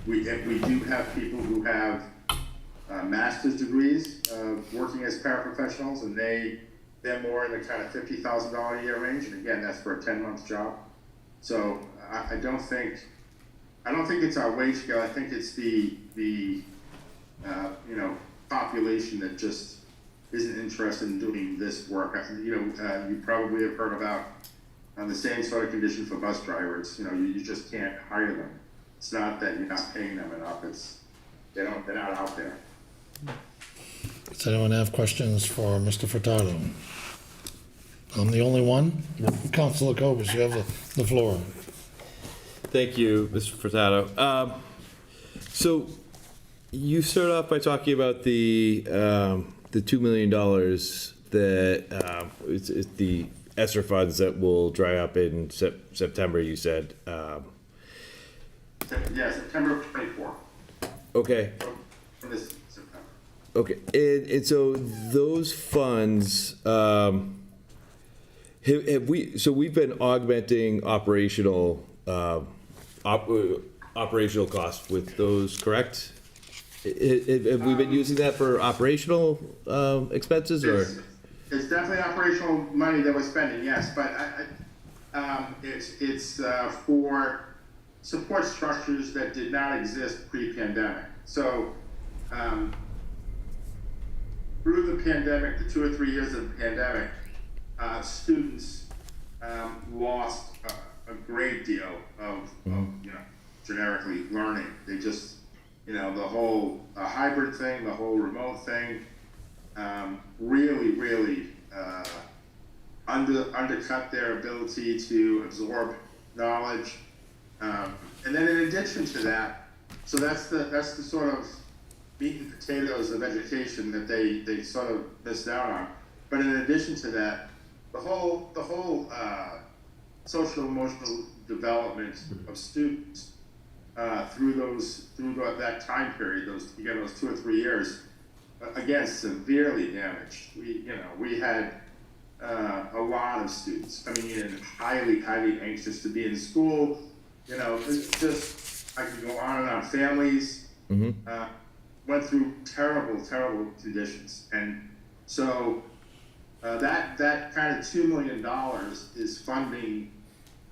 we do have people who have master's degrees working as paraprofessionals, and they're more in the kind of $50,000 a year range, and again, that's for a 10-month job. So I don't think it's our wage scale. I think it's the you know, population that just isn't interested in doing this work. You know, you probably have heard about the same sort of condition for bus drivers. You know, you just can't hire them. It's not that you're not paying them enough. It's they're not out there. Does anyone have questions for Mr. Furtado? I'm the only one? Councilor Cobus, you have the floor. Thank you, Mr. Furtado. So you start off by talking about the $2 million that it's the ESSER funds that will dry up in September, you said. Yeah, September of 24. Okay. From this September. Okay, and so those funds, we've been augmenting operational costs with those, correct? Have we been using that for operational expenses, or? It's definitely operational money that we're spending, yes, but it's for support structures that did not exist pre-pandemic. So through the pandemic, the 2 or 3 years of the pandemic, students lost a great deal of you know, generically learning. They just, you know, the whole hybrid thing, the whole remote thing, really undercut their ability to absorb knowledge. And then in addition to that, so that's the sort of meat and potatoes of education that they sort of missed out on. But in addition to that, the whole social emotional development of students through that time period, those 2 or 3 years, again, severely damaged. We had a lot of students coming in highly anxious to be in school. You know, it's just, I could go on and on. Families went through terrible conditions, and so that kind of $2 million is funding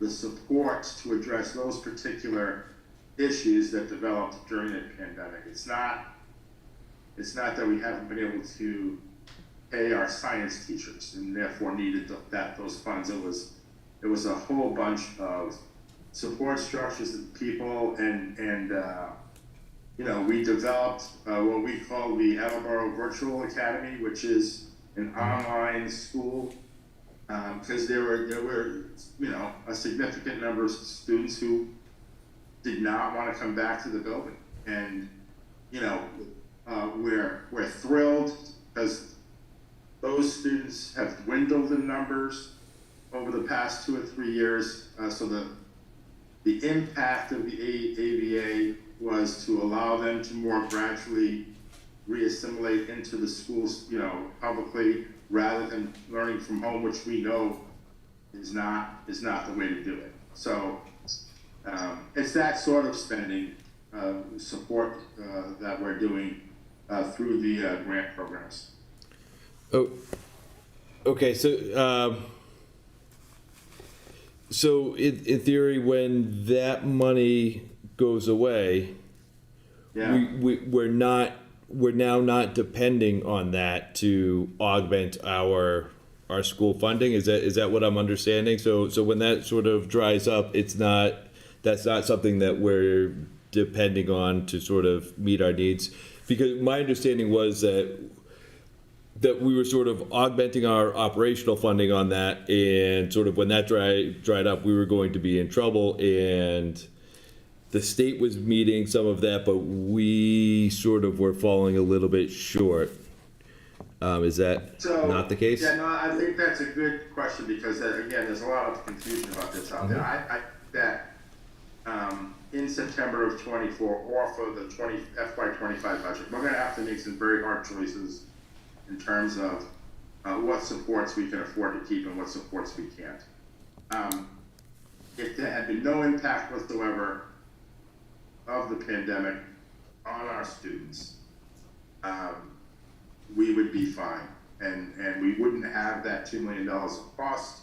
the supports to address those particular issues that developed during the pandemic. It's not that we haven't been able to pay our science teachers and therefore needed those funds. It was a whole bunch of support structures and people, and you know, we developed what we call the Attleboro Virtual Academy, which is an online school, because there were you know, a significant number of students who did not want to come back to the building, and you know, we're thrilled because those students have dwindled in numbers over the past 2 or 3 years. So the impact of the ABA was to allow them to more gradually reassimilate into the schools, you know, publicly, rather than learning from home, which we know is not the way to do it. So it's that sort of spending support that we're doing through the grant programs. Oh, okay. So in theory, when that money goes away, yeah, we're now not depending on that to augment our school funding. Is that what I'm understanding? So when that sort of dries up, that's not something that we're depending on to sort of meet our needs. Because my understanding was that we were sort of augmenting our operational funding on that, and sort of when that dried up, we were going to be in trouble, and the state was meeting some of that, but we sort of were falling a little bit short. Is that not the case? Yeah, no, I think that's a good question, because again, there's a lot of confusion about this out there. I that in September of 24, or for the FY25 budget, we're going to have to make some very hard choices in terms of what supports we can afford to keep and what supports we can't. If there had been no impact whatsoever of the pandemic on our students, we would be fine, and we wouldn't have that $2 million of cost.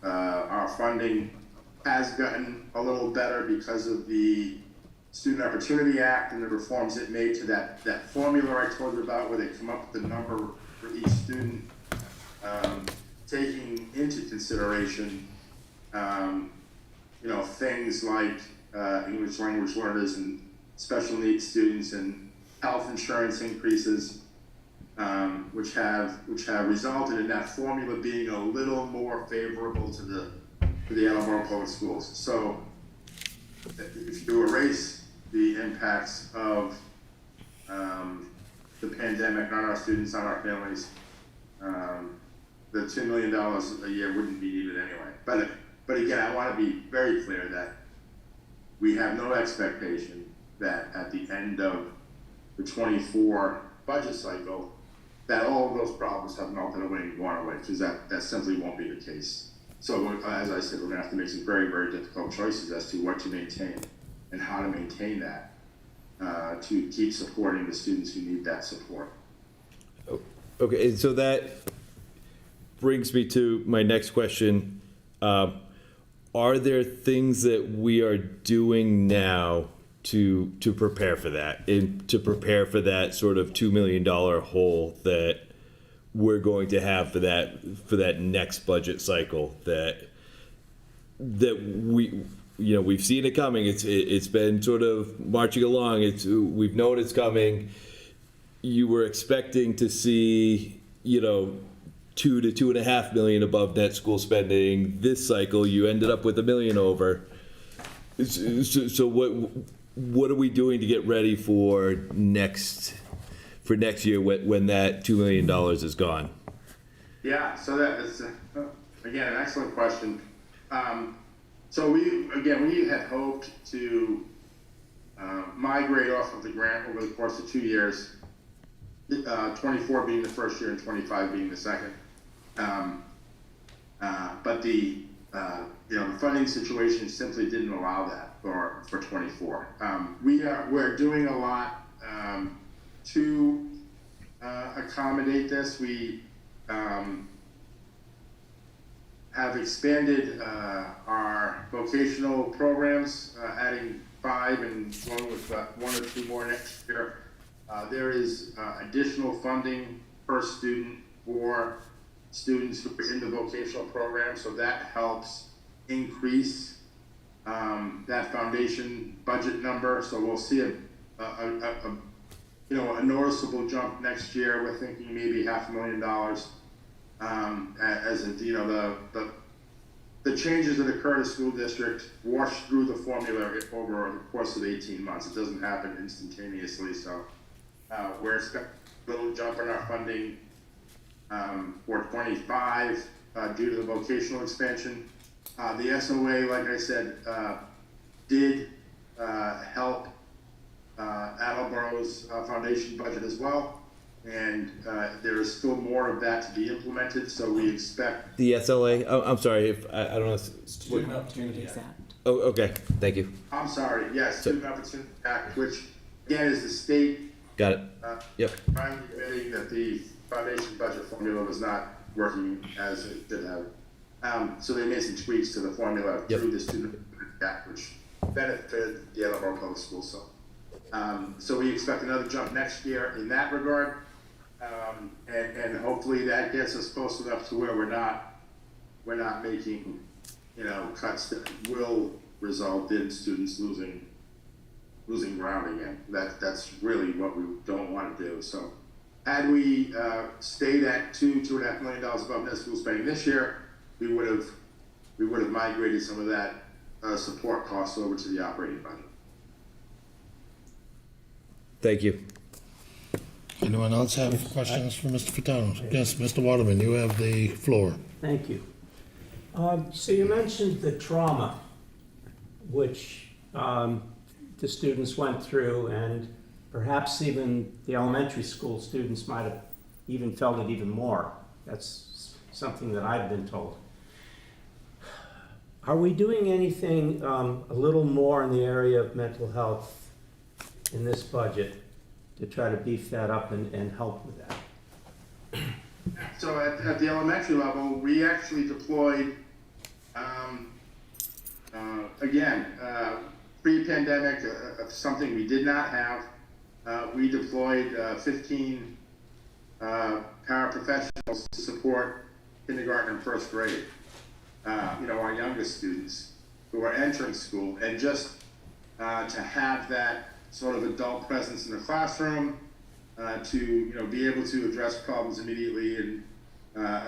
Our funding has gotten a little better because of the Student Opportunity Act and the reforms it made to that formula I told you about, where they come up with the number for each student, taking into consideration, things like English language learners and special needs students and health insurance increases, which have resulted in that formula being a little more favorable to the Attleboro Public Schools. So if you erase the impacts of the pandemic on our students, on our families, the $2 million a year wouldn't be needed anyway. But again, I want to be very clear that we have no expectation that at the end of the 24 budget cycle, that all of those problems have melted away and gone away, because that simply won't be the case. So as I said, we're gonna have to make some very, very difficult choices as to what to maintain and how to maintain that to keep supporting the students who need that support. Okay, and so that brings me to my next question. Are there things that we are doing now to prepare for that, and to prepare for that sort of $2 million hole that we're going to have for that next budget cycle, that we've seen it coming. It's been sort of marching along. We've known it's coming. You were expecting to see, $2 to $2.5 million above net school spending. This cycle, you ended up with $1 million over. So what are we doing to get ready for next year when that $2 million is gone? Yeah, so that is again an excellent question. So we had hoped to migrate off of the grant over the course of 2 years, 24 being the first year and 25 being the second. But the funding situation simply didn't allow that for 24. We're doing a lot to accommodate this. We have expanded our vocational programs, adding 5 and going with 1 or 2 more next year. There is additional funding per student for students who are in the vocational program, so that helps increase that foundation budget number. So we'll see a noticeable jump next year. We're thinking maybe $500,000 as the changes that occur to school district wash through the formula over the course of 18 months. It doesn't happen instantaneously, so we're expecting a little jump in our funding for 25 due to the vocational expansion. The SOA, like I said, did help Attleboro's foundation budget as well, and there is still more of that to be implemented, so we expect... The SLA? I'm sorry, if I don't know. Student Opportunity Act. Oh, okay, thank you. I'm sorry, yes, Student Opportunity Act, which again is the state... Got it. Yep. Finally admitting that the foundation budget formula was not working as it should have. So they made some tweaks to the formula through the Student Opportunity Act, which benefited the Attleboro Public Schools. So we expect another jump next year in that regard, and hopefully that gets us close enough to where we're not making cuts that will result in students losing ground again. That's really what we don't want to do. So had we stayed at $2.5 million above net school spending this year, we would have migrated some of that support costs over to the operating budget. Thank you. Anyone else have questions for Mr. Fatano? Yes, Mr. Waterman, you have the floor. Thank you. So you mentioned the trauma, which the students went through, and perhaps even the elementary school students might have even felt it even more. That's something that I've been told. Are we doing anything a little more in the area of mental health in this budget to try to beef that up and help with that? So at the elementary level, we actually deployed, pre-pandemic, something we did not have. We deployed 15 paraprofessionals to support kindergarten and first grade. Our youngest students who are entering school, and just to have that sort of adult presence in the classroom, to be able to address problems immediately, and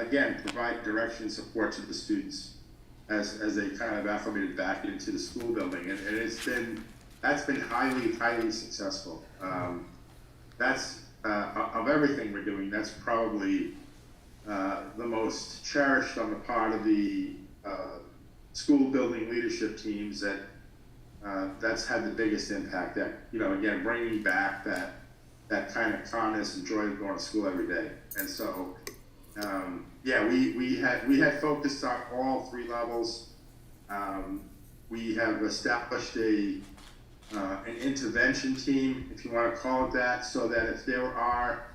again provide direction and support to the students as they kind of acclimated back into the school building, and that's been highly successful. That's of everything we're doing, that's probably the most cherished on the part of the school building leadership teams. That's had the biggest impact. That again, bringing back that kind of calmness and joy of going to school every day. And so, we had focused on all three levels. We have established an intervention team, if you want to call it that, so that if there are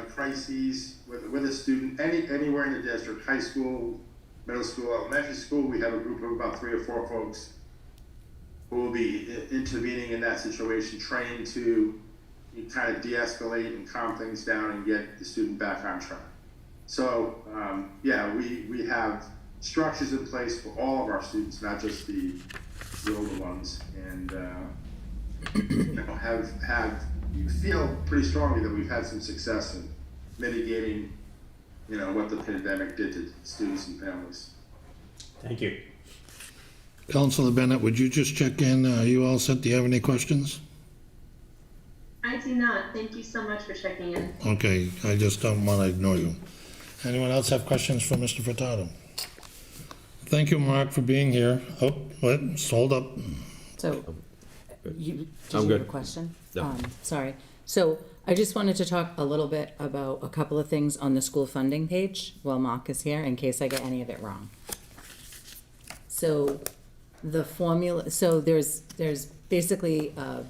crises with a student anywhere in the district, high school, middle school, elementary school, we have a group of about 3 or 4 folks who will be intervening in that situation, trained to kind of de-escalate and calm things down and get the student back on track. So we have structures in place for all of our students, not just the older ones, and feel pretty strongly that we've had some success in mitigating what the pandemic did to students and families. Thank you. Councilor Bennett, would you just check in? Are you all set? Do you have any questions? I do not. Thank you so much for checking in. Okay, I just don't want to ignore you. Anyone else have questions for Mr. Furtado? Thank you, Mark, for being here. Oh, wait, hold up. So, did you I'm have a good. question? No. Sorry. So I just wanted to talk a little bit about a couple of things on the school funding page while Mark is here, in case I get any of it wrong. So the formula, so there's basically a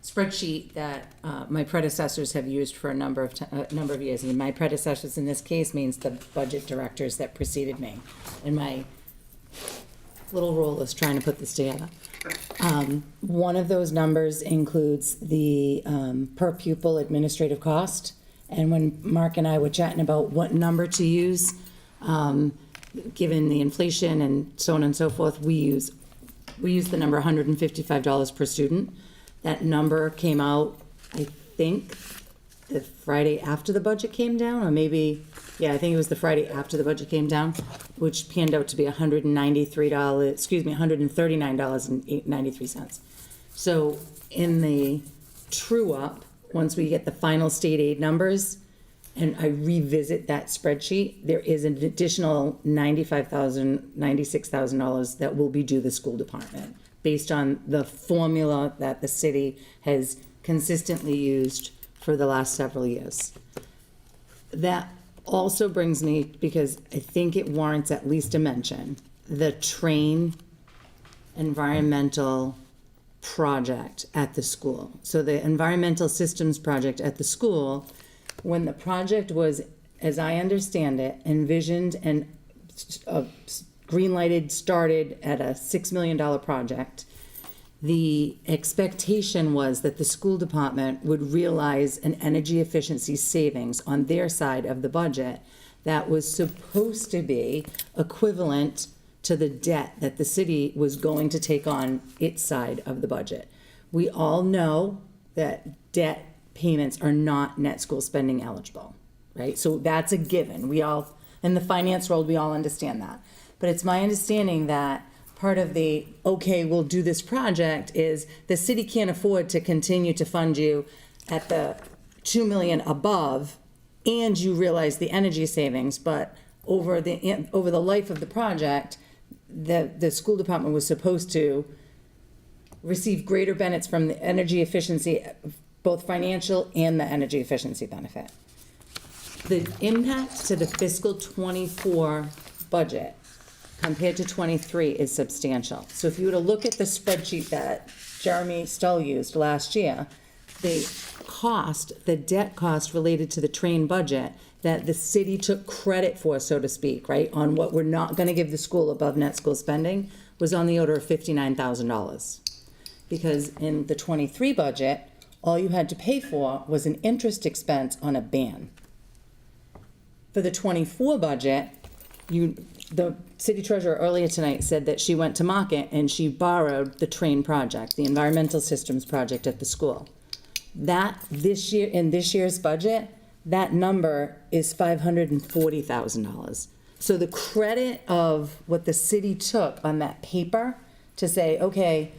spreadsheet that my predecessors have used for a number of years, and my predecessors in this case means the budget directors that preceded me. And my little role is trying to put this together. One of those numbers includes the per pupil administrative cost. And when Mark and I were chatting about what number to use, given the inflation and so on and so forth, we use the number $155 per student. That number came out, I think, the Friday after the budget came down, or maybe, I think it was the Friday after the budget came down, which panned out to be $139.93. So in the true up, once we get the final state aid numbers, and I revisit that spreadsheet, there is an additional $96,000 that will be due the school department, based on the formula that the city has consistently used for the last several years. That also brings me, because I think it warrants at least a mention, the train environmental project at the school. So the environmental systems project at the school, when the project was, as I understand it, envisioned and green-lighted, started at a $6 million project, the expectation was that the school department would realize an energy efficiency savings on their side of the budget that was supposed to be equivalent to the debt that the city was going to take on its side of the budget. We all know that debt payments are not net school spending eligible, right? So that's a given. We all, in the finance world, we all understand that. But it's my understanding that part of the, okay, we'll do this project is the city can't afford to continue to fund you at the 2 million above, and you realize the energy savings, but over the life of the project, the school department was supposed to receive greater benefits from the energy efficiency both financial and the energy efficiency benefit. The impact to the fiscal '24 budget compared to '23 is substantial. So if you were to look at the spreadsheet that Jeremy Stoll used last year, the debt cost related to the train budget that the city took credit for, so to speak, right, on what we're not gonna give the school above net school spending, was on the order of $59,000. Because in the '23 budget, all you had to pay for was an interest expense on a ban. For the '24 budget, the city treasurer earlier tonight said that she went to market and she borrowed the train project, the environmental systems project at the school. That, this year, in this year's budget, that number is $540,000. So the credit of what the city took on that paper to say, okay,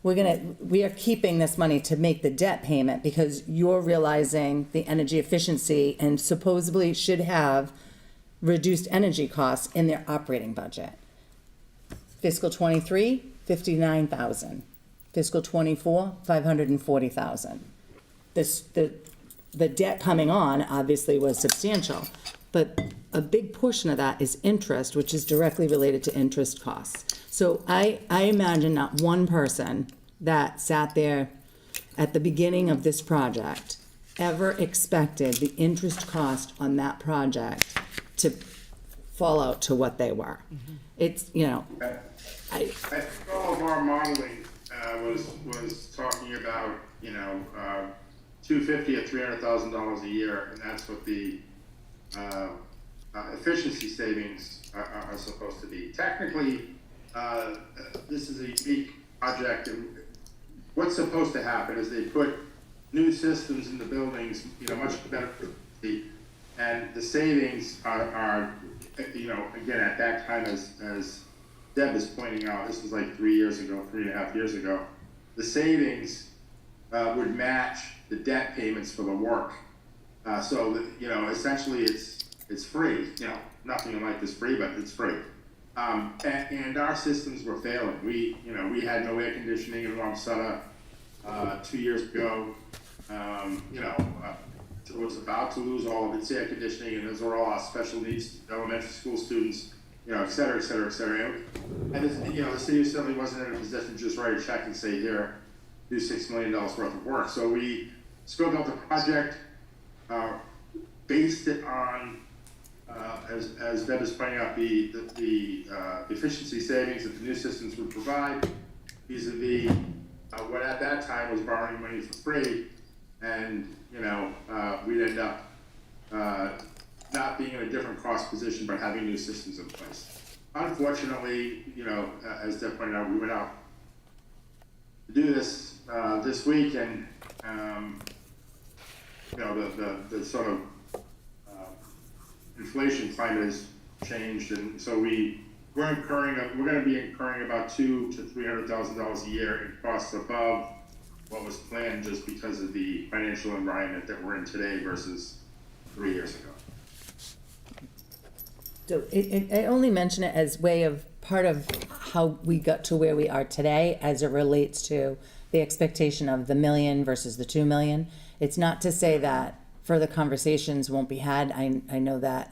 we are keeping this money to make the debt payment because you're realizing the energy efficiency and supposedly should have reduced energy costs in their operating budget. Fiscal '23, $59,000. Fiscal '24, $540,000. The debt coming on obviously was substantial, but a big portion of that is interest, which is directly related to interest costs. So I imagine not one person that sat there at the beginning of this project ever expected the interest cost on that project to fall out to what they were. It's, I think all of our modeling was talking about, $250,000 or $300,000 a year, and that's what the efficiency savings are supposed to be. Technically, this is a unique project, and what's supposed to happen is they put new systems in the buildings, much better, and the savings are again, at that time, as Deb is pointing out, this was like 3.5 years ago, the savings would match the debt payments for the work. So that, essentially it's free. Nothing in life is free, but it's free. And our systems were failing. We had no air conditioning in Wamsutta 2 years ago. It was about to lose all of its air conditioning, and those are all our special needs elementary school students, et cetera, et cetera, et cetera. And this, the city certainly wasn't in a position to just write a check and say, here, do $6 million worth of work. So we scoped out the project, based it on, as Deb is pointing out, the efficiency savings that the new systems would provide, vis-a-vis what at that time was borrowing money for free, and we'd end up not being in a different cost position, but having new systems in place. Unfortunately, as Deb pointed out, we went out to do this this week, and the sort of inflation climate has changed, and so we're going to be incurring about $200,000 to $300,000 a year in costs above what was planned, just because of the financial environment that we're in today versus 3 years ago. So I only mention it as way of part of how we got to where we are today as it relates to the expectation of the million versus the 2 million. It's not to say that further conversations won't be had. I know that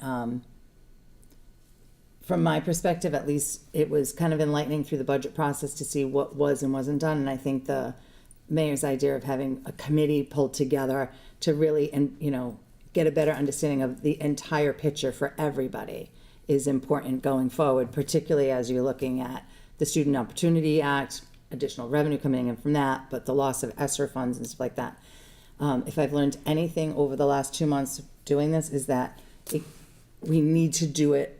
from my perspective, at least, it was kind of enlightening through the budget process to see what was and wasn't done. And I think the mayor's idea of having a committee pulled together to really, get a better understanding of the entire picture for everybody is important going forward, particularly as you're looking at the Student Opportunity Act, additional revenue coming in from that, but the loss of ESSER funds and stuff like that. If I've learned anything over the last 2 months doing this, is that we need to do it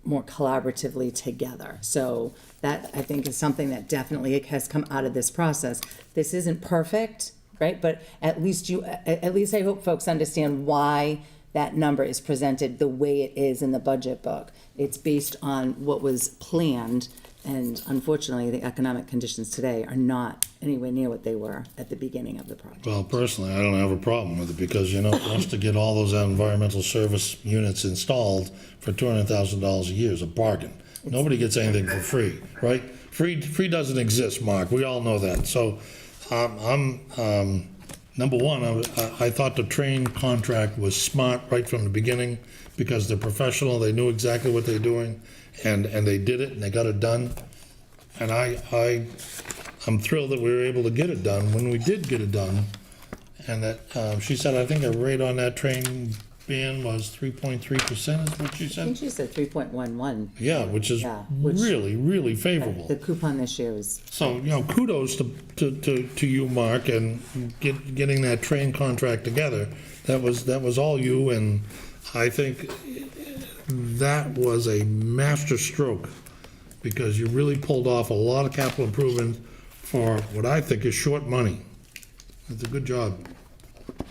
more collaboratively together. So that, I think, is something that definitely has come out of this process. This isn't perfect, right? But at least I hope folks understand why that number is presented the way it is in the budget book. It's based on what was planned, and unfortunately, the economic conditions today are not anywhere near what they were at the beginning of the project. Well, personally, I don't have a problem with it because, for us to get all those environmental service units installed for $200,000 a year is a bargain. Nobody gets anything for free, right? Free doesn't exist, Mark. We all know that. So I'm Number one, I thought the train contract was smart right from the beginning because they're professional, they knew exactly what they're doing, and they did it and they got it done. And I'm thrilled that we were able to get it done when we did get it done. And that, she said, I think a rate on that train ban was 3.3% is what she I said. think she said 3.11. Yeah, which is Yeah, which- really, really favorable. The coupon this year is, So, kudos to you, Mark, and getting that train contract together. That was all you, and I think that was a master stroke, because you really pulled off a lot of capital improvement for what I think is short money. It's a good job.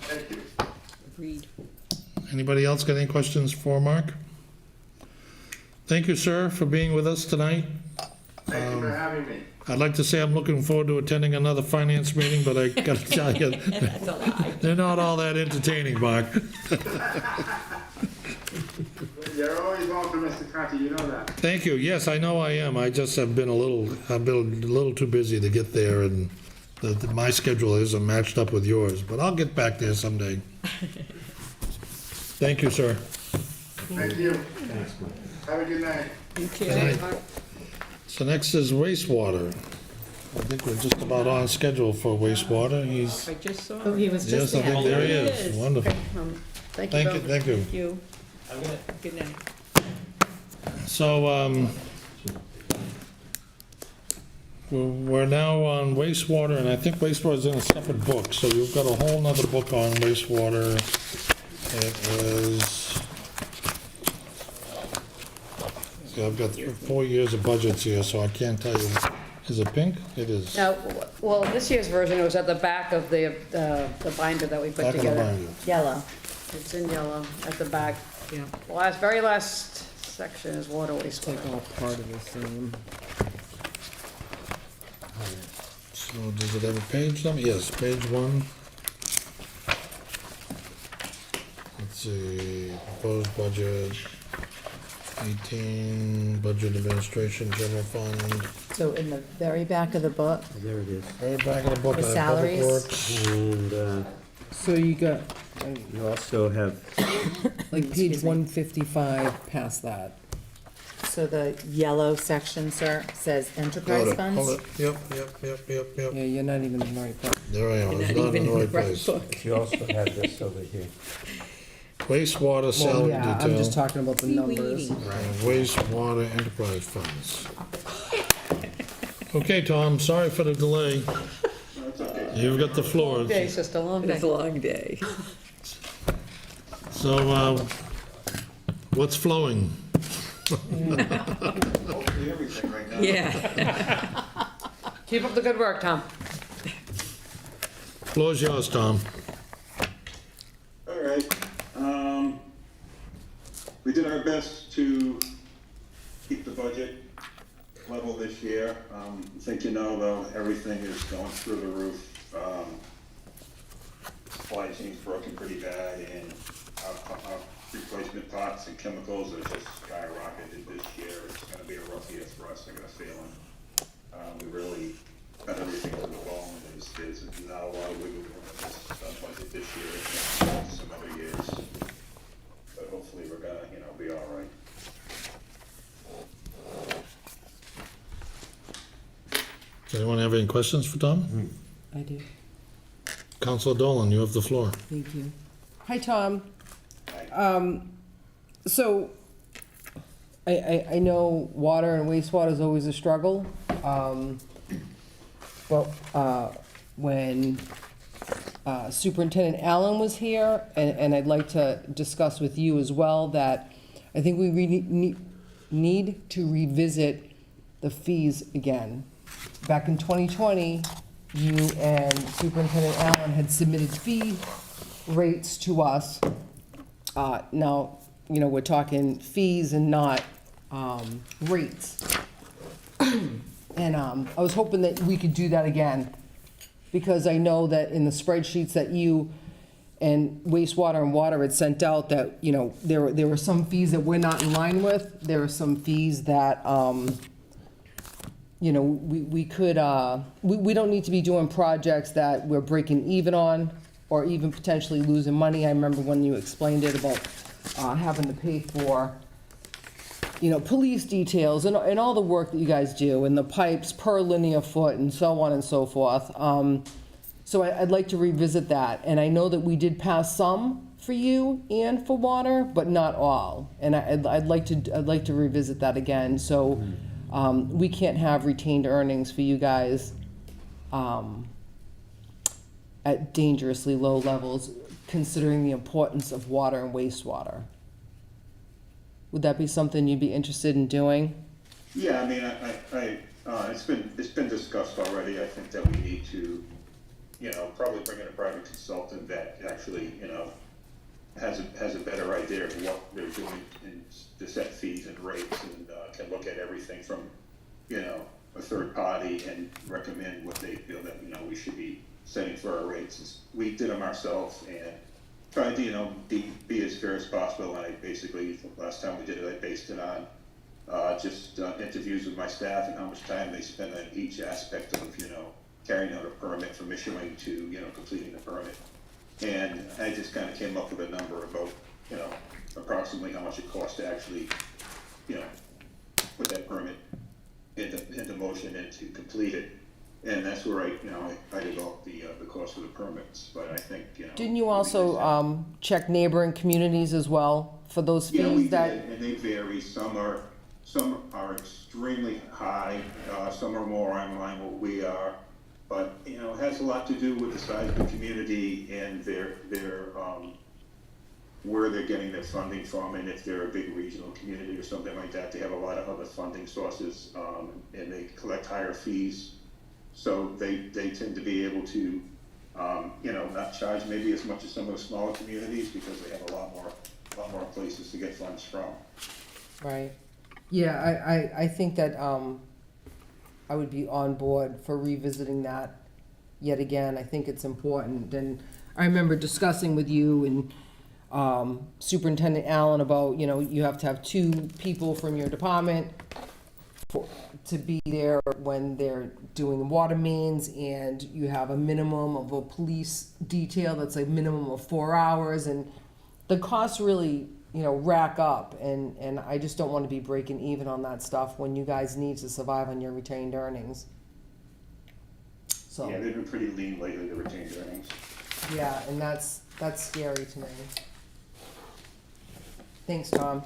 Thank you. Agreed. Anybody else got any questions for Mark? Thank you, sir, for being with us tonight. Thank you for having me. I'd like to say I'm looking forward to attending another finance meeting, but I gotta tell you, That's a lie. they're not all that entertaining, Mark. You're always welcome, Mr. Conti, you know that. Thank you. Yes, I know I am. I just have been a little too busy to get there, and my schedule isn't matched up with yours, but I'll get back there someday. Thank you, sir. Thank you. Have a good night. Good night. So next is wastewater. I think we're just about on schedule for wastewater. I just saw. oh, he was just Yes, I think there. there he There is. he is. Wonderful. Thank you, Thank Bill. you, thank you. Thank you. Good night. So, we're now on wastewater, and I think wastewater's in a separate book, so you've got a whole nother book on wastewater. It is, see, I've got 4 years of budgets here, so I can't tell you. Is it pink? It is. Now, well, this year's version was at the back of the binder that we put Back of the together. binder. Yellow. It's in yellow at the back. Yeah. Very last section is water wastewater. like all part of the same. So does it have a page number? Yes, page 1. Let's see, proposed budget, 18, budget administration, general fund. So in the very back of the book, There it is. Right back of the book, The I have Public salaries. Works. And So you got, you also have, like, Excuse page me. 155 past that. so the yellow section, sir, says enterprise Hold funds. it. Yep. Yeah, you're not even in the right book. There I am, You're it's not not even in the right right place. book. you also have this over here. Wastewater Well, salary yeah, I'm just detail. talking about the numbers. Wastewater enterprise funds. Okay, Tom, sorry for the delay. You've got the floor. Okay, it's just a long day. It's a long day. So, what's flowing? Hopefully everything right now. Yeah. Keep up the good work, Tom. Floor's yours, Tom. All right. We did our best to keep the budget level this year. I think you know, though, everything is going through the roof. Supply chain's broken pretty bad, and our replacement parts and chemicals are just skyrocketed this year. It's gonna be a rough year for us, I got a feeling. We really cut everything to the bone. There's not a lot of wiggle room in this budget this year, compared to some other years. But hopefully we're gonna, be all right. Does anyone have any questions for Tom? I do. Counselor Dolan, you have the floor. Thank you. Hi, Tom. So, I know water and wastewater is always a struggle. When Superintendent Allen was here, and I'd like to discuss with you as well, that I think we really need to revisit the fees again. Back in 2020, you and Superintendent Allen had submitted fee rates to us. Now, we're talking fees and not rates. And I was hoping that we could do that again, because I know that in the spreadsheets that you and wastewater and water had sent out, that, there were some fees that we're not in line with. There were some fees that, we could, we don't need to be doing projects that we're breaking even on. or even potentially losing money. I remember when you explained it about having to pay for, you know, police details and all the work that you guys do, and the pipes per linear foot and so on and so forth. So I'd like to revisit that, and I know that we did pass some for you and for water, but not all. And I'd like to revisit that again, so we can't have retained earnings for you guys at dangerously low levels, considering the importance of water and wastewater. Would that be something you'd be interested in doing? Yeah, I mean, it's been discussed already. I think that we need to, you know, probably bring in a private consultant that actually, you know, has a better idea of what they're doing to set fees and rates, and can look at everything from, you know, a third party and recommend what they feel that, you know, we should be setting for our rates. We did them ourselves and tried to, you know, be as fair as possible. And I basically, last time we did it, I based it on just interviews with my staff and how much time they spend on each aspect of, you know, carrying out a permit from issuing to, you know, completing the permit. And I just kind of came up with a number about, you know, approximately how much it costs to actually, you know, put that permit into motion and to complete it. And that's where I developed the cost of the permits. But I think, you know. Didn't you also check neighboring communities as well for those fees? Yeah, we that? did, and they vary. Some are extremely high. Some are more in line with what we are. But, you know, it has a lot to do with the size of the community and their where they're getting their funding from, and if they're a big regional community or something like that, they have a lot of other funding sources, and they collect higher fees. So they tend to be able to, you know, not charge maybe as much as some of the smaller communities because they have a lot more places to get funds from. Right. Yeah, I think that I would be on board for revisiting that yet again. I think it's important. And I remember discussing with you and Superintendent Allen about, you know, you have to have 2 people from your department to be there when they're doing water mains, and you have a minimum of a police detail that's a minimum of 4 hours, and the costs really, you know, rack up, and I just don't want to be breaking even on that stuff when you guys need to survive on your retained earnings. So Yeah, they've been pretty lean lately, the retained earnings. yeah, and that's scary to me. Thanks, Tom.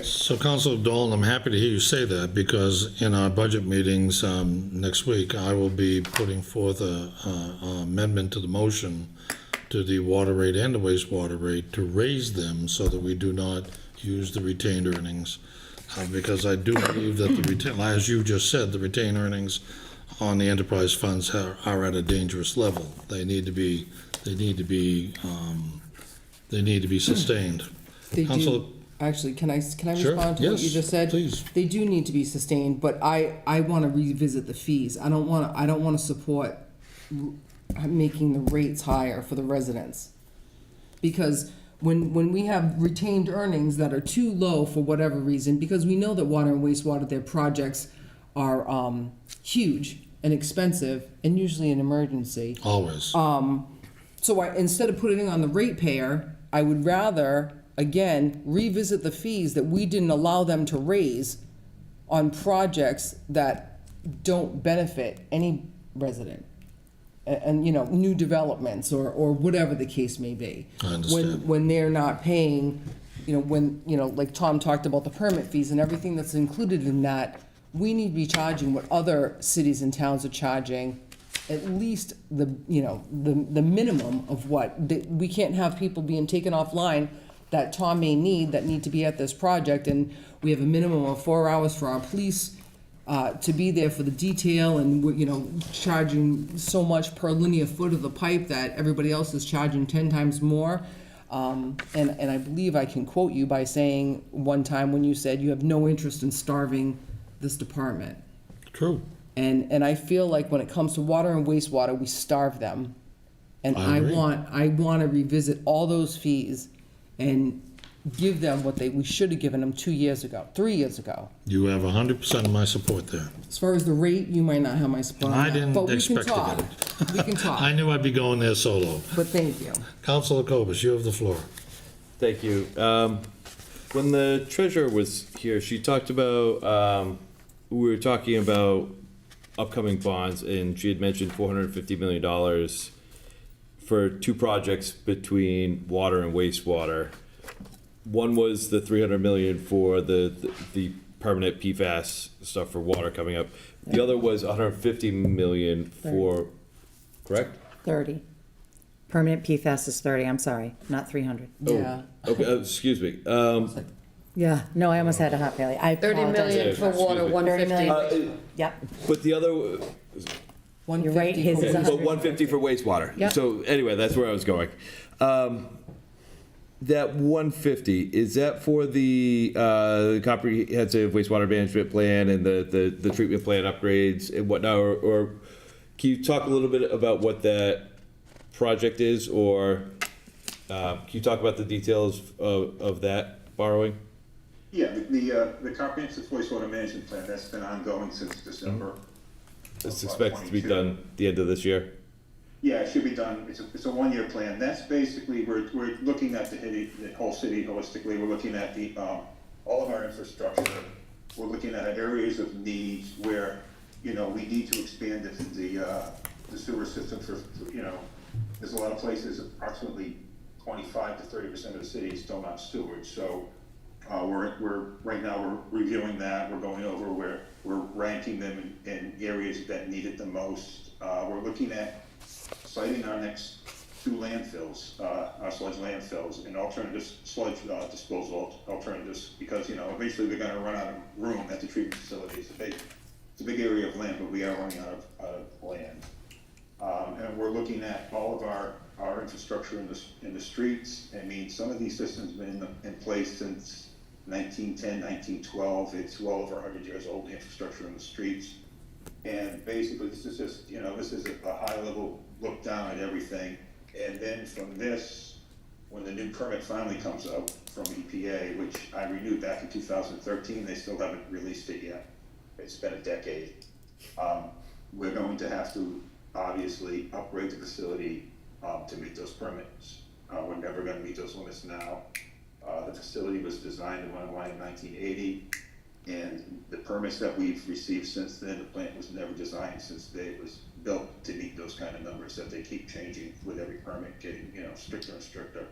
So Councilor Dolan, I'm happy to hear you say that, because in our budget meetings next week, I will be putting forth a amendment to the motion to the water rate and the wastewater rate to raise them so that we do not use the retained earnings. Because I do believe that as you just said, the retained earnings on the enterprise funds are at a dangerous level. They need to be sustained. They Councilor, do. Actually, can I Sure. respond to what you Yes, just said? please. They do need to be sustained, but I want to revisit the fees. I don't want to support making the rates higher for the residents. Because when we have retained earnings that are too low for whatever reason, because we know that water and wastewater, their projects are huge and expensive and usually an emergency. always. So instead of putting it on the ratepayer, I would rather, again, revisit the fees that we didn't allow them to raise on projects that don't benefit any resident. And, you know, new developments or whatever the case may be. I understand. When they're not paying, you know, like Tom talked about the permit fees and everything that's included in that, we need to be charging what other cities and towns are charging, at least the minimum of what. We can't have people being taken offline that Tom may need that need to be at this project, and we have a minimum of 4 hours for our police to be there for the detail, and we're, you know, charging so much per linear foot of the pipe that everybody else is charging 10 times more. And I believe I can quote you by saying one time when you said you have no interest in starving this department. True. And I feel like when it comes to water and wastewater, we starve them. And I agree. I want to revisit all those fees and give them what we should have given them 2 years ago, 3 years ago. You have 100% of my support there. As far as the rate, you might not have my support on I that, didn't but we can expect to talk. get it. We can talk, I knew I'd be going there solo. but thank you. Councilor Cobus, you have the floor. Thank you. When the treasurer was here, she talked about, we were talking about upcoming bonds, and she had mentioned $450 million for two projects between water and wastewater. One was the 300 million for the permanent PFAS stuff for water coming up. The other was 150 million for, correct? 30. Permanent PFAS is 30, I'm sorry, not 300. Yeah. Okay, excuse me. Yeah, no, I almost had a heart failure. I 30 apologize. million for water, 30 150. million. Yep, But the other, you're right, his is but 100. 150 for wastewater. Yep. So anyway, that's where I was going. That 150, is that for the comprehensive wastewater management plan and the treatment plan upgrades and whatnot? Or can you talk a little bit about what that project is, or can you talk about the details of that borrowing? Yeah, the comprehensive wastewater management plan, that's been ongoing since December. It's of expected to be 22. done at the end of this year. Yeah, it should be done. It's a one-year plan. That's basically, we're looking at the whole city holistically. We're looking at all of our infrastructure. We're looking at areas of needs where, we need to expand the sewer system for, there's a lot of places, approximately 25 to 30% of the city is still not sewered. So right now we're reviewing that. We're going over where we're ranking them in areas that need it the most. We're looking at citing our next two landfills, our sludge landfills, and alternative sludge disposal alternatives, because eventually we're going to run out of room at the treatment facility. It's a big area of land, but we are running out of land. And we're looking at all of our infrastructure in the streets. I mean, some of these systems have been in place since 1910, 1912. It's well over 100 years old, the infrastructure in the streets. And basically, this is just, this is a high-level look down at everything. And then from this, when the new permit finally comes out from EPA, which I renewed back in 2013, they still haven't released it yet. It's been a decade. We're going to have to obviously upgrade the facility to meet those permits. We're never going to meet those limits now. The facility was designed and went online in 1980. And the permits that we've received since then, the plant was never designed since it was built to meet those kind of numbers that they keep changing with every permit getting, stricter and stricter.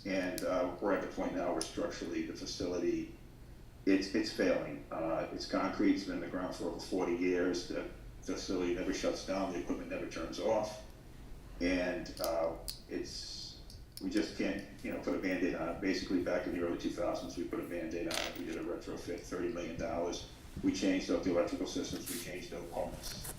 And we're at the point now where structurally the facility, it's failing. It's concrete, it's been in the ground for over 40 years. The facility never shuts down, the equipment never turns off. And we just can't, put a Band-Aid on it. Basically, back in the early 2000s, we put a Band-Aid on it. We did a retrofit, $30 million. We changed out the electrical systems, we changed out pumps.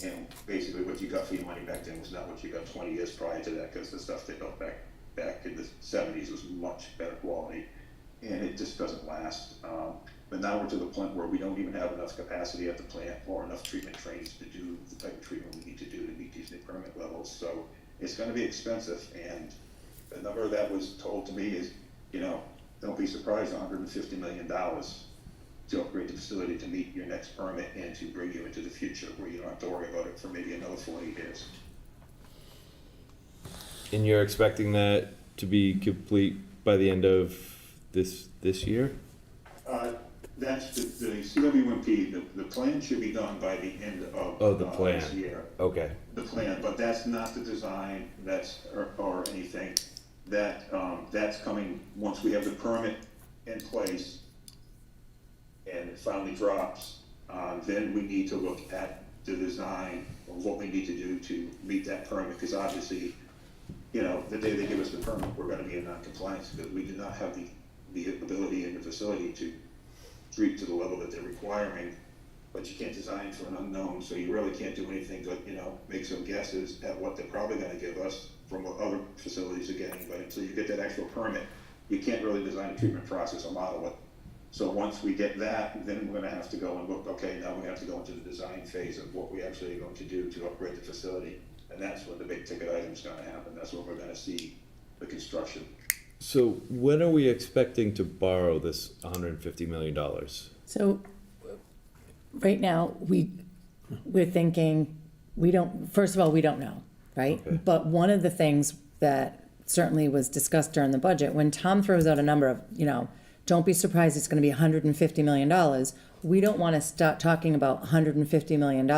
And basically what you got for your money back then was not what you got 20 years prior to that, because the stuff they built back in the 70s was much better quality. And it just doesn't last. But now we're to the point where we don't even have enough capacity at the plant or enough treatment trains to do the type of treatment we need to do to meet these new permit levels. So it's gonna be expensive, and the number that was told to me is, don't be surprised, $150 million to upgrade the facility to meet your next permit and to bring you into the future where you don't have to worry about it for maybe another 40 years. And you're expecting that to be complete by the end of this year? That's the CWMP, the plan should be done by the end of the plan. This year. Okay. The plan, but that's not the design, or anything. That's coming once we have the permit in place and it finally drops. Then we need to look at the design of what we need to do to meet that permit, because obviously, the day they give us the permit, we're gonna be in non-compliance because we do not have the ability in the facility to treat to the level that they're requiring. But you can't design for an unknown, so you really can't do anything but, make some guesses at what they're probably gonna give us from what other facilities are getting. But until you get that actual permit, you can't really design a treatment process or model it. So once we get that, then we're gonna have to go and look, okay, now we have to go into the design phase of what we actually are going to do to upgrade the facility. And that's when the big ticket item's gonna happen. That's when we're gonna see the construction. So when are we expecting to borrow this $150 million? So, right now, we're thinking, first of all, we don't know, right? Okay. But one of the things that certainly was discussed during the budget, when Tom throws out a number of, don't be surprised it's gonna be $150 million, we don't wanna start talking about $150 million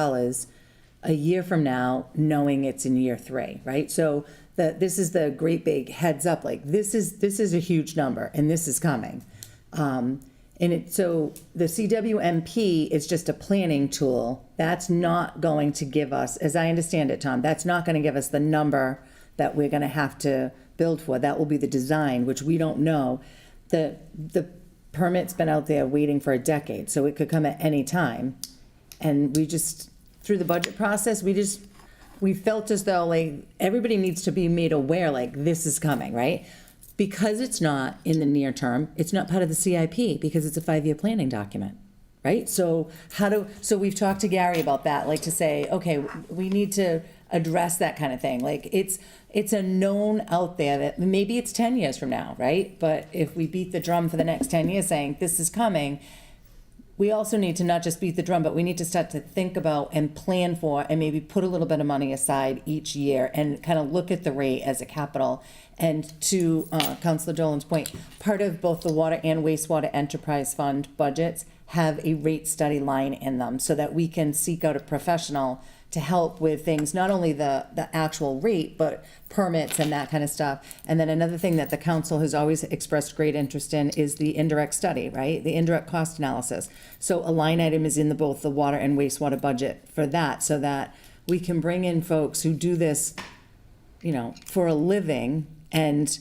a year from now, knowing it's in year 3, right? So this is the great big heads up, like this is a huge number and this is coming. So the CWMP is just a planning tool. That's not going to give us, as I understand it, Tom, that's not gonna give us the number that we're gonna have to build for. That will be the design, which we don't know. The permit's been out there waiting for a decade, so it could come at any time. And we just, through the budget process, we felt as though like everybody needs to be made aware like this is coming, right? Because it's not in the near term, it's not part of the CIP because it's a 5-year planning document, right? So we've talked to Gary about that, like to say, okay, we need to address that kind of thing. Like it's a known out there that maybe it's 10 years from now, right? But if we beat the drum for the next 10 years saying this is coming, we also need to not just beat the drum, but we need to start to think about and plan for and maybe put a little bit of money aside each year and kind of look at the rate as a capital. And to Councilor Dolan's point, part of both the water and wastewater enterprise fund budgets have a rate study line in them so that we can seek out a professional to help with things, not only the actual rate, but permits and that kind of stuff. And then another thing that the council has always expressed great interest in is the indirect study, right? The indirect cost analysis. So a line item is in both the water and wastewater budget for that, so that we can bring in folks who do this, for a living and,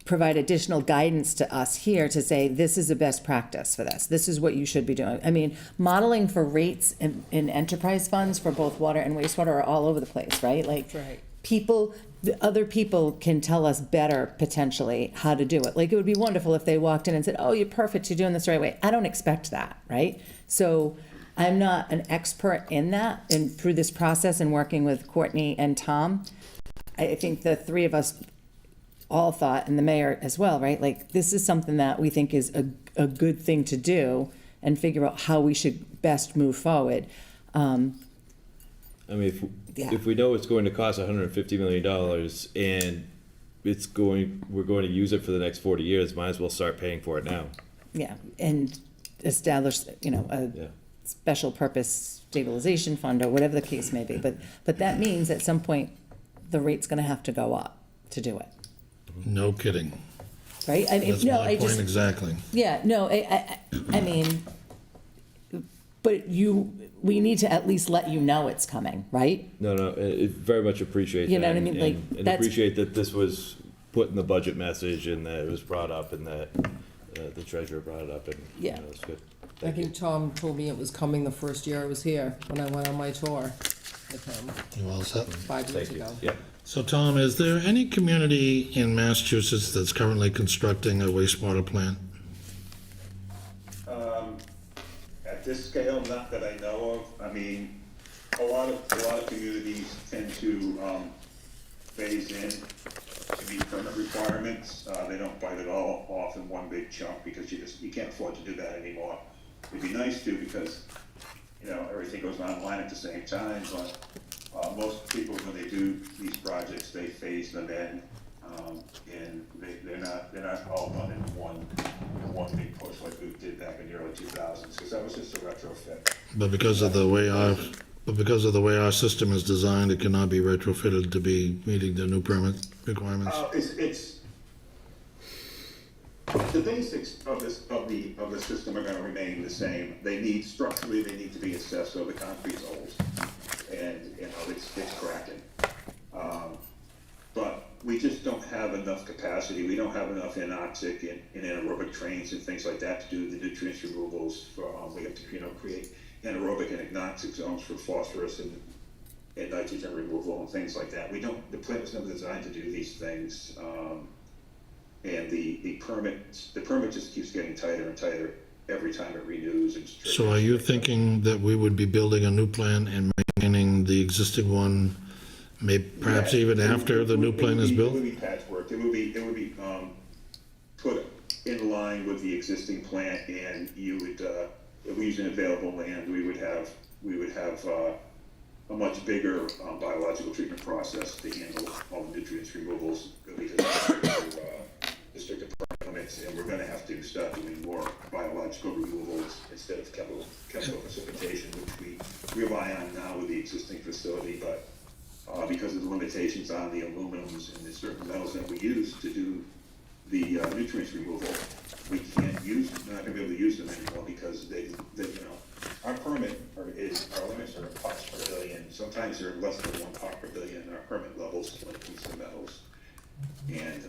provide additional guidance to us here to say, this is a best practice for this. This is what you should be doing. I mean, modeling for rates in enterprise funds for both water and wastewater are all over the place, right? Like other people can tell us better potentially how to do it. Like it would be wonderful if they walked in and said, oh, you're perfect, you're doing this the right way. I don't expect that, right? So I'm not an expert in that. And through this process and working with Courtney and Tom, I think the three of us all thought, and the mayor as well, right? Like this is something that we think is a good thing to do and figure out how we should best move forward. If we know it's going to cost $150 million and we're going to use it for the next 40 years, might as well start paying for it now. Yeah, and establish, a special purpose stabilization fund or whatever the case may be. But that means at some point, the rate's gonna have to go up to do it. No kidding. Right? That's my point exactly. Yeah, no, I mean, but we need to at least let you know it's coming, right? No, I very much appreciate that. You know what I mean? Like, and that's- appreciate that this was put in the budget message and that it was brought up and that the treasurer brought it up and Yeah. it's good. I think Tom told me it was coming the first year I was here, when I went on my tour with him, You all set? 5 years ago. Yeah. So Tom, is there any community in Massachusetts that's currently constructing a wastewater plant? At this scale, not that I know of. I mean, a lot of communities tend to phase in to meet permit requirements. They don't bite it all off in one big chunk because you can't afford to do that anymore. It'd be nice to because, everything goes online at the same time, but most people, when they do these projects, they phase them in, and they're not all done in one big push like we did back in the early 2000s, because that was just a retrofit. But because of the way our system is designed, it cannot be retrofitted to be meeting the new permit requirements. It's the basics of the system are going to remain the same. Structurally they need to be assessed, so the concrete's old and it's cracking. But we just don't have enough capacity. We don't have enough anoxic and anaerobic trains and things like that to do the nutrients removals. We have to create anaerobic and anoxic zones for phosphorus and nitrogen removal and things like that. The plant was never designed to do these things. And the permit just keeps getting tighter and tighter every time it renews. So are you thinking that we would be building a new plant and maintaining the existing one Maybe perhaps even after the new plan is It would built? be patchwork. It would be put in line with the existing plant, and you would, if we're using available land, we would have a much bigger biological treatment process to handle all the nutrients removals because the stricter permits, and we're gonna have to start doing more biological removals instead of chemical precipitation, which we rely on now with the existing facility, but because of the limitations on the aluminums and the certain metals that we use to do the nutrients removal, we're not gonna be able to use them anymore because they our permit our limits are parts per billion. Sometimes they're less than 1 part per billion in our permit levels when it comes to metals. And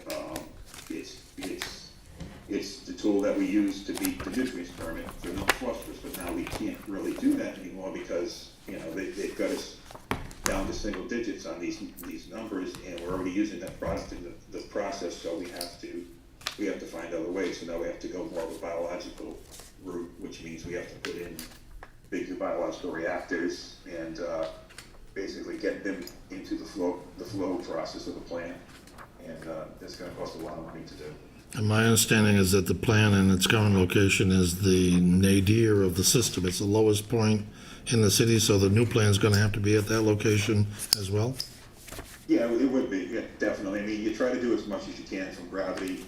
it's the tool that we use to beat the nutrients permit for no phosphorus, but now we can't really do that anymore because, they've got us down to single digits on these numbers, and we're already using that product in the process, so we have to find other ways. So now we have to go more of a biological route, which means we have to put in bigger biological reactors and basically get them into the flow process of the plant, and it's going to cost a lot of money to do. And my understanding is that the plant in its current location is the nadir of the system. It's the lowest point in the city, so the new plan is going to have to be at that location as well? Yeah, it would be, yeah, definitely. I mean, you try to do as much as you can from gravity.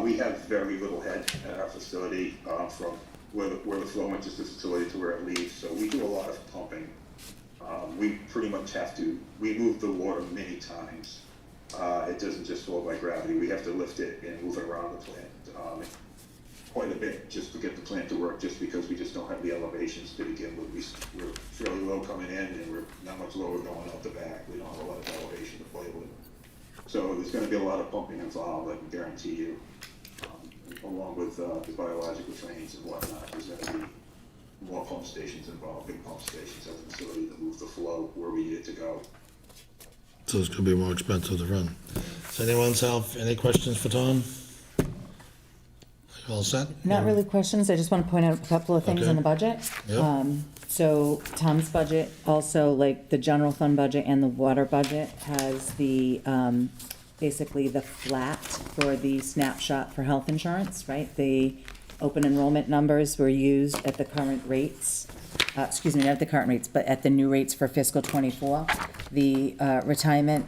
We have very little head at our facility from where the flow enters the facility to where it leaves, so we do a lot of pumping. We pretty much have to, we move the water many times. It doesn't just flow by gravity. We have to lift it and move it around the plant quite a bit just to get the plant to work, just because we just don't have the elevations to begin with. We're fairly low coming in, and we're not much lower going out the back. We don't have a lot of elevation to play with. So there's going to be a lot of pumping involved, I can guarantee you. Along with the biological trains and whatnot, there's going to be more pump stations involved, big pump stations at the facility to move the flow where we need it to go. So it's going to be more expensive to run. Does anyone have any questions for Tom? All set? Not really questions, I just want to point out a couple of things Okay. in the budget. Yep. So Tom's budget, also like the general fund budget and the water budget, has the, basically the flat for the snapshot for health insurance, right? The open enrollment numbers were used at the current rates, excuse me, not at the current rates, but at the new rates for fiscal '24. The retirement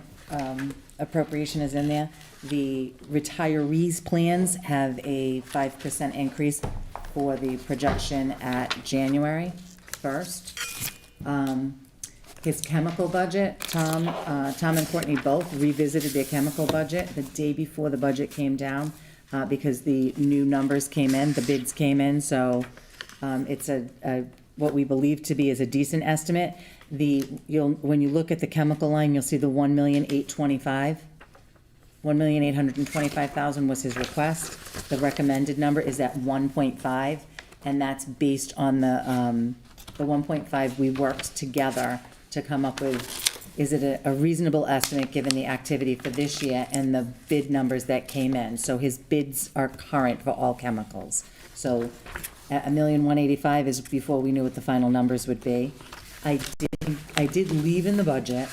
appropriation is in there. The retirees' plans have a 5% increase for the projection at January 1st. His chemical budget, Tom and Courtney both revisited their chemical budget the day before the budget came down because the new numbers came in, the bids came in, so it's what we believe to be is a decent estimate. When you look at the chemical line, you'll see the $1,825,000. $1,825,000 was his request. The recommended number is at 1.5, and that's based on the 1.5 we worked together to come up with, is it a reasonable estimate given the activity for this year and the bid numbers that came in? So his bids are current for all chemicals. So at $1,185,000 is before we knew what the final numbers would be. I did leave in the budget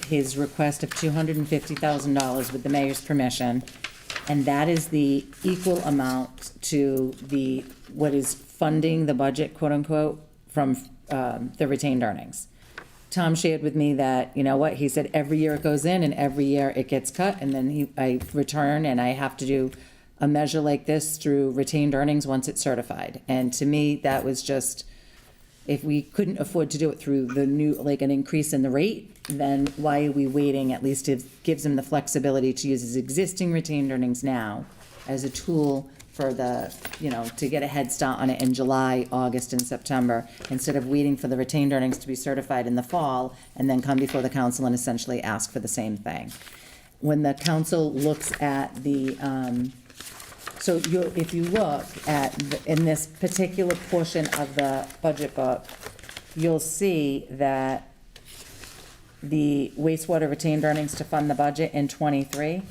his request of $250,000 with the mayor's permission, and that is the equal amount to what is funding the budget, quote unquote, from the retained earnings. Tom shared with me that, you know what, he said every year it goes in and every year it gets cut, and then I return and I have to do a measure like this through retained earnings once it's certified. And to me, that was just, if we couldn't afford to do it through the new, like an increase in the rate, then why are we waiting? At least it gives him the flexibility to use his existing retained earnings now as a tool for to get a head start on it in July, August, and September, instead of waiting for the retained earnings to be certified in the fall and then come before the council and essentially ask for the same thing. When the council looks at the, if you look at, in this particular portion of the budget book, you'll see that the wastewater retained earnings to fund the budget in '23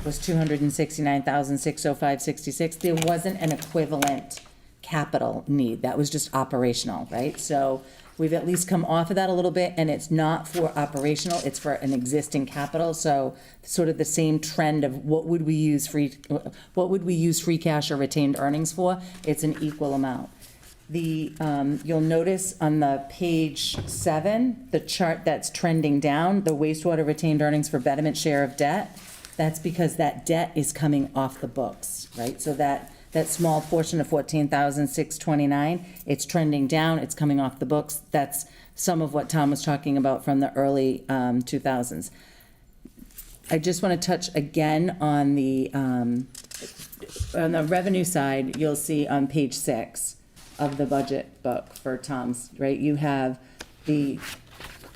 was $269,605.66. There wasn't an equivalent capital need. That was just operational, right? So we've at least come off of that a little bit, and it's not for operational, it's for an existing capital, so sort of the same trend of what would we use free cash or retained earnings for? It's an equal amount. You'll notice on the page 7, the chart that's trending down, the wastewater retained earnings for betterment share of debt, that's because that debt is coming off the books, right? So that small portion of 14,629, it's trending down, it's coming off the books. That's some of what Tom was talking about from the early 2000s. I just want to touch again on the revenue side. You'll see on page 6 of the budget book for Tom's, right? You have the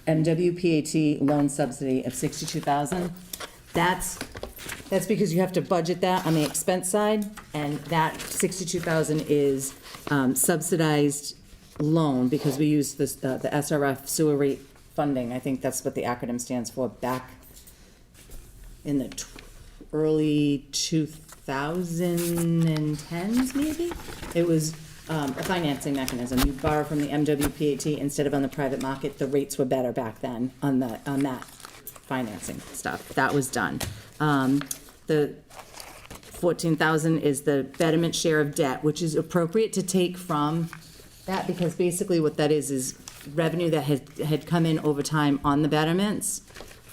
MWPAT loan subsidy of 62,000. That's because you have to budget that on the expense side, and that 62,000 is subsidized loan because we use this, the SRF sewer rate funding. I think that's what the acronym stands for. Back in the early 2010s, maybe, it was a financing mechanism. You borrow from the MWPAT instead of on the private market. The rates were better back then on that financing stuff. That was done. The 14,000 is the betterment share of debt, which is appropriate to take from that, because basically what that is revenue that had come in over time on the betterments,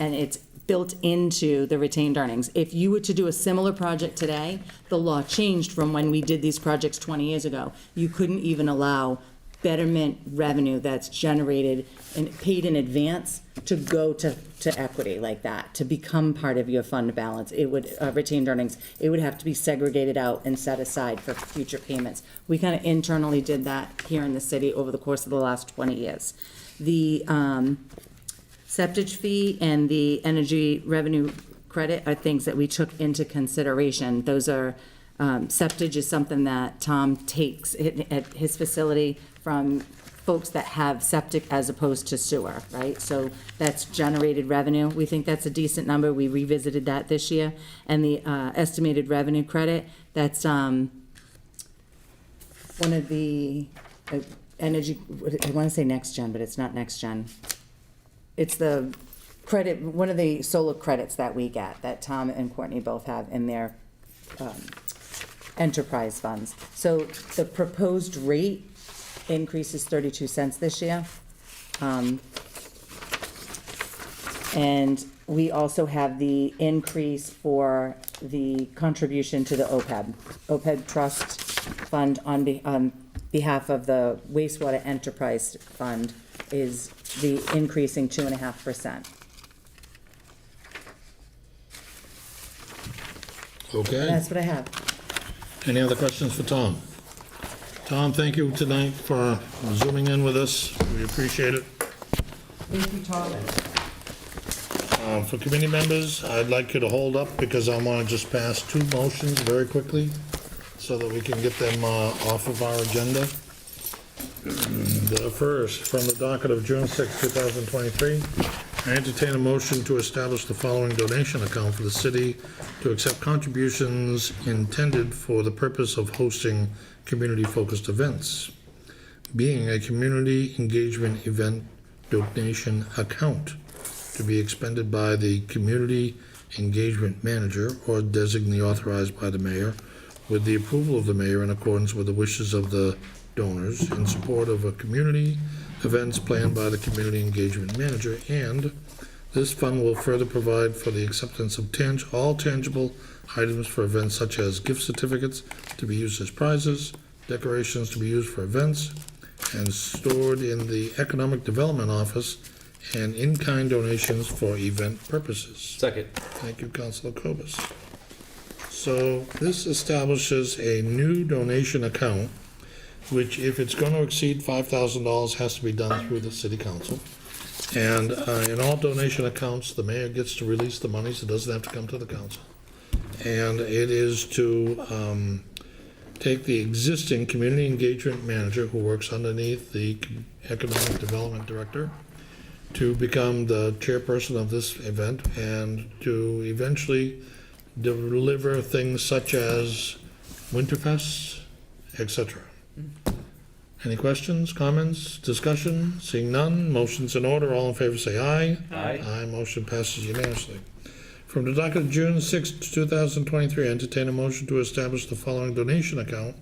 and it's built into the retained earnings. If you were to do a similar project today, the law changed from when we did these projects 20 years ago. You couldn't even allow betterment revenue that's generated and paid in advance to go to equity like that, to become part of your fund balance. It would, retained earnings, it would have to be segregated out and set aside for future payments. We kind of internally did that here in the city over the course of the last 20 years. The septic fee and the energy revenue credit are things that we took into consideration. Those are, septic is something that Tom takes at his facility from folks that have septic as opposed to sewer, right? So that's generated revenue. We think that's a decent number. We revisited that this year. And the estimated revenue credit, that's one of the energy, I want to say next gen, but it's not next gen. It's the credit, one of the solar credits that we get, that Tom and Courtney both have in their enterprise funds. So the proposed rate increase is 32 cents this year. And we also have the increase for the contribution to the OPEB Trust Fund on behalf of the wastewater enterprise fund is the increasing 2.5%. Okay. That's what I have. Any other questions for Tom? Tom, thank you tonight for zooming in with us. We appreciate it. Thank you, Tom. For committee members, I'd like you to hold up because I want to just pass 2 motions very quickly so that we can get them off of our agenda. The first, from the docket of June 6, 2023, I entertain a motion to establish the following donation account for the city to accept contributions intended for the purpose of hosting community-focused events, being a community engagement event donation account to be expended by the community engagement manager or designee authorized by the mayor with the approval of the mayor in accordance with the wishes of the donors in support of a community events planned by the community engagement manager, and this fund will further provide for the acceptance of all tangible items for events such as gift certificates to be used as prizes, decorations to be used for events, and stored in the Economic Development Office, and in-kind donations for event purposes. Second. Thank you, Councilor Cobus. So this establishes a new donation account, which if it's going to exceed $5,000 has to be done through the city council. And in all donation accounts, the mayor gets to release the monies. It doesn't have to come to the council. And it is to take the existing community engagement manager who works underneath the economic development director to become the chairperson of this event and to eventually deliver things such as Winterfest, etc. Any questions, comments, discussion? Seeing none, motion's in order. All in favor say aye. Aye. Aye, motion passes unanimously. From the docket of June 6, 2023, entertain a motion to establish the following donation account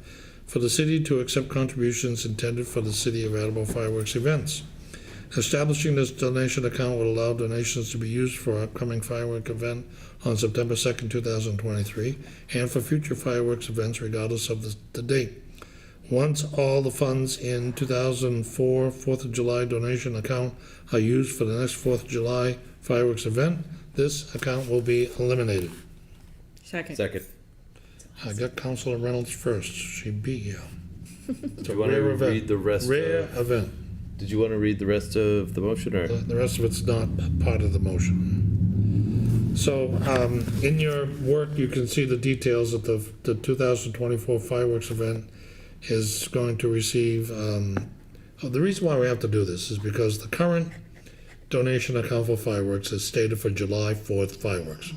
for the city to accept contributions intended for the City of Attleboro fireworks events. Establishing this donation account will allow donations to be used for our upcoming firework event on September 2nd, 2023, and for future fireworks events regardless of the date. Once all the funds in 2004 4th of July donation account are used for the next 4th of July fireworks event, this account will be eliminated. Second. Second. I got Councilor Reynolds first. She beat you. Do you want to read the rest? Rare event. Did you want to read the rest of the motion, or? The rest of it's not part of the motion. So, in your work, you can see the details that the 2024 fireworks event is going to receive. The reason why we have to do this is because the current donation account for fireworks is stated for July 4th fireworks,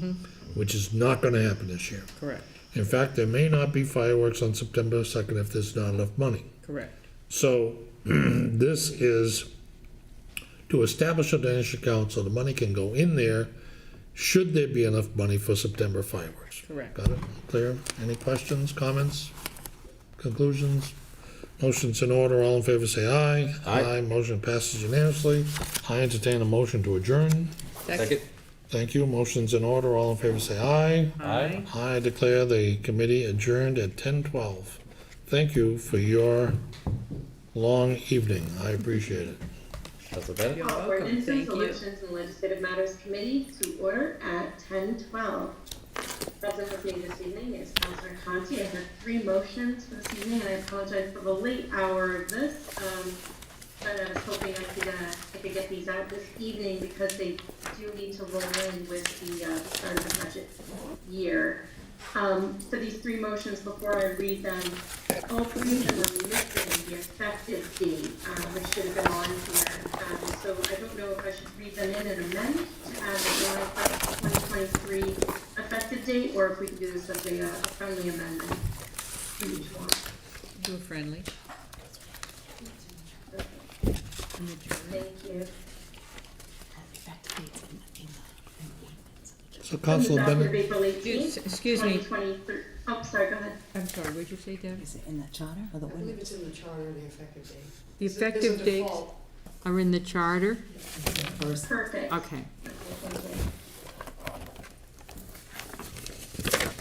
which is not going to happen this year. Correct. In fact, there may not be fireworks on September 2nd if there's not enough money. Correct. So this is to establish a donation account so the money can go in there should there be enough money for September fireworks. Correct. Got it? Clear? Any questions, comments, conclusions? Motion's in order. All in favor say aye. Aye. Motion passes unanimously. I entertain a motion to adjourn. Second. Thank you. Motion's in order. All in favor say aye. Aye. I declare the committee adjourned at 10:12. Thank you for your long evening. I appreciate it. That's okay. You're Call welcome. Ordinances, Thank you. Elections, and Legislative Matters Committee to order at 10:12. Present with me this evening is Councilor Conti. I have 3 motions for this evening, and I apologize for the late hour of this. But I was hoping I could get these out this evening because they do need to roll in with the start of the budget year. For these 3 motions, before I read them, all 3 of them are missing the effective date, which should have been on here. So I don't know if I should read them in and amend to add the July 1st, 2023 effective date, or if we can do this as a friendly amendment for each one. Do a friendly. Thank you. So From the Councilor docket of Bennett, April 18th, Excuse me. 2023. Oh, sorry, go ahead. I'm sorry, what'd you say, Debbie? Is it in the charter or the ordinance? it's in the charter, the effective date. The effective dates are in the charter? Perfect. Okay.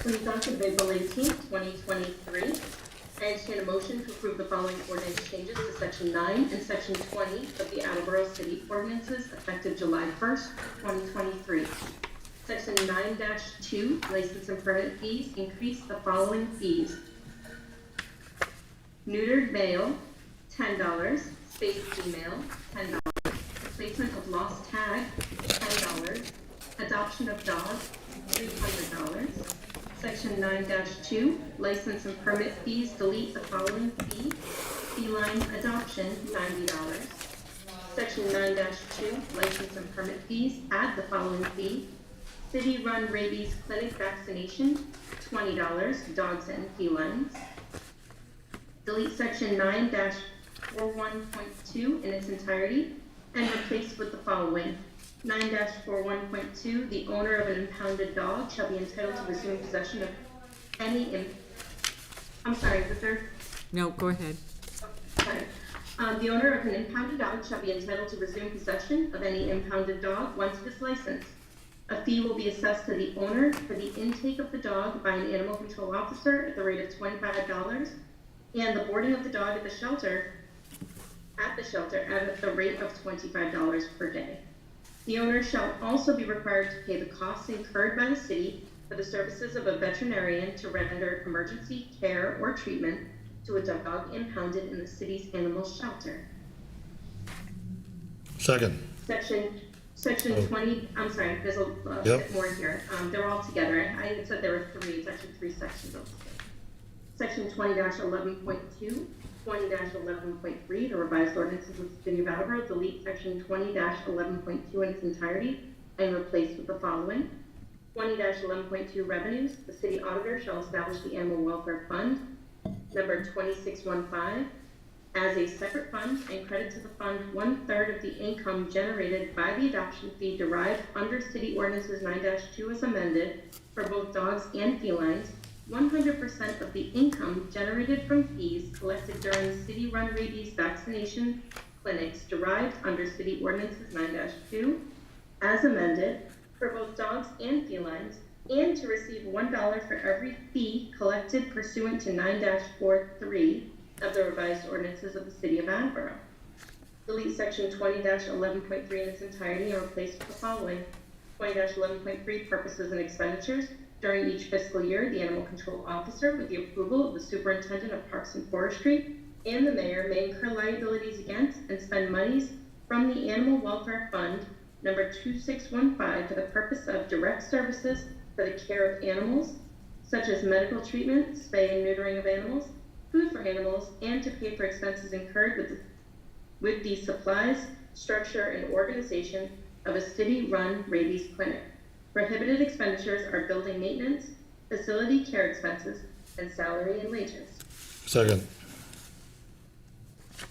From the docket of April 18th, 2023, I entertain a motion to approve the following ordinance changes to Section 9 and Section 20 of the Attleboro City Ordinances effective July 1st, 2023. Section 9-2, license and permit fees, increase the following fees. Neutered male, $10. Spayed female, $10. Replacement of lost tag, $10. Adoption of dog, $300. Section 9-2, license and permit fees, delete the following fee. Feline adoption, $90. Section 9-2, license and permit fees, add the following fee. City-run rabies clinic vaccination, $20, dogs and felines. Delete section 9-41.2 in its entirety and replace with the following. 9-41.2, the owner of an impounded dog shall be entitled to resume possession of any I'm sorry, the third? No, go ahead. Sorry. The owner of an impounded dog shall be entitled to resume possession of any impounded dog once it is licensed. A fee will be assessed to the owner for the intake of the dog by an animal control officer at the rate of $25 and the boarding of the dog at the shelter at the rate of $25 per day. The owner shall also be required to pay the costs incurred by the city for the services of a veterinarian to render emergency care or treatment to a dog impounded in the city's animal shelter. second. Section 20, I'm sorry, there's a bit more here. They're all together. I had said there were 3, it's actually 3 sections of this. Section 20-11.2, 20-11.3, the revised ordinances of the City of Attleboro, delete section 20-11.2 in its entirety and replace with the following. 20-11.2 revenues, the city auditor shall establish the Animal Welfare Fund, number 2615, as a separate fund and credit to the fund 1/3 of the income generated by the adoption fee derived under City Ordinances 9-2 as amended for both dogs and felines. 100% of the income generated from fees collected during city-run rabies vaccination clinics derived under City Ordinances 9-2 as amended for both dogs and felines, and to receive $1 for every fee collected pursuant to 9-43 of the revised ordinances of the City of Attleboro. Delete section 20-11.3 in its entirety and replace with the following. 20-11.3 purposes and expenditures. During each fiscal year, the animal control officer, with the approval of the superintendent of Parks and Forestry and the mayor, may incur liabilities against and spend monies from the Animal Welfare Fund number 2615 for the purpose of direct services for the care of animals, such as medical treatment, spay and neutering of animals, food for animals, and to pay for expenses incurred with the supplies, structure, and organization of a city-run rabies clinic. Prohibited expenditures are building maintenance, facility care expenses, and salary and wages. Second.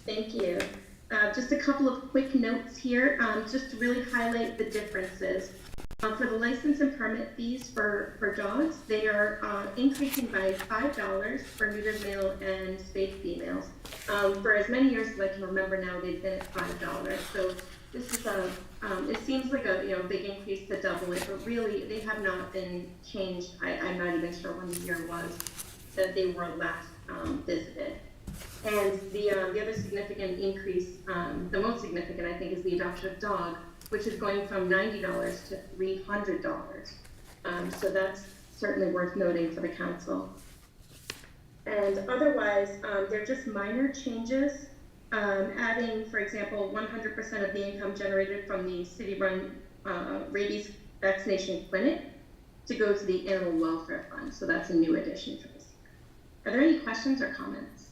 Thank you. Just a couple of quick notes here, just to really highlight the differences. For the license and permit fees for dogs, they are increasing by $5 for neutered male and spayed females. For as many years as I can remember now, they've been at $5. So this is it seems like a big increase to double it, but really they have not been changed. I'm not even sure when the year was that they were last visited. And the other significant increase, the most significant I think, is the adoption of dog, which is going from $90 to $300. So that's certainly worth noting for the council. And otherwise, they're just minor changes, adding, for example, 100% of the income generated from the city-run rabies vaccination clinic to go to the Animal Welfare Fund. So that's a new addition for this year. Are there any questions or comments?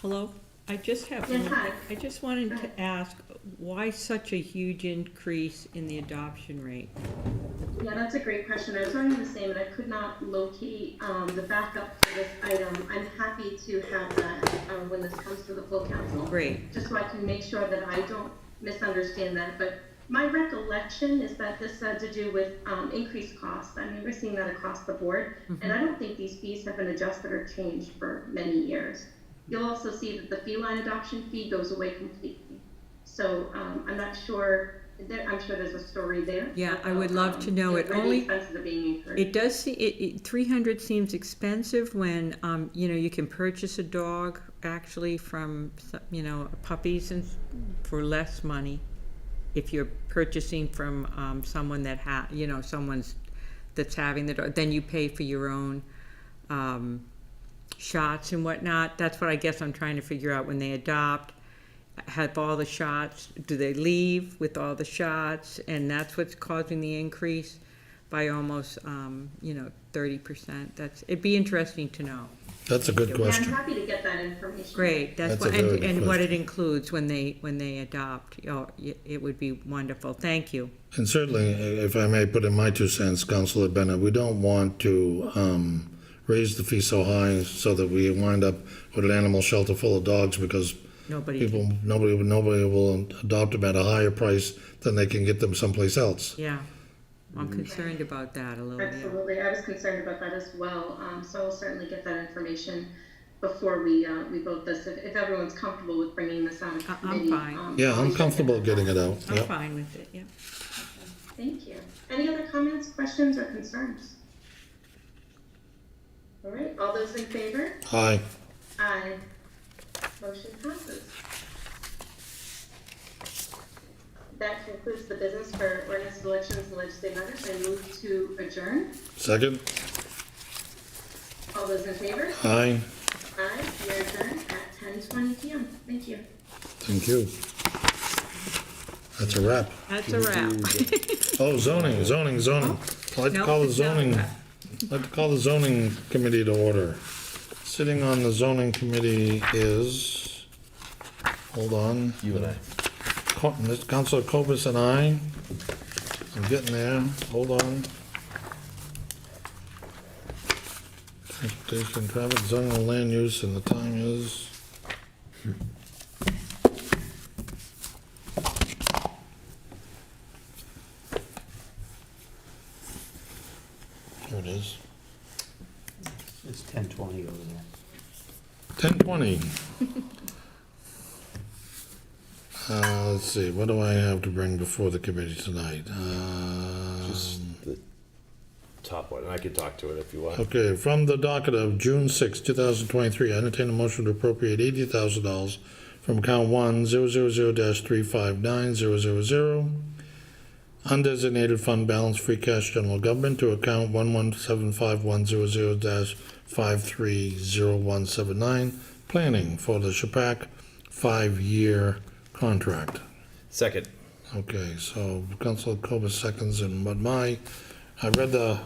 Hello? I just have, Yes, hi. I just wanted to ask, why such a huge increase in the adoption rate? Yeah, that's a great question. I was wondering the same, and I could not locate the backup for this item. I'm happy to have that when this comes to the full council. Great. Just so I can make sure that I don't misunderstand that. But my recollection is that this had to do with increased costs. I mean, we're seeing that across the board, and I don't think these fees have been adjusted or changed for many years. You'll also see that the feline adoption fee goes away completely. So I'm not sure. I'm sure there's a story there. Yeah, I would love to know it. Only expenses are being incurred. it does see 300 seems expensive when you can purchase a dog actually from puppies and for less money if you're purchasing from someone that someone's that's having the dog. Then you pay for your own shots and whatnot. That's what I guess I'm trying to figure out. When they adopt, have all the shots, do they leave with all the shots? And that's what's causing the increase by almost 30%. It'd be interesting to know. That's a good Yeah, question. I'm happy to get that information. Great, That's what, a very good and what question. it includes when they adopt. It would be wonderful. Thank you. And certainly, if I may put in my 2 cents, Councilor Bennett, we don't want to raise the fee so high so that we wind up with an animal shelter full of dogs because nobody will adopt them at a higher price than they can get them someplace else. Yeah, I'm concerned about that a little bit. Absolutely, I was concerned about that as well. So I'll certainly get that information before we vote this. If everyone's comfortable with bringing this on committee. I'm fine. Yeah, I'm comfortable getting it out. I'm Yep. fine with it, yeah. Thank you. Any other comments, questions, or concerns? All right, all those in favor? Aye. Aye. Motion passes. That concludes the business for ordinance elections and legislative matters. I move to adjourn. Second? All those in favor? Aye. Aye. We are adjourned at 10:20 p.m. Thank you. Thank you. That's a wrap. That's a wrap. Oh, zoning. I'd like to Nope, call the it's not a zoning, wrap. I'd like to call the zoning committee to order. Sitting on the zoning committee is, hold on. You and I. Councilor Copus and I. I'm getting there. Hold on. Transportation, traffic, zoning, and land use, and the time is Here it is. It's 1020 over there. 10:20. Let's see, what do I have to bring before the committee tonight? Just the top one, and I can talk to it if you want. Okay, from the docket of June 6, 2023, I entertain a motion to appropriate $80,000 from account 1-000-359000, undesignated fund balance, free cash, general government, to account 1175100-530179, planning for the Chapac 5-year contract. Second. Okay, so Councilor Cobus seconds, and what I read the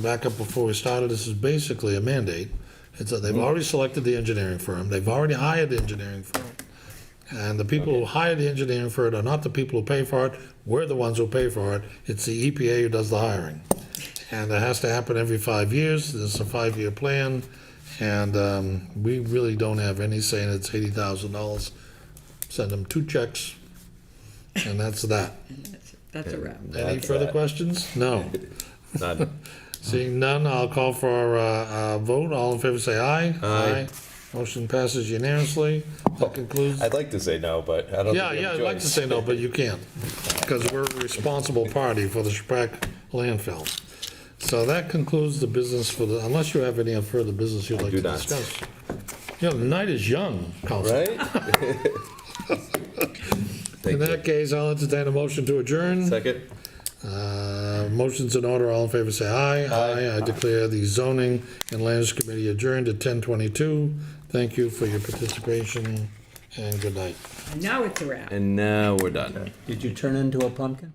backup before we started. This is basically a mandate. It's that they've already selected the engineering firm. They've already hired the engineering firm. And the people who hire the engineering firm are not the people who pay for it. We're the ones who pay for it. It's the EPA who does the hiring. And it has to happen every 5 years. This is a 5-year plan. And we really don't have any say in it. It's $80,000. Send them 2 checks, and that's that. That's a wrap. Any further questions? No. None. Seeing none, I'll call for a vote. All in favor say aye. Aye. Motion passes unanimously. That concludes. I'd like to say no, but I don't Yeah, think we have I'd a like to choice. say no, but you can't, because we're a responsible party for the Chapac landfill. So that concludes the business for the, unless you have any further business you'd like do to not. discuss. You know, the night is young, Council. Right? In that case, I'll entertain a motion to adjourn. Second. Motion's in order. All in favor say aye. Aye. I declare the Zoning and Land Use Committee adjourned at 10:22. Thank you for your participation, and good night. And now it's a wrap. And now we're done. Did you turn into a pumpkin?